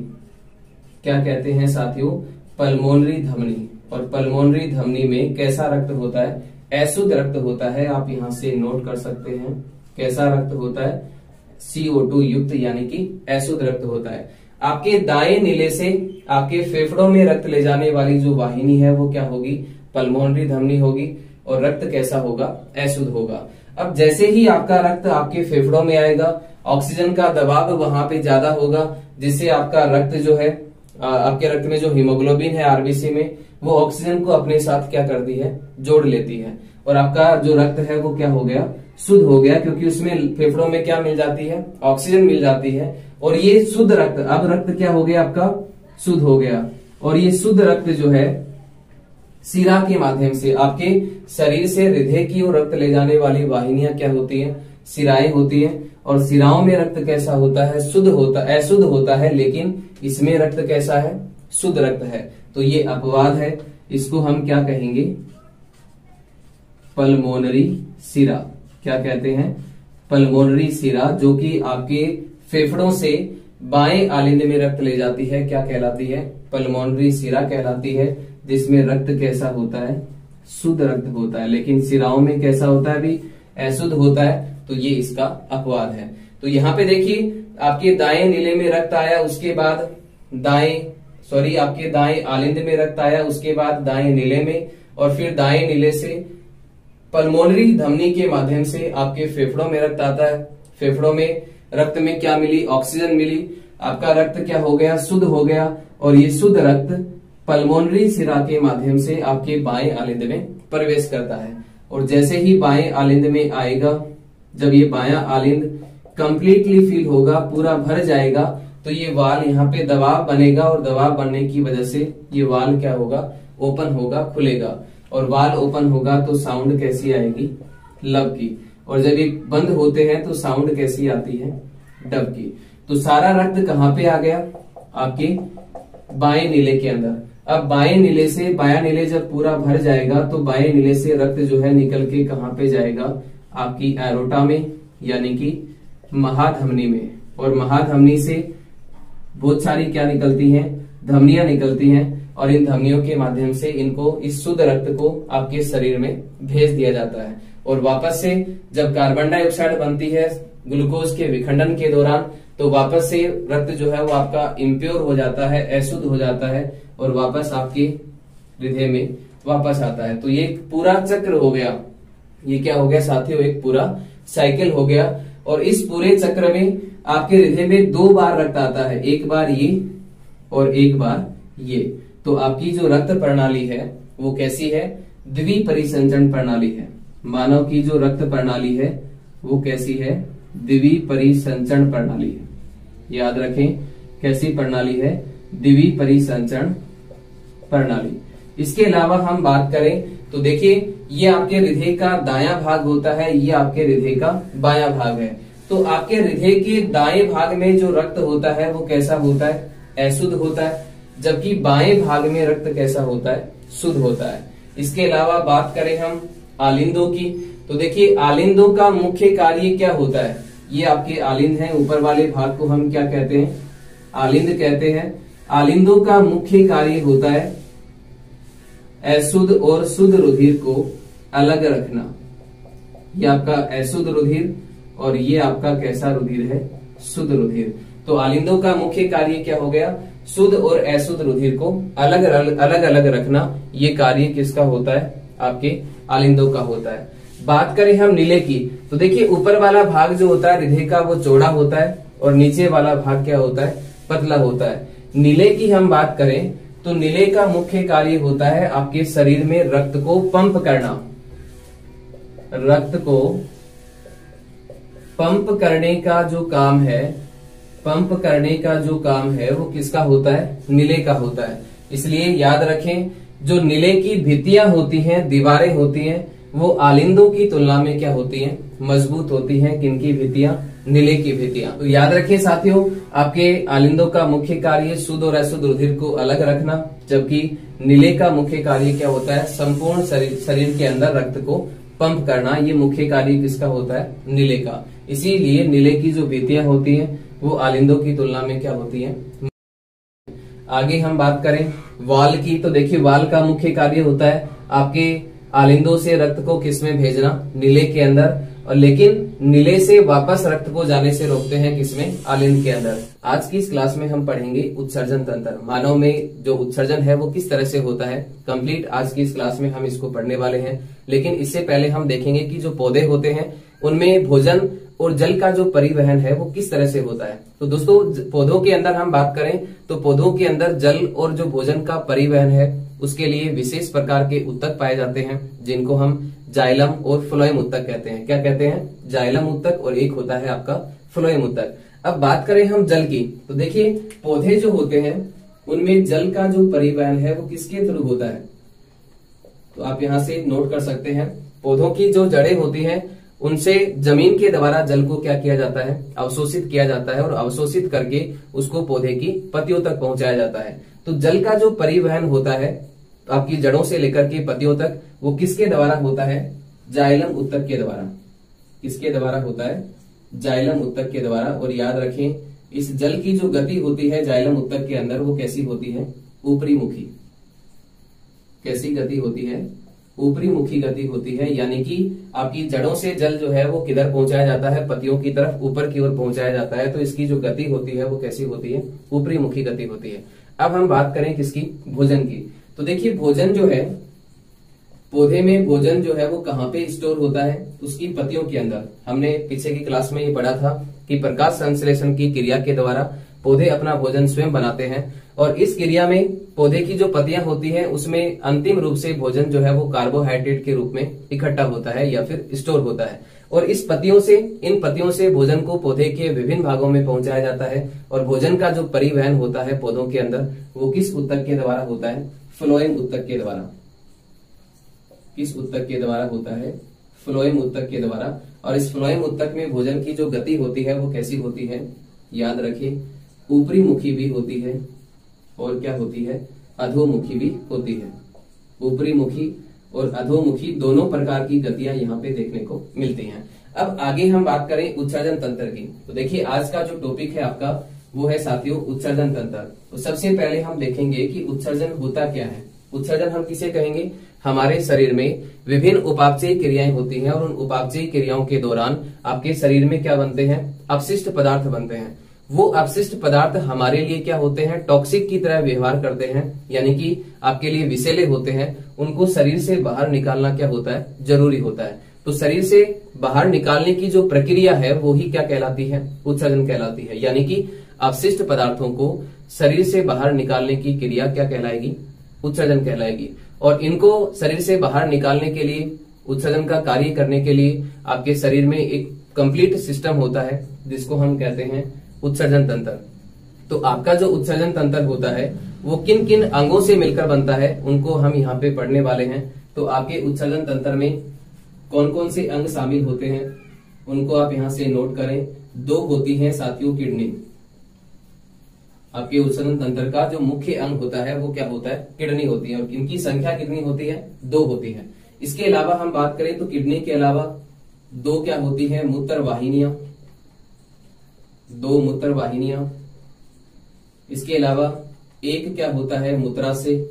क्या कहते हैं साथियों, पल्मोनरी धमनी। और पल्मोनरी धमनी में कैसा रक्त होता है, अशुद्ध रक्त होता है। आप यहां से नोट कर सकते हैं कैसा रक्त होता है, CO2 युक्त, यानी कि अशुद्ध रक्त होता है। आपके दाएं नीले से आपके फेफड़ों में रक्त ले जाने वाली जो वाहिनी है वो क्या होगी, पल्मोनरी धमनी होगी। और रक्त कैसा होगा, अशुद्ध होगा। अब जैसे ही आपका रक्त आपके फेफड़ों में आएगा, ऑक्सीजन का दबाव वहां पे ज्यादा होगा, जिससे आपका रक्त जो है, आपके रक्त में जो हीमोग्लोबिन है आरबीसी में, वो ऑक्सीजन को अपने साथ क्या करती है, जोड़ लेती है। और आपका जो रक्त है वो क्या हो गया, शुद्ध हो गया, क्योंकि उसमें फेफड़ों में क्या मिल जाती है, ऑक्सीजन मिल जाती है। और ये शुद्ध रक्त, अब रक्त क्या हो गया, आपका शुद्ध हो गया। और ये शुद्ध रक्त जो है सिरा के माध्यम से, आपके शरीर से हृदय की ओर रक्त ले जाने वाली वाहिनियां क्या होती हैं, सिराएं होती हैं। और सिराओं में रक्त कैसा होता है, शुद्ध होता, अशुद्ध होता है। लेकिन इसमें रक्त कैसा है, शुद्ध रक्त है। तो ये अपवाद है, इसको हम क्या कहेंगे, पल्मोनरी सिरा। क्या कहते हैं, पल्मोनरी सिरा, जो कि आपके फेफड़ों से बाएं आलिंद में रक्त ले जाती है, क्या कहलाती है, पल्मोनरी सिरा कहलाती है। जिसमें रक्त कैसा होता है, शुद्ध रक्त होता है। लेकिन सिराओं में कैसा होता है, अभी अशुद्ध होता है। तो ये इसका अपवाद है। तो यहाँ पे देखिए, आपके दाएं नीले में रक्त आया, उसके बाद आपके दाएं आलिंद में रक्त आया, उसके बाद दाएं नीले में, और फिर दाएं नीले से पल्मोनरी धमनी के माध्यम से आपके फेफड़ों में रक्त आता है। फेफड़ों में रक्त में क्या मिली, ऑक्सीजन मिली, आपका रक्त क्या हो गया, शुद्ध हो गया। और ये शुद्ध रक्त पल्मोनरी सिरा के माध्यम से आपके बाएं आलिंद में प्रवेश करता है। और जैसे ही बाएं आलिंद में आएगा, जब ये बायां आलिंद कंप्लीटली फिल होगा, पूरा भर जाएगा, तो ये वाल यहाँ पे दबाव बनेगा। और दबाव बनने की वजह से ये वाल क्या होगा, ओपन होगा, खुलेगा। और वाल ओपन होगा तो साउंड कैसी आएगी, लब की। और जब ये बंद होते हैं तो साउंड कैसी आती है, डब की। तो सारा रक्त कहाँ पे आ गया, आपके बाएं नीले के अंदर। अब बाएं नीले से, बायां नीले जब पूरा भर जाएगा तो बाएं नीले से रक्त जो है निकल के कहां पे जाएगा, आपकी एरोटा में, यानी कि महाधमनी में। और महाधमनी से बहुत सारी क्या निकलती हैं, धमनियां निकलती हैं। और इन धमनियों के माध्यम से इनको, इस शुद्ध रक्त को आपके शरीर में भेज दिया जाता है। और वापस से जब कार्बन डाइऑक्साइड बनती है ग्लूकोज के विखंडन के दौरान, तो वापस से रक्त जो है वो आपका इम्प्योर हो जाता है, अशुद्ध हो जाता है, और वापस आपके हृदय में वापस आता है। तो ये एक पूरा चक्र हो गया। ये क्या हो गया साथियों, एक पूरा साइकिल हो गया। और इस पूरे चक्र में आपके हृदय में 2 बार रक्त आता है, एक बार ये और एक बार ये। तो आपकी जो रक्त प्रणाली है वो कैसी है, द्विपरिसंचरण प्रणाली है। मानव की जो रक्त प्रणाली है वो कैसी है, द्विपरिसंचरण प्रणाली है। याद रखें, कैसी प्रणाली है, द्विपरिसंचरण प्रणाली। इसके अलावा हम बात करें तो देखिए, ये आपके हृदय का दायां भाग होता है, ये आपके हृदय का बायां भाग है। तो आपके हृदय के दाएं भाग में जो रक्त होता है वो कैसा होता है, अशुद्ध होता है। जबकि बाएं भाग में रक्त कैसा होता है, शुद्ध होता है। इसके अलावा बात करें हम आलिंदों की, तो देखिए आलिंदों का मुख्य कार्य क्या होता है। ये आपके आलिंद हैं, ऊपर वाले भाग को हम क्या कहते हैं, आलिंद कहते हैं। आलिंदों का मुख्य कार्य होता है अशुद्ध और शुद्ध रुधिर को अलग रखना। ये आपका अशुद्ध रुधिर और ये आपका कैसा रुधिर है, शुद्ध रुधिर। तो आलिंदों का मुख्य कार्य क्या हो गया, शुद्ध और अशुद्ध रुधिर को अलग अलग रखना, ये कार्य किसका होता है? आपके आलिंदों का होता है। बात करें हम नीले की, तो देखिए ऊपर वाला भाग जो होता है हृदय का वो चौड़ा होता है और नीचे वाला भाग क्या होता है? पतला होता है। नीले की हम बात करें तो नीले का मुख्य कार्य होता है आपके शरीर में रक्त को पंप करना। रक्त को पंप करने का जो काम है, पंप करने का जो काम है वो किसका होता है? नीले का होता है। इसलिए याद रखें, जो नीले की भित्तियां होती हैं, दीवारें होती हैं, वो आलिंदों की तुलना में क्या होती हैं? मजबूत होती हैं। किनकी भित्तियां? नीले की भित्तियां। तो याद रखिए साथियों, आपके आलिंदों का मुख्य कार्य शुद्ध और अशुद्ध रुधिर को अलग रखना, जबकि नीले का मुख्य कार्य क्या होता है? संपूर्ण शरीर के अंदर रक्त को पंप करना। ये मुख्य कार्य किसका होता है? नीले का। इसीलिए नीले की जो भित्तियां होती हैं वो आलिंदों की तुलना में क्या होती हैं? आगे हम बात करें वाल की, तो देखिए वाल का मुख्य कार्य होता है आपके आलिंदों से रक्त को किसमें भेजना? नीले के अंदर। और लेकिन नीले से वापस रक्त को जाने से रोकते हैं किसमें? आलिंद के अंदर। आज की इस क्लास में हम पढ़ेंगे उत्सर्जन तंत्र। मानव में जो उत्सर्जन है वो किस तरह से होता है, कंप्लीट आज की इस क्लास में हम इसको पढ़ने वाले हैं। लेकिन इससे पहले हम देखेंगे कि जो पौधे होते हैं उनमें भोजन और जल का जो परिवहन है वो किस तरह से होता है। तो दोस्तों पौधों के अंदर हम बात करें तो पौधों के अंदर जल और जो भोजन का परिवहन है उसके लिए विशेष प्रकार के ऊतक पाए जाते हैं, जिनको हम जाइलम और फ्लोएम ऊतक कहते हैं। क्या कहते हैं? जाइलम ऊतक, और एक होता है आपका फ्लोएम ऊतक। अब बात करें हम जल की, तो देखिए पौधे जो होते हैं उनमें जल का जो परिवहन है वो किसके थ्रू होता है? तो आप यहाँ से नोट कर सकते हैं, पौधों की जो जड़ें होती हैं उनसे जमीन के द्वारा जल को क्या किया जाता है? अवशोषित किया जाता है, और अवशोषित करके उसको पौधे की पत्तियों तक पहुंचाया जाता है। तो जल का जो परिवहन होता है आपकी जड़ों से लेकर के पत्तियों तक, वो किसके द्वारा होता है? जाइलम ऊतक के द्वारा। किसके द्वारा होता है? जाइलम ऊतक के द्वारा। और याद रखें, इस जल की जो गति होती है जाइलम ऊतक के अंदर वो कैसी होती है? ऊपरी मुखी। कैसी गति होती है? ऊपरी मुखी गति होती है। यानी कि आपकी जड़ों से जल जो है वो किधर पहुंचाया जाता है? पत्तियों की तरफ, ऊपर की ओर पहुंचाया जाता है। तो इसकी जो गति होती है वो कैसी होती है? ऊपरी मुखी गति होती है। अब हम बात करें किसकी? भोजन की। तो देखिए भोजन जो है, पौधे में भोजन जो है वो कहाँ पे स्टोर होता है? उसकी पत्तियों के अंदर। हमने पीछे की क्लास में ये पढ़ा था कि प्रकाश संश्लेषण की क्रिया के द्वारा पौधे अपना भोजन स्वयं बनाते हैं, और इस क्रिया में पौधे की जो पत्तियां होती हैं उसमें अंतिम रूप से भोजन जो है वो कार्बोहाइड्रेट के रूप में इकट्ठा होता है या फिर स्टोर होता है। और इन पत्तियों से भोजन को पौधे के विभिन्न भागों में पहुंचाया जाता है। और भोजन का जो परिवहन होता है पौधों के अंदर वो किस ऊतक के द्वारा होता है? फ्लोएम ऊतक के द्वारा। किस ऊतक के द्वारा होता है? फ्लोएम ऊतक के द्वारा। और इस फ्लोएम ऊतक में भोजन की जो गति होती है वो कैसी होती है? याद रखिए, ऊपरी मुखी भी होती है और क्या होती है? अधोमुखी भी होती है। ऊपरी मुखी और अधोमुखी दोनों प्रकार की गतियां यहाँ पे देखने को मिलती हैं। अब आगे हम बात करें उत्सर्जन तंत्र की, तो देखिए आज का जो टॉपिक है आपका वो है साथियों उत्सर्जन तंत्र। तो सबसे पहले हम देखेंगे कि उत्सर्जन होता क्या है। उत्सर्जन हम किसे कहेंगे? हमारे शरीर में विभिन्न उपापचयी क्रियाएं होती हैं, और उन उपापचयी क्रियाओं के दौरान आपके शरीर में क्या बनते हैं? अपशिष्ट पदार्थ बनते हैं। वो अपशिष्ट पदार्थ हमारे लिए क्या होते हैं? टॉक्सिक की तरह व्यवहार करते हैं, यानी कि आपके लिए विषैले होते हैं। उनको शरीर से बाहर निकालना क्या होता है? जरूरी होता है। तो शरीर से बाहर निकालने की जो प्रक्रिया है वो ही क्या कहलाती है? उत्सर्जन कहलाती है। यानी कि अपशिष्ट पदार्थों को शरीर से बाहर निकालने की क्रिया क्या कहलाएगी? उत्सर्जन कहलाएगी। और इनको शरीर से बाहर निकालने के लिए, उत्सर्जन का कार्य करने के लिए आपके शरीर में एक कंप्लीट सिस्टम होता है जिसको हम कहते हैं उत्सर्जन तंत्र। तो आपका जो उत्सर्जन तंत्र होता है वो किन किन अंगों से मिलकर बनता है उनको हम यहाँ पे पढ़ने वाले हैं। तो आपके उत्सर्जन तंत्र में कौन कौन से अंग शामिल होते हैं उनको आप यहाँ से नोट करें। 2 होती हैं साथियों किडनी। आपके उत्सर्जन तंत्र का जो मुख्य अंग होता है वो क्या होता है? किडनी होती है। और इनकी संख्या कितनी होती है? 2 होती है। इसके अलावा हम बात करें तो किडनी के अलावा 2 क्या होती है? मूत्र वाहिनियां। 2 मूत्र वाहिनियां। इसके अलावा 1 क्या होता है? मूत्राशय।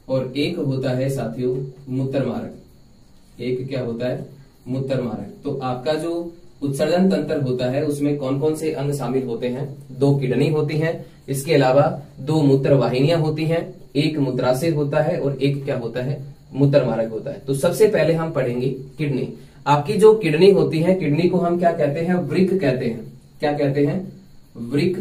और 1 होता है साथियों मूत्रमार्ग। 1 क्या होता है? मूत्रमार्ग। तो आपका जो उत्सर्जन तंत्र होता है उसमें कौन कौन से अंग शामिल होते हैं? 2 किडनी होती हैं, इसके अलावा 2 मूत्र वाहिनियां होती हैं, एक मूत्राशय होता है और एक क्या होता है? मूत्र मार्ग होता है। तो सबसे पहले हम पढ़ेंगे किडनी। आपकी जो किडनी होती है, किडनी को हम क्या कहते हैं? वृक्क कहते हैं। क्या कहते हैं? वृक्क,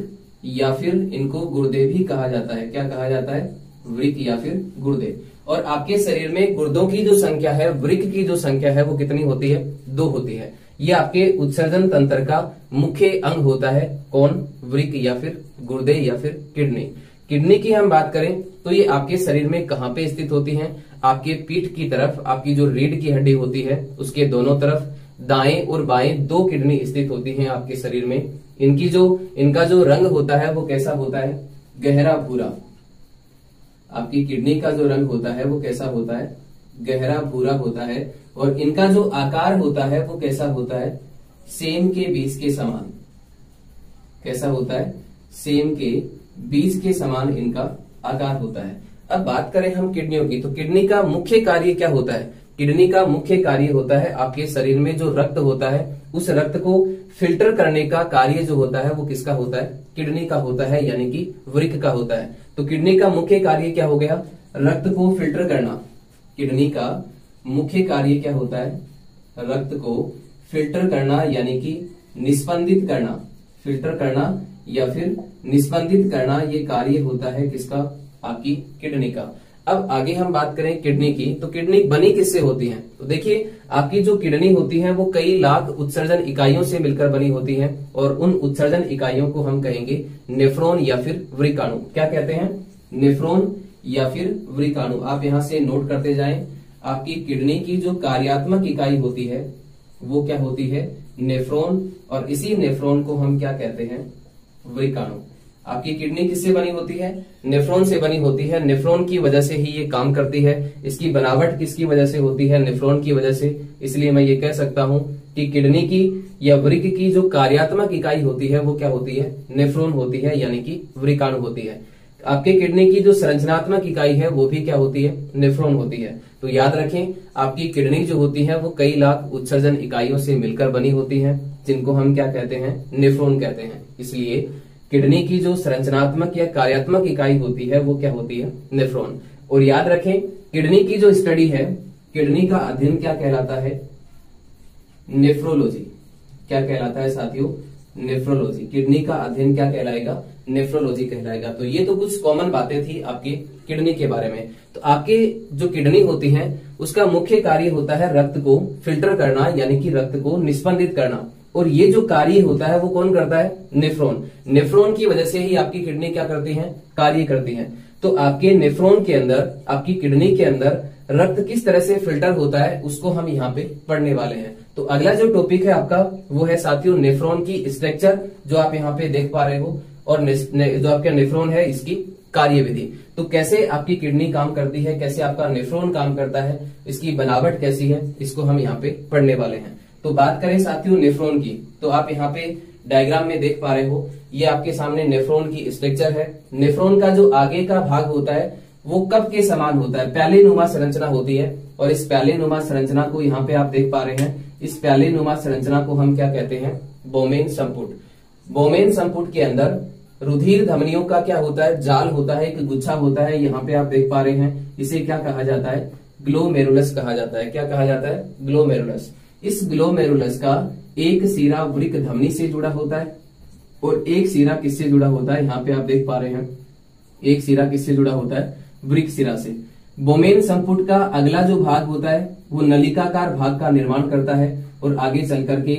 या फिर इनको गुर्दे भी कहा जाता है। क्या कहा जाता है? वृक्क या फिर गुर्दे। और आपके शरीर में गुर्दों की जो संख्या है, वृक्क की जो संख्या है वो कितनी होती है? 2 होती है। ये आपके उत्सर्जन तंत्र का मुख्य अंग होता है। कौन? वृक्क या फिर गुर्दे या फिर किडनी। किडनी की हम बात करें तो ये आपके शरीर में कहाँ पे स्थित होती हैं? आपके पीठ की तरफ, आपकी जो रीढ़ की हड्डी होती है उसके दोनों तरफ दाएं और बाएं 2 किडनी स्थित होती हैं आपके शरीर में। इनका जो रंग होता है वो कैसा होता है? गहरा भूरा। आपकी किडनी का जो रंग होता है वो कैसा होता है? गहरा भूरा होता है। और इनका जो आकार होता है वो कैसा होता है? सेम के बीज के समान। कैसा होता है? सेम के बीज के समान इनका आकार होता है। अब बात करें हम किडनियों की, तो किडनी का मुख्य कार्य क्या होता है? किडनी का मुख्य कार्य होता है आपके शरीर में जो रक्त होता है उस रक्त को फिल्टर करने का कार्य जो होता है वो किसका होता है? किडनी का होता है, यानी कि वृक्क का होता है। तो किडनी का मुख्य कार्य क्या हो गया? रक्त को फिल्टर करना। किडनी का मुख्य कार्य क्या होता है? रक्त को फिल्टर करना, यानी कि निस्पंदित करना। फिल्टर करना या फिर निस्पंदित करना, ये कार्य होता है किसका? आपकी किडनी का। अब आगे हम बात करें किडनी की, तो किडनी बनी किससे होती है? तो देखिए, आपकी जो किडनी होती है वो कई लाख उत्सर्जन इकाइयों से मिलकर बनी होती है, और उन उत्सर्जन इकाइयों को हम कहेंगे नेफ्रॉन या फिर वृक्काणु। क्या कहते हैं? नेफ्रॉन या फिर वृक्काणु। आप यहां से नोट करते जाएं। आपकी किडनी की जो कार्यात्मक इकाई होती है वो क्या होती है? नेफ्रॉन। और इसी नेफ्रॉन को हम क्या कहते हैं? वृक्काणु। आपकी किडनी किससे बनी होती है? नेफ्रॉन से बनी होती है। नेफ्रॉन की वजह से ही ये काम करती है। इसकी बनावट किसकी वजह से होती है? नेफ्रॉन की वजह से। इसलिए मैं ये कह सकता हूं कि किडनी की या वृक्क की जो कार्यात्मक इकाई होती है वो क्या होती है? नेफ्रॉन होती है, यानी कि वृक्काणु होती है। आपके किडनी की जो संरचनात्मक इकाई है वो भी क्या होती है? नेफ्रॉन होती है। तो याद रखें, आपकी किडनी जो होती है वो कई लाख उत्सर्जन इकाइयों से मिलकर बनी होती है, जिनको हम क्या कहते हैं? नेफ्रॉन कहते हैं। इसलिए किडनी की जो संरचनात्मक या कार्यात्मक इकाई होती है वो क्या होती है? नेफ्रॉन। और याद रखें, किडनी की जो स्टडी है, किडनी का अध्ययन क्या कहलाता है? नेफ्रोलॉजी। क्या कहलाता है साथियों? नेफ्रोलॉजी। किडनी का अध्ययन क्या कहलाएगा? नेफ्रोलॉजी कहलाएगा। तो ये तो कुछ कॉमन बातें थी आपकी किडनी के बारे में। तो आपके जो किडनी होती है उसका मुख्य कार्य होता है रक्त को फिल्टर करना, यानी कि रक्त को निस्पंदित करना। और ये जो कार्य होता है वो कौन करता है? नेफ्रॉन। नेफ्रॉन की वजह से ही आपकी किडनी क्या करती है? कार्य करती है। तो आपके नेफ्रॉन के अंदर, आपकी किडनी के अंदर रक्त किस तरह से फिल्टर होता है उसको हम यहाँ पे पढ़ने वाले हैं। तो अगला जो टॉपिक है आपका वो है साथियों नेफ्रॉन की स्ट्रक्चर, जो आप यहाँ पे देख पा रहे हो, और जो आपका नेफ्रॉन है इसकी कार्यविधि। तो कैसे आपकी किडनी काम करती है, कैसे आपका नेफ्रॉन काम करता है, इसकी बनावट कैसी है, इसको हम यहाँ पे पढ़ने वाले हैं। तो बात करें साथियों नेफ्रॉन की, तो आप यहाँ पे डायग्राम में देख पा रहे हो, ये आपके सामने नेफ्रॉन की स्ट्रक्चर है। नेफ्रॉन का जो आगे का भाग होता है वो कप के समान होता है, प्याले नुमा संरचना होती है। और इस प्याले नुमा संरचना को यहाँ पे आप देख पा रहे हैं, इस प्याले नुमा संरचना को हम क्या कहते हैं? बोमेन संपुट। बोमेन संपुट के अंदर रुधिर धमनियों का क्या होता है? जाल होता है, एक गुच्छा होता है। यहाँ पे आप देख पा रहे हैं, इसे क्या कहा जाता है? ग्लोमेरुलस कहा जाता है। क्या कहा जाता है? ग्लोमेरुलस। इस ग्लोमेरुलस का एक सिरा वृक्क धमनी से जुड़ा होता है और एक सिरा किससे जुड़ा होता है? यहाँ पे आप देख पा रहे हैं, एक सिरा किससे जुड़ा होता है? वृक्क सिरा से। बोमेन संपुट का अगला जो भाग होता है वो नलिकाकार भाग का निर्माण करता है, और आगे चल करके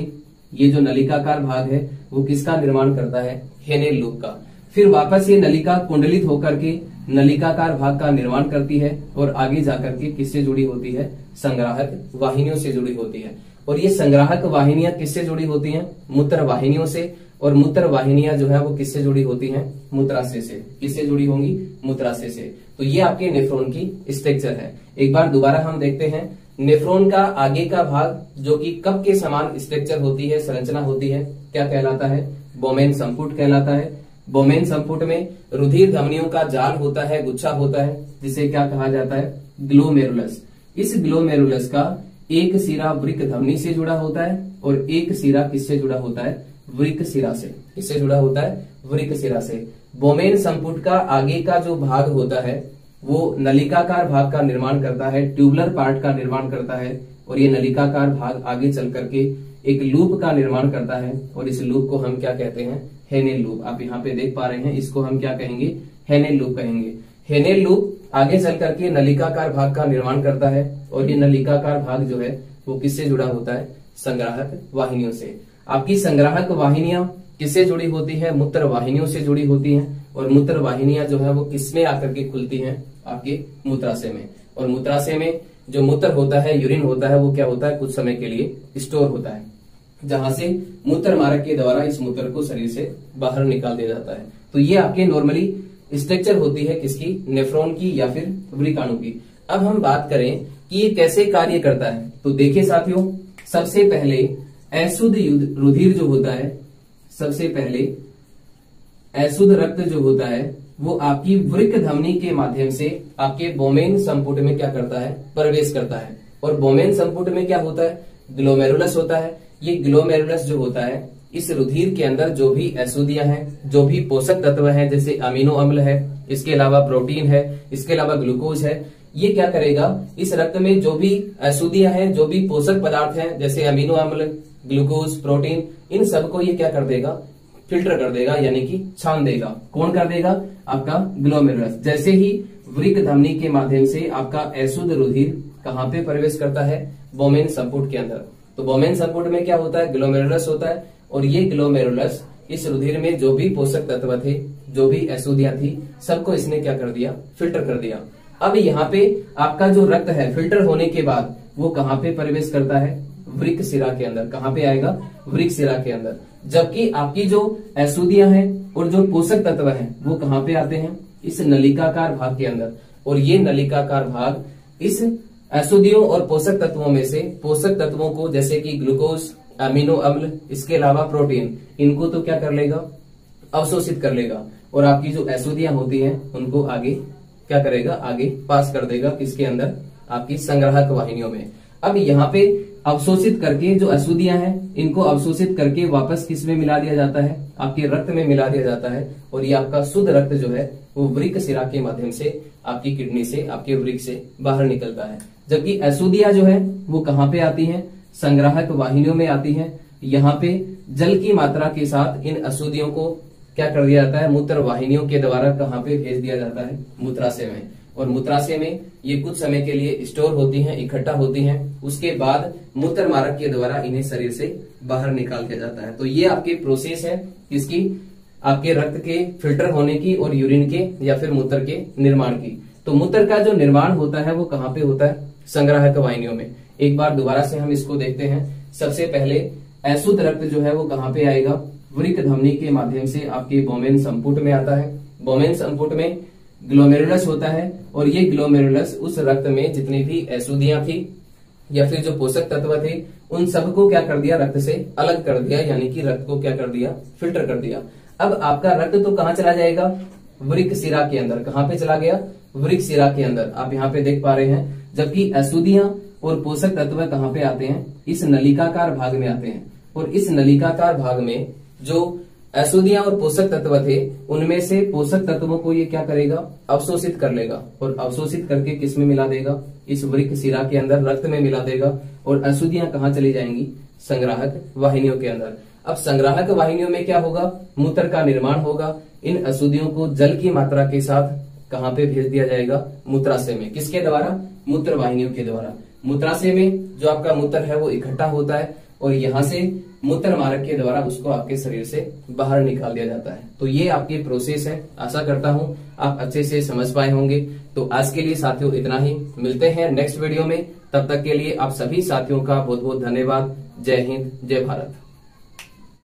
ये जो नलिकाकार भाग है वो किसका निर्माण करता है? हेनेल लूप का। फिर वापस ये नलिका कुंडलित होकर के नलिकाकार भाग का निर्माण करती है, और आगे जाकर के किससे जुड़ी होती है? संग्राहक वाहिनियों से जुड़ी होती है। और ये संग्राहक वाहिनियां किससे जुड़ी होती हैं? मूत्र वाहिनियों से। और मूत्र वाहिनियां जो है वो किससे जुड़ी होती हैं? मूत्राशय से। किससे जुड़ी होंगी? मूत्राशय से। तो ये आपके नेफ्रॉन की स्ट्रक्चर है। एक बार दोबारा हम देखते हैं, नेफ्रॉन का आगे का भाग जो कि कप के समान स्ट्रक्चर होती है, संरचना होती है, क्या कहलाता है? बोमेन संपुट कहलाता है। बोमेन संपुट में रुधिर धमनियों का जाल होता है, गुच्छा होता है, जिसे क्या कहा जाता है? ग्लोमेरुलस। इस ग्लोमेरुलस का एक सिरा वृक्क धमनी से जुड़ा होता है और एक सिरा किससे जुड़ा होता है? वृक्क सिरा से। किससे जुड़ा होता है? वृक्क सिरा से। बोमेन संपुट का आगे का जो भाग होता है वो नलिकाकार भाग का निर्माण करता है, ट्यूबुलर पार्ट का निर्माण करता है, और ये नलिकाकार भाग आगे चल करके एक लूप का निर्माण करता है, और इस लूप को हम क्या कहते हैं? हेनेल लूप। आप यहाँ पे देख पा रहे हैं, इसको हम क्या कहेंगे? हेनेल लूप कहेंगे। हेनेल लूप आगे चल करके नलिकाकार भाग का निर्माण करता है, और ये नलिकाकार भाग जो है वो किससे जुड़ा होता है? संग्राहक वाहिनियों से। आपकी संग्राहक वाहिनियां किससे जुड़ी होती है? मूत्र वाहिनियों से जुड़ी होती हैं, और मूत्र वाहिनियां जो है वो किसमें आकर के खुलती हैं? आपके मूत्राशय में। और मूत्राशय में जो मूत्र होता है, यूरिन होता है, वो क्या होता है? कुछ समय के लिए स्टोर होता है, जहां से मूत्र मार्ग के द्वारा इस मूत्र को शरीर से बाहर निकाल दिया जाता है। तो ये आपके नॉर्मली स्ट्रक्चर होती है किसकी? नेफ्रॉन की या फिर वृकाणु की। अब हम बात करें कि ये कैसे कार्य करता है, तो देखिए साथियों, सबसे पहले अशुद्ध रुधिर जो होता है, सबसे पहले अशुद्ध रक्त जो होता है वो आपकी वृक्क धमनी के माध्यम से आपके बोमेन संपुट में क्या करता है? प्रवेश करता है। और बोमेन संपुट में क्या होता है? ग्लोमेरुलस होता है। ये ग्लोमेरुलस जो होता है, इस रुधिर के अंदर जो भी अशुद्धियां हैं, जो भी पोषक तत्व हैं, जैसे अमीनो अम्ल है, इसके अलावा प्रोटीन है, इसके अलावा ग्लूकोज है, ये क्या करेगा? इस रक्त में जो भी अशुद्धियां हैं, जो भी पोषक पदार्थ हैं, जैसे अमीनो अम्ल, ग्लूकोज, प्रोटीन, इन सबको ये क्या कर देगा? फिल्टर कर देगा, यानी कि छान देगा। कौन कर देगा? आपका ग्लोमेरुलस। जैसे ही वृक्क धमनी के माध्यम से आपका अशुद्ध रुधिर कहाँ पे प्रवेश करता है? बोमेन संपुट के अंदर। तो बोमेन संपुट में क्या होता है? ग्लोमेरुलस होता है, और ये ग्लोमेरुलस इस रुधिर में जो भी पोषक तत्व थे, जो भी अशुद्धियां थी, सबको इसने क्या कर दिया? फिल्टर कर दिया। अब यहाँ पे आपका जो रक्त है फिल्टर होने के बाद वो कहाँ पे प्रवेश करता है? वृक्क सिरा के अंदर। कहाँ पे आएगा? वृक्क सिरा के अंदर। जबकि आपकी जो अशुद्धियां हैं और जो पोषक तत्व हैं वो कहाँ पे आते हैं? इस नलिकाकार भाग के अंदर। और ये नलिकाकार भाग इस अशुद्धियों और पोषक तत्वों में से पोषक तत्वों को, जैसे कि ग्लूकोज, अमीनो अम्ल, इसके अलावा प्रोटीन, इनको तो क्या कर लेगा? अवशोषित कर लेगा, और आपकी जो अशुद्धियां होती हैं उनको आगे क्या करेगा? आगे पास कर देगा। किसके अंदर? आपकी संग्राहक वाहिनियों में। अब यहाँ पे अवशोषित करके जो अशुद्धियां हैं, इनको अवशोषित करके वापस किस में मिला दिया जाता है? आपके रक्त में मिला दिया जाता है, और ये आपका शुद्ध रक्त जो है वो वृक्क सिरा के माध्यम से आपकी किडनी से, आपके वृक्क से बाहर निकलता है। जबकि अशुद्धियां जो है वो कहाँ पे आती हैं? संग्राहक वाहिनियों में आती हैं। यहाँ पे जल की मात्रा के साथ इन अशुद्धियों को क्या कर दिया जाता है? मूत्र वाहिनियों के द्वारा कहाँ पे भेज दिया जाता है? मूत्राशय में। और मूत्राशय में ये कुछ समय के लिए स्टोर होती हैं, इकट्ठा होती हैं। उसके बाद मूत्र मार्ग के द्वारा इन्हें शरीर से बाहर निकाल दिया जाता है। तो ये आपकी प्रोसेस है किसकी? आपके रक्त के फिल्टर होने की और यूरिन के या फिर मूत्र के निर्माण की। तो मूत्र का जो निर्माण होता है वो कहाँ पे होता है? संग्राहक वाहिनियों में। एक बार दोबारा से हम इसको देखते हैं। सबसे पहले अशुद्ध रक्त जो है वो कहाँ पे आएगा? वृक्क धमनी के माध्यम से आपके बोमेन संपुट में आता है। बोमेन संपुट में ग्लोमेरुलस होता है, और ये ग्लोमेरुलस उस रक्त में जितनी भी अशुद्धियां थी या फिर जो पोषक तत्व थे उन सबको क्या कर दिया? रक्त से अलग कर दिया, यानी कि रक्त को क्या कर दिया? फिल्टर कर दिया। अब आपका रक्त तो कहाँ चला जाएगा? वृक्क सिरा के अंदर। कहाँ पे चला गया? वृक्क सिरा के अंदर। आप यहाँ पे देख पा रहे हैं। जबकि अशुद्धियां और पोषक तत्व कहाँ पे आते हैं? इस नलिकाकार भाग में आते हैं। और इस नलिकाकार भाग में जो अशुद्धियां और पोषक तत्व थे उनमें से पोषक तत्वों को ये क्या करेगा? अवशोषित कर लेगा, और अवशोषित करके किस में मिला देगा? इस वृक्क सिरा के अंदर रक्त में मिला देगा। और अशुद्धियां कहाँ चली जाएंगी? संग्राहक वाहिनियों के अंदर। अब संग्राहक वाहिनियों में क्या होगा? मूत्र का निर्माण होगा। इन अशुद्धियों को जल की मात्रा के साथ कहाँ पे भेज दिया जाएगा? मूत्राशय में। किसके द्वारा? मूत्र वाहिनियों के द्वारा। मूत्राशय में जो आपका मूत्र है वो इकट्ठा होता है, और यहाँ से मूत्र मार्ग के द्वारा उसको आपके शरीर से बाहर निकाल दिया जाता है। तो ये आपकी प्रोसेस है। आशा करता हूँ आप अच्छे से समझ पाए होंगे। तो आज के लिए साथियों इतना ही। मिलते हैं नेक्स्ट वीडियो में। तब तक के लिए आप सभी साथियों का बहुत बहुत धन्यवाद। जय हिंद, जय भारत।